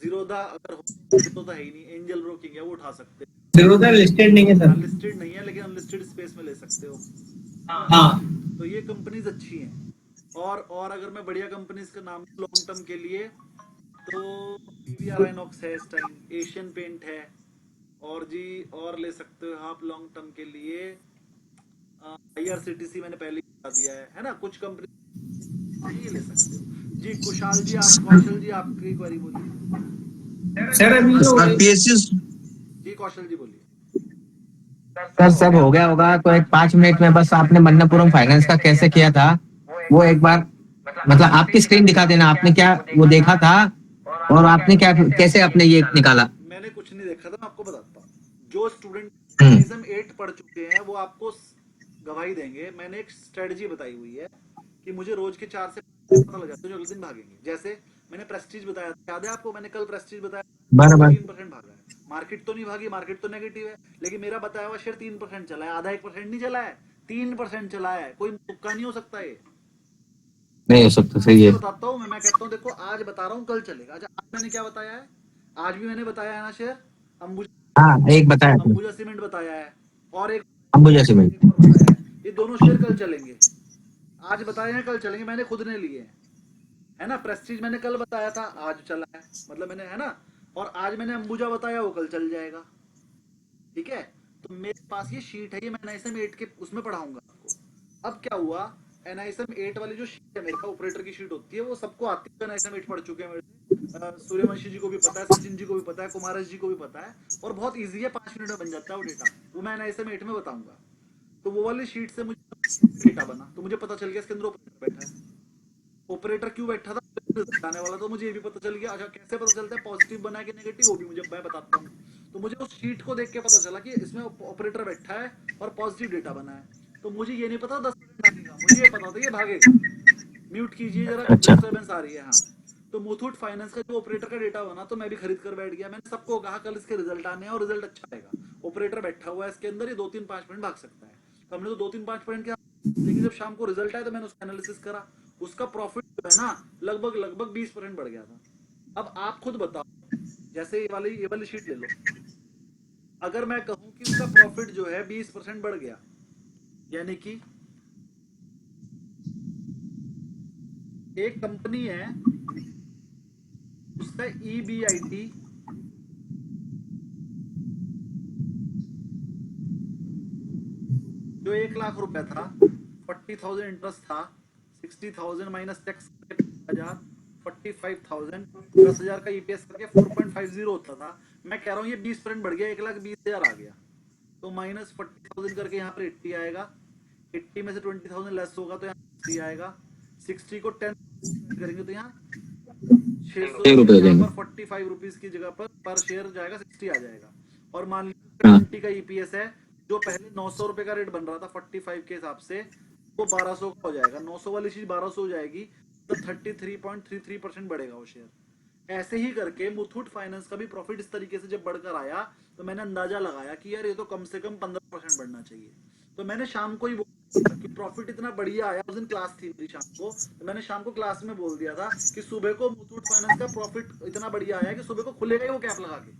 जीरोधा अगर हो तो है ही नहीं, एंजल ब्रोकिंग है वो उठा सकते हो। जीरोधा लिस्टेड नहीं है सर, लिस्टेड नहीं है, लेकिन अनलिस्टेड स्पेस में ले सकते हो। हाँ, तो ये कंपनीज अच्छी हैं। और अगर मैं बढ़िया कंपनीज का नाम लॉन्ग टर्म के लिए, तो PVR INOX है इस टाइम, एशियन पेंट है, और जी और ले सकते हो आप लॉन्ग टर्म के लिए IRCTC मैंने पहले बता दिया है ना। कुछ कंपनी ये ले सकते हो जी। कुशाल जी, आप कौशल जी, आपकी क्वेरी बोलिए। सर अभी जो जी कौशल जी बोलिए। सर सब हो गया होगा तो एक 5 मिनट में बस आपने मन्नपुरम फाइनेंस का कैसे किया था वो एक बार मतलब आपकी स्क्रीन दिखा देना, आपने क्या वो देखा था और आपने क्या कैसे आपने ये निकाला। मैंने कुछ नहीं देखा था, मैं आपको बताता हूँ। जो स्टूडेंट 8 पढ़ चुके हैं वो आपको गवाही देंगे। मैंने एक स्ट्रेटजी बताई हुई है कि मुझे रोज के 4 से 5 पता लग जाता है जो अगले दिन भागेंगे। जैसे मैंने प्रेस्टीज बताया, याद है आपको? मैंने कल प्रेस्टीज बताया, 3% भागा है। मार्केट तो नहीं भागी, मार्केट तो नेगेटिव है, लेकिन मेरा बताया हुआ शेयर 3% चला है, आधा 1% नहीं चला है, 3% चला है, कोई तुक्का नहीं हो सकता ये। नहीं हो सकता, सही है। बताता हूँ मैं कहता हूँ देखो आज बता रहा हूँ कल चलेगा। अच्छा आज मैंने क्या बताया है, आज भी मैंने बताया है ना शेयर अंबुजा, हाँ, एक बताया था, अंबुजा सीमेंट बताया है और एक अंबुजा सीमेंट। एक और बताया है। ये दोनों शेयर कल चलेंगे, आज बताए हैं कल चलेंगे, मैंने खुद ने लिए हैं, है ना। प्रेस्टीज मैंने कल बताया था, आज चला है, मतलब मैंने, है ना। और आज मैंने अंबुजा बताया, वो कल चल जाएगा, ठीक है। तो मेरे पास ये शीट है, ये मैं NISM 8 के उसमें पढ़ाऊंगा आपको। अब क्या हुआ, NISM 8 वाली जो शीट है मेरे का ऑपरेटर की शीट होती है, वो सबको आती है, NISM 8 पढ़ चुके हैं मेरे से। सूर्यवंशी जी को भी पता है, सचिन जी को भी पता है, कुमारस जी को भी पता है, और बहुत ईजी है, 5 मिनट में बन जाता है वो डेटा। वो मैं NISM 8 में बताऊंगा। तो वो वाली शीट से मुझे डेटा बना, तो मुझे पता चल गया इसके अंदर ऑपरेटर बैठा है। ऑपरेटर क्यों बैठा था आने वाला, तो मुझे ये भी पता चल गया। अच्छा कैसे पता चलता है पॉजिटिव बना है कि नेगेटिव, वो भी मुझे मैं बताता हूँ। तो मुझे उस शीट को देख के पता चला कि इसमें ऑपरेटर बैठा है और पॉजिटिव डेटा बना है। तो मुझे ये नहीं पता 10 मिनट लगेगा, मुझे ये पता था ये भागेगा। म्यूट कीजिए जरा, डिस्टर्बेंस आ रही है। हाँ, तो मुथूट फाइनेंस का जो ऑपरेटर का डेटा बना, तो मैं भी खरीद कर बैठ गया। मैंने सबको कहा कल इसके रिजल्ट आने हैं और रिजल्ट अच्छा आएगा। ऑपरेटर बैठा हुआ है इसके अंदर, ये 2-3-5 मिनट भाग सकता है। तो हमने तो 2-3-5 मिनट किया, लेकिन जब शाम को रिजल्ट आया तो मैंने उसका एनालिसिस करा, उसका प्रॉफिट जो है ना लगभग 20% बढ़ गया था। अब आप खुद बताओ, जैसे ये वाली शीट ले लो, अगर मैं कहूं कि उसका प्रॉफिट जो है 20% बढ़ गया, यानी कि एक कंपनी है उसका EBIT जो 1 लाख रुपए था, 40,000 इंटरेस्ट था, 60,000 माइनस टैक्स 10,000, 45,000, 10,000 का EPS करके 4.50 होता था। मैं कह रहा हूँ ये 20% बढ़ गया, 1,20,000 आ गया। तो माइनस 40,000 करके यहाँ पर 80 आएगा, 80 में से 20,000 लेस होगा तो यहाँ 60 आएगा, 60 को 10 करेंगे तो यहाँ 600 रुपए, 45 रुपीज की जगह पर शेयर जाएगा 60 आ जाएगा। और मान लीजिए 20 का EPS है, जो पहले 900 रुपए का रेट बन रहा था 45 के हिसाब से, वो 1200 का हो जाएगा। 900 वाली चीज 1200 हो जाएगी, तो 33.33% बढ़ेगा वो शेयर। ऐसे ही करके मुथूट फाइनेंस का भी प्रॉफिट इस तरीके से जब बढ़कर आया, तो मैंने अंदाजा लगाया कि यार ये तो कम से कम 15% बढ़ना चाहिए। तो मैंने शाम को ही बोला कि प्रॉफिट इतना बढ़िया आया, उस दिन क्लास थी मेरी शाम को, तो मैंने शाम को क्लास में बोल दिया था कि सुबह को मुथूट फाइनेंस का प्रॉफिट इतना बढ़िया आया कि सुबह को खुलेगा ही वो कैप लगा के,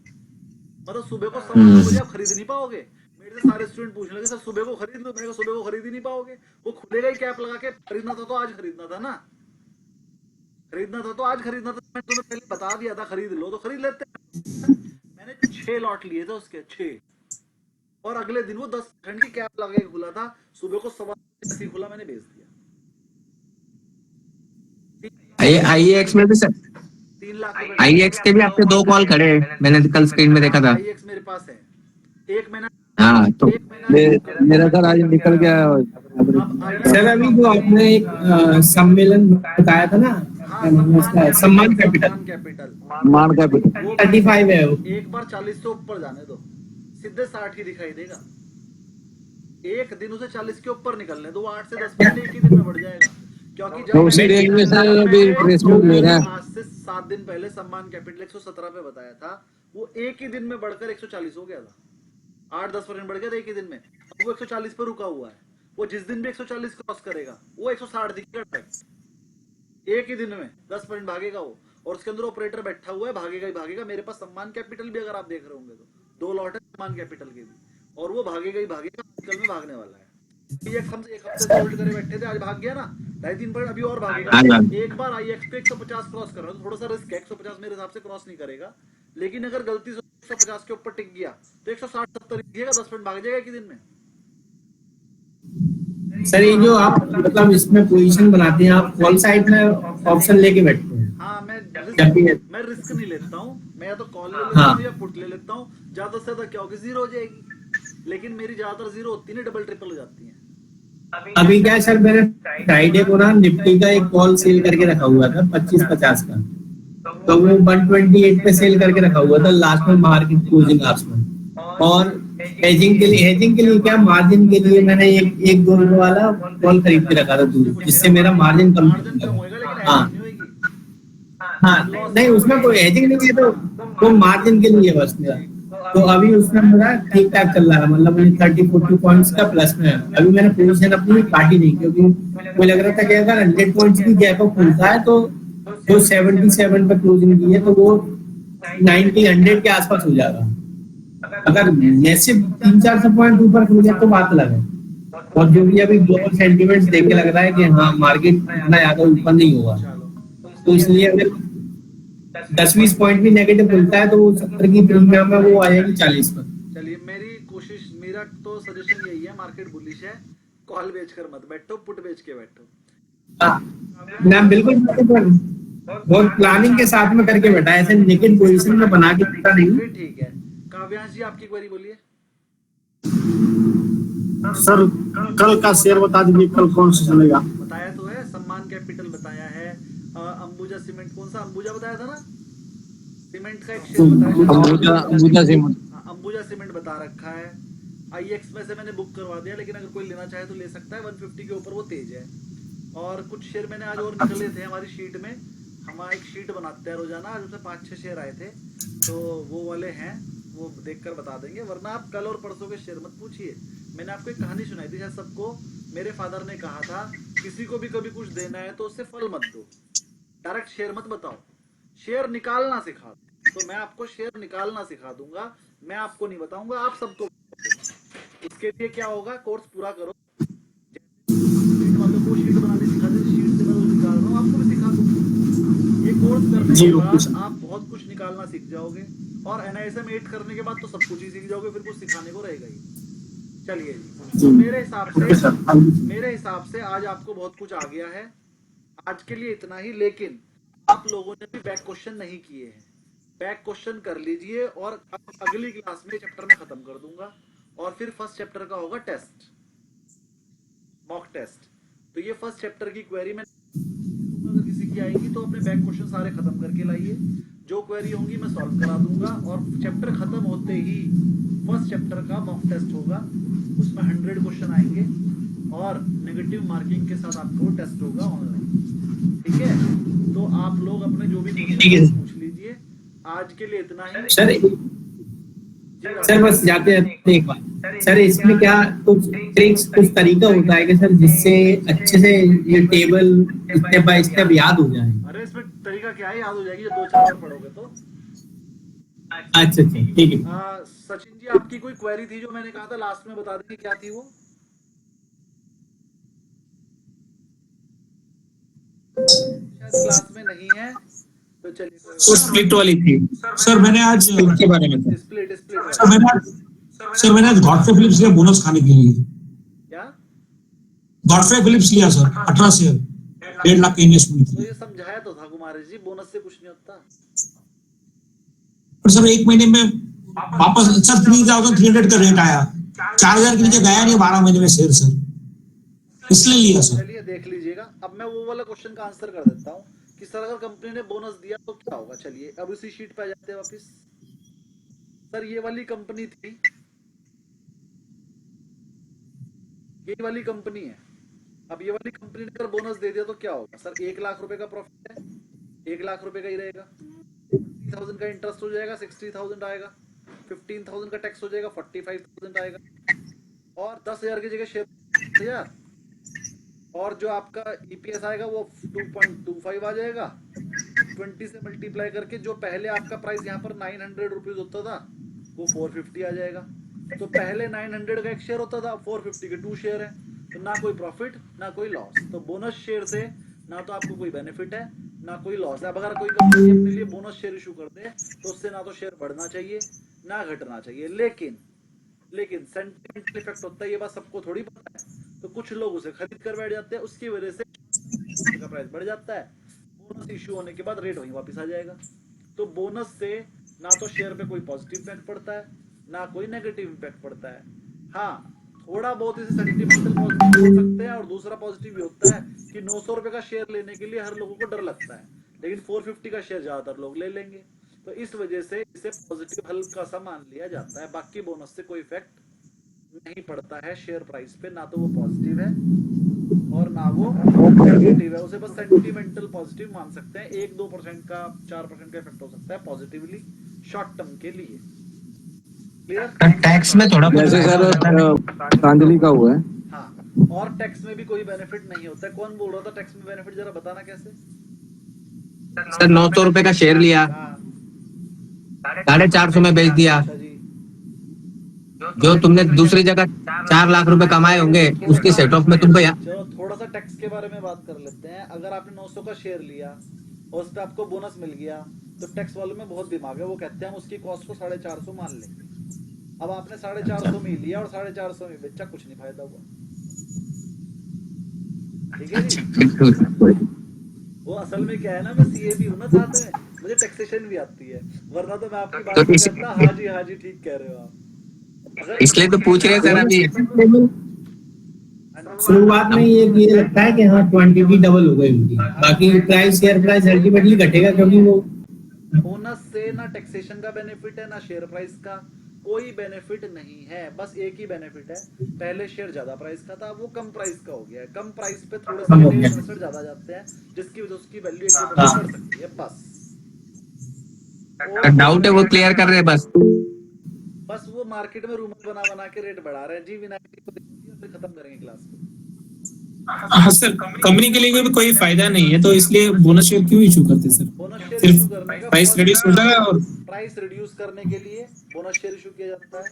मतलब सुबह को 9:15 बजे आप खरीद नहीं पाओगे। मेरे से सारे स्टूडेंट पूछने लगे सर सुबह को खरीद लो, मैंने कहा सुबह को खरीद ही नहीं पाओगे, वो खुलेगा ही कैप लगा के। खरीदना था तो आज खरीदना था ना, खरीदना था तो आज खरीदना था। मैंने तुम्हें पहले बता दिया था खरीद लो तो खरीद लेते। मैंने 6 लॉट लिए थे उसके 6, और अगले दिन वो 10% की कैप लगा के खुला था। सुबह को 7:15 खुला, मैंने बेच दिया। IEX में भी सर, 3 लाख IEX के भी आपके 2 कॉल खड़े हैं, मैंने कल स्क्रीन में देखा था। IEX मेरे पास है, एक महीना। हाँ, तो मेरा सर आज निकल गया सर। अभी जो आपने एक सम्मेलन बताया था ना, सम्मान कैपिटल, मान कैपिटल 35 है वो। एक बार 40 से ऊपर जाने दो, सीधे 60 ही दिखाई देगा। एक दिन उसे 40 के ऊपर निकलने दो, 8 से 10% एक ही दिन में बढ़ जाएगा। क्योंकि जब उसी रेंज में सर अभी रिप्लेसमेंट ले रहा है। आज से 7 दिन पहले सम्मान कैपिटल 117 पे बताया था, वो एक ही दिन में बढ़कर 140 हो गया था। 8-10% बढ़ गया था एक ही दिन में। अब वो 140 पे रुका हुआ है। वो जिस दिन भी 140 क्रॉस करेगा वो 160 दिखेगा डायरेक्ट। एक ही दिन में 10% भागेगा वो, और उसके अंदर ऑपरेटर बैठा हुआ है, भागेगा ही भागेगा। मेरे पास सम्मान कैपिटल भी अगर आप देख रहे होंगे तो 2 लॉट है सम्मान कैपिटल के भी, और वो भागेगा ही भागेगा, कल में भागने वाला है। हम एक हफ्ते से होल्ड करे बैठे थे, आज भाग गया ना 2.5-3%, अभी और भागेगा। एक बार IEX पे 150 क्रॉस कर रहा है तो थोड़ा सा रिस्क है, 150 मेरे हिसाब से क्रॉस नहीं करेगा, लेकिन अगर गलती से 150 के ऊपर टिक गया तो 160-70 दिखेगा, 10% भाग जाएगा एक ही दिन में। सर ये जो आप मतलब इसमें पोजीशन बनाते हैं, आप कॉल साइड में ऑप्शन लेके बैठते हैं? हाँ, मैं रिस्क नहीं लेता हूँ, मैं या तो कॉल ले लेता हूँ या पुट ले लेता हूँ। ज्यादा से ज्यादा क्या होगी, 0 हो जाएगी, लेकिन मेरी ज्यादातर 0 होती है, डबल ट्रिपल हो जाती है। अभी क्या है सर, मैंने फ्राइडे को ना निफ्टी का एक कॉल सेल करके रखा हुआ था 25-50 का, तो वो 128 पे सेल करके रखा हुआ था लास्ट में मार्केट क्लोजिंग आवर्स में। और हेजिंग के लिए क्या, मार्जिन के लिए मैंने एक 2 रुपए वाला कॉल खरीद के रखा था, जिससे मेरा मार्जिन कम होगा। हाँ, नहीं उसमें कोई हेजिंग नहीं है, तो वो मार्जिन के लिए बस मेरा। तो अभी उसमें मेरा ठीक ठाक चल रहा है, मतलब 30-40 पॉइंट्स का प्लस में है। अभी मैंने पोजीशन अपनी काटी नहीं, क्योंकि मुझे लग रहा था कि अगर 100 पॉइंट्स की गैप अप खुलता है तो जो 77 पे क्लोजिंग की है तो वो 90-100 के आसपास हो जाएगा। अगर जैसे 300-400 पॉइंट ऊपर खुल गया तो बात अलग है। और जो भी अभी ग्लोबल सेंटीमेंट्स देख के लग रहा है कि हाँ मार्केट इतना ज्यादा ऊपर नहीं होगा, तो इसलिए अगर 10-20 पॉइंट भी नेगेटिव खुलता है तो वो 70 की प्रीमियम है वो आ जाएगी 40 पर। चलिए मेरा तो सजेशन यही है, मार्केट बुलिश है, कॉल बेच कर मत बैठो, पुट बेच के बैठो। मैं बिल्कुल बहुत प्लानिंग के साथ में करके बैठा, ऐसे नेगेटिव पोजीशन में बना के बैठा नहीं। फिर ठीक है। काव्यांश जी आपकी क्वेरी बोलिए। सर कल का शेयर बता दीजिए, कल कौन सा चलेगा? बताया तो है, सम्मान कैपिटल बताया है, अंबुजा सीमेंट, कौन सा अंबुजा बताया था ना, सीमेंट का एक शेयर बताया, अंबुजा सीमेंट बता रखा है। आईएक्स में से मैंने बुक करवा दिया, लेकिन अगर कोई लेना चाहे तो ले सकता है, 150 के ऊपर वो तेज है। और कुछ शेयर मैंने आज और निकले थे हमारी शीट में, हम एक शीट बनाते हैं रोजाना, आज उसमें 5-6 शेयर आए थे, तो वो वाले हैं, वो देखकर बता देंगे। वरना आप कल और परसों के शेयर मत पूछिए। मैंने आपको एक कहानी सुनाई थी शायद सबको, मेरे फादर ने कहा था किसी को भी कभी कुछ देना है तो उससे फल मत दो, डायरेक्ट शेयर मत बताओ, शेयर निकालना सिखा दो। तो मैं आपको शेयर निकालना सिखा दूंगा, मैं आपको नहीं बताऊंगा, आप सबको। इसके लिए क्या होगा, कोर्स पूरा करो, शीट वालों को शीट बनाने सिखा दे, शीट से मैं वो निकाल रहा हूँ, आपको भी सिखा दूंगा। ये कोर्स करने के बाद आप बहुत कुछ निकालना सीख जाओगे, और NISM 8 करने के बाद तो सब कुछ ही सीख जाओगे, फिर कुछ सिखाने को रहेगा ही। चलिए जी, मेरे हिसाब से आज आपको बहुत कुछ आ गया है, आज के लिए इतना ही। लेकिन आप लोगों ने भी बैक क्वेश्चन नहीं किए हैं, बैक क्वेश्चन कर लीजिए, और अगली क्लास में चैप्टर में खत्म कर दूंगा, और फिर फर्स्ट चैप्टर का होगा टेस्ट, मॉक टेस्ट। तो ये फर्स्ट चैप्टर की क्वेरी में अगर किसी की आएगी तो अपने बैक क्वेश्चन सारे खत्म करके लाइए, जो क्वेरी होंगी मैं सॉल्व करा दूंगा, और चैप्टर खत्म होते ही फर्स्ट चैप्टर का मॉक टेस्ट होगा, उसमें 100 क्वेश्चन आएंगे, और नेगेटिव मार्किंग के साथ आपको टेस्ट होगा ऑनलाइन। ठीक है, तो आप लोग अपने जो भी पूछ लीजिए। आज के लिए इतना ही। सर बस जाते हैं एक बार, सर इसमें क्या कुछ ट्रिक्स, कुछ तरीका होता है कि सर जिससे अच्छे से ये टेबल स्टेप बाय स्टेप याद हो जाए? अरे इसमें तरीका क्या है, याद हो जाएगी, 2-4 बार पढ़ोगे तो। अच्छा ठीक है। सचिन जी आपकी कोई क्वेरी थी जो मैंने कहा था लास्ट में बता देंगे, क्या थी वो? शायद क्लास में नहीं है, तो चलिए। स्प्लिट वाली थी सर, मैंने आज स्प्लिट के बारे में था। स्प्लिट सर मैंने आज गॉडफ्रे फिलिप्स लिया बोनस खाने के लिए। क्या गॉडफ्रे फिलिप्स लिया सर, 18 शेयर, 1.5 लाख के इन्वेस्टमेंट तो थी। ये समझाया तो था कुमार जी, बोनस से कुछ नहीं होता। पर सर एक महीने में वापस सर 3,300 का रेट आया, 4,000 के नीचे गया नहीं 12 महीने में शेयर सर, इसलिए लिया सर। चलिए देख लीजिएगा। अब मैं वो वाला क्वेश्चन का आंसर कर देता हूँ कि सर अगर कंपनी ने बोनस दिया तो क्या होगा। चलिए अब उसी शीट पे आ जाते हैं वापस। सर ये वाली कंपनी थी, ये वाली कंपनी है। अब ये वाली कंपनी ने अगर बोनस दे दिया तो क्या होगा सर, 1 लाख रुपए का प्रॉफिट है, 1 लाख रुपए का ही रहेगा, 40,000 का इंटरेस्ट हो जाएगा, 60,000 आएगा, 15,000 का टैक्स हो जाएगा, 45,000 आएगा, और 10,000 की जगह शेयर 10,000, और जो आपका EPS आएगा वो 2.25 आ जाएगा। 20 से मल्टीप्लाई करके जो पहले आपका प्राइस यहाँ पर 900 रुपीज होता था वो 450 आ जाएगा। तो पहले 900 का एक शेयर होता था, 450 के 2 शेयर है, तो ना कोई प्रॉफिट ना कोई लॉस। तो बोनस शेयर से ना तो आपको कोई बेनिफिट है ना कोई लॉस है। अब अगर कोई कंपनी अपने लिए बोनस शेयर इशू कर दे तो उससे ना तो शेयर बढ़ना चाहिए ना घटना चाहिए, लेकिन सेंटिमेंटल इफेक्ट होता है, ये बात सबको थोड़ी पता है। तो कुछ लोग उसे खरीद कर बैठ जाते हैं, उसकी वजह से का प्राइस बढ़ जाता है। बोनस इशू होने के बाद रेट वहीं वापस आ जाएगा। तो बोनस से ना तो शेयर पे कोई पॉजिटिव इम्पैक्ट पड़ता है ना कोई नेगेटिव इम्पैक्ट पड़ता है। हाँ, थोड़ा बहुत इसे सेंटिमेंटल पॉजिटिव हो सकते हैं, और दूसरा पॉजिटिव भी होता है कि 900 रुपए का शेयर लेने के लिए हर लोगों को डर लगता है, लेकिन 450 का शेयर ज्यादातर लोग ले लेंगे। तो इस वजह से इसे पॉजिटिव हल्का सा मान लिया जाता है। बाकी बोनस से कोई इफेक्ट नहीं पड़ता है शेयर प्राइस पे, ना तो वो पॉजिटिव है और ना वो नेगेटिव है। उसे बस सेंटिमेंटल पॉजिटिव मान सकते हैं। 1-2% का 4% का इफेक्ट हो सकता है पॉजिटिवली शॉर्ट टर्म के लिए। क्लियर। टैक्स में थोड़ा कुछ जैसे फायदा हो सर जाता है। प्रांजलि का हुआ है। हाँ, और टैक्स में भी कोई बेनिफिट नहीं होता है। कौन बोल रहा था टैक्स में बेनिफिट, जरा बताना कैसे। सर 900 रुपए का शेयर लिया, हाँ, 450 में बेच दिया, अच्छा जी। जो तुमने दूसरी जगह 4 लाख रुपए कमाए होंगे उसकी सेट ऑफ में तुमको चलो थोड़ा सा टैक्स के बारे में बात कर लेते हैं। अगर आपने 900 का शेयर लिया और उस पर आपको बोनस मिल गया, तो टैक्स वालों में बहुत दिमाग है, वो कहते हैं हम उसकी कॉस्ट को 450 मान लेंगे। अब आपने 450 में ही लिया और 450 में बेचा, कुछ नहीं फायदा हुआ। ठीक है जी। वो असल में क्या है ना, मैं सीए भी हूँ ना, साथ में मुझे टैक्सेशन भी आती है, वरना तो मैं आपकी बात तो नहीं करता। हाँ जी ठीक कह रहे हो आप। अगर इसलिए तो पूछ रहे हैं सर अभी। शुरुआत में ये लगता है कि हाँ क्वांटिटी डबल हो गई उनकी, बाकी प्राइस शेयर प्राइस अल्टीमेटली घटेगा, क्योंकि वो बोनस से ना टैक्सेशन का बेनिफिट है ना शेयर प्राइस का कोई बेनिफिट नहीं है। बस एक ही बेनिफिट है, पहले शेयर ज्यादा प्राइस का था, वो कम प्राइस का हो गया है। कम प्राइस पे थोड़े से इन्वेस्टर ज्यादा जाते हैं, जिसकी वजह से उसकी वैल्यू 1-2% बढ़ सकती है। डाउट है वो क्लियर कर रहे हैं बस। बस वो मार्केट में रूमर बना बना के रेट बढ़ा रहे हैं जी। विनायक जी को देखिए, फिर खत्म करेंगे क्लास को। हाँ सर, कंपनी के लिए भी कोई फायदा नहीं है, तो इसलिए बोनस शेयर क्यों इशू करते सर? बोनस शेयर सिर्फ इशू करने का प्राइस रिड्यूस हो जाएगा और प्राइस रिड्यूस करने के लिए बोनस शेयर इशू किया जाता है।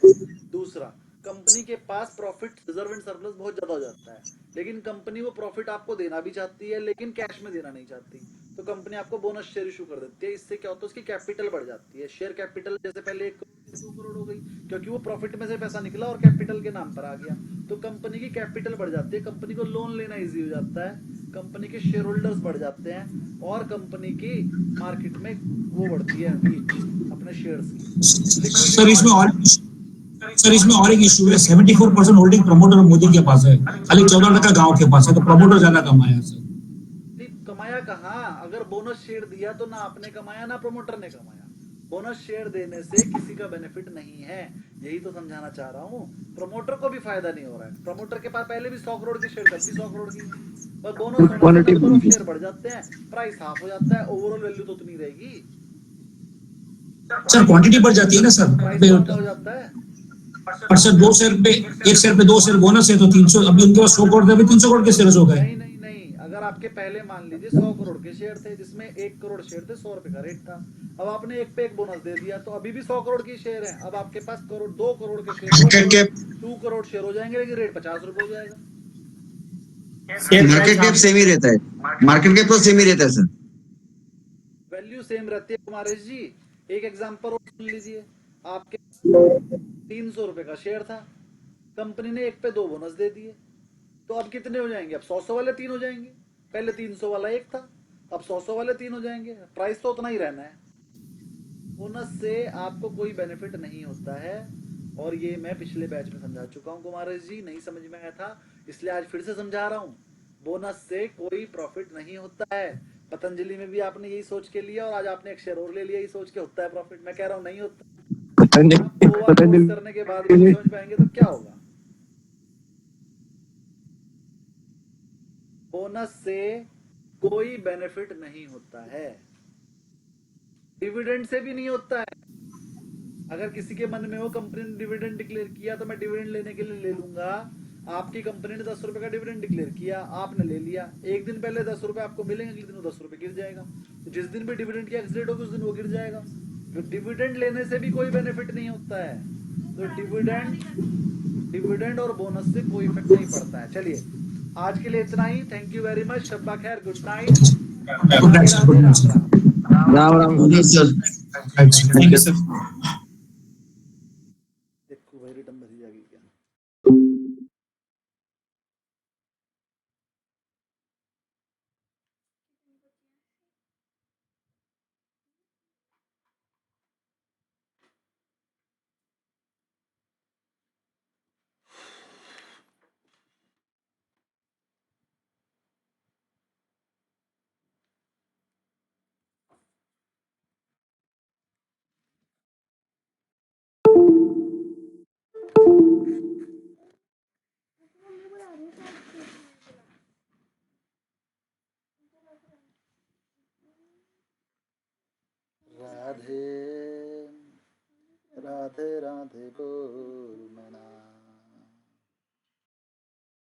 दूसरा, कंपनी के पास प्रॉफिट रिजर्व एंड सरप्लस बहुत ज्यादा हो जाता है, लेकिन कंपनी वो प्रॉफिट आपको देना भी चाहती है, लेकिन कैश में देना नहीं चाहती, तो कंपनी आपको बोनस शेयर इशू कर देती है। इससे क्या होता है, उसकी कैपिटल बढ़ जाती है। शेयर कैपिटल जैसे पहले 1 करोड़ 2 करोड़ हो गई, क्योंकि वो प्रॉफिट में से पैसा निकला और कैपिटल के नाम पर आ गया, तो कंपनी की कैपिटल बढ़ जाती है, कंपनी को लोन लेना इजी हो जाता है, कंपनी के शेयर होल्डर्स बढ़ जाते हैं, और कंपनी की मार्केट में वो बढ़ती है रीच अपने शेयर्स की। सर इसमें और एक इशू है। 74% होल्डिंग प्रमोटर मोदी के पास है, खाली 14% गांव के पास है, तो प्रमोटर ज्यादा कमाया सर। कमाया कहाँ, अगर बोनस शेयर दिया तो ना आपने कमाया ना प्रमोटर ने कमाया। बोनस शेयर देने से किसी का बेनिफिट नहीं है, यही तो समझाना चाह रहा हूँ। प्रमोटर को भी फायदा नहीं हो रहा है, प्रमोटर के पास पहले भी 100 करोड़ की शेयर, तब भी 100 करोड़ की, पर बोनस होने से नंबर ऑफ शेयर बढ़ जाते हैं, प्राइस हाफ हो जाता है, ओवरऑल वैल्यू तो उतनी रहेगी सर। क्वांटिटी बढ़ जाती है ना सर, प्राइस हो जाता है। पर सर 2 शेयर पे, 1 शेयर पे 2 शेयर बोनस है, तो 300, अभी उनके पास 100 करोड़ थे, अभी 300 करोड़ के शेयर हो गए। नहीं, अगर आपके पहले मान लीजिए 100 करोड़ के शेयर थे, जिसमें 1 करोड़ शेयर थे, 100 रुपए का रेट था, अब आपने एक पे एक बोनस दे दिया, तो अभी भी 100 करोड़ की शेयर है। अब आपके पास 2 करोड़ के शेयर, 2 करोड़ शेयर हो जाएंगे, लेकिन रेट 50 रुपए हो जाएगा। मार्केट कैप सेम ही रहता है, मार्केट कैप तो सेम ही रहता है सर, वैल्यू सेम रहती है कुमारेश जी। एक एग्जांपल और सुन लीजिए, आपके 300 रुपए का शेयर था, कंपनी ने एक पे 2 बोनस दे दिए, तो अब कितने हो जाएंगे, अब 100 वाले 3 हो जाएंगे। पहले 300 वाला 1 था, अब 100 वाले 3 हो जाएंगे, प्राइस तो उतना ही रहना है। बोनस से आपको कोई बेनिफिट नहीं होता है, और ये मैं पिछले बैच में समझा चुका हूँ कुमारेश जी, नहीं समझ में आया था इसलिए आज फिर से समझा रहा हूँ। बोनस से कोई प्रॉफिट नहीं होता है। पतंजलि में भी आपने यही सोच के लिया, और आज आपने एक शेयर और ले लिया, यही सोच के होता है प्रॉफिट। मैं कह रहा हूँ नहीं होता। आप कोर्स करने के बाद भी नहीं समझ पाएंगे तो क्या होगा। बोनस से कोई बेनिफिट नहीं होता है, डिविडेंड से भी नहीं होता है। अगर किसी के मन में हो कंपनी ने डिविडेंड डिक्लेयर किया तो मैं डिविडेंड लेने के लिए ले लूंगा, आपकी कंपनी ने 10 रुपए का डिविडेंड डिक्लेयर किया, आपने ले लिया, एक दिन पहले 10 रुपए आपको मिलेंगे, अगले दिन वो 10 रुपए गिर जाएगा, तो जिस दिन भी डिविडेंड की एक्स डेट होगी उस दिन वो गिर जाएगा। तो डिविडेंड लेने से भी कोई बेनिफिट नहीं होता है, तो डिविडेंड और बोनस से कोई इफेक्ट नहीं पड़ता है। चलिए आज के लिए इतना ही, थैंक यू वेरी मच, शब्बा खैर, good night, Ram Ram thank you sir. देखो भाई रिटर्न भरी जाएगी क्या। राधे राधे राधे बोल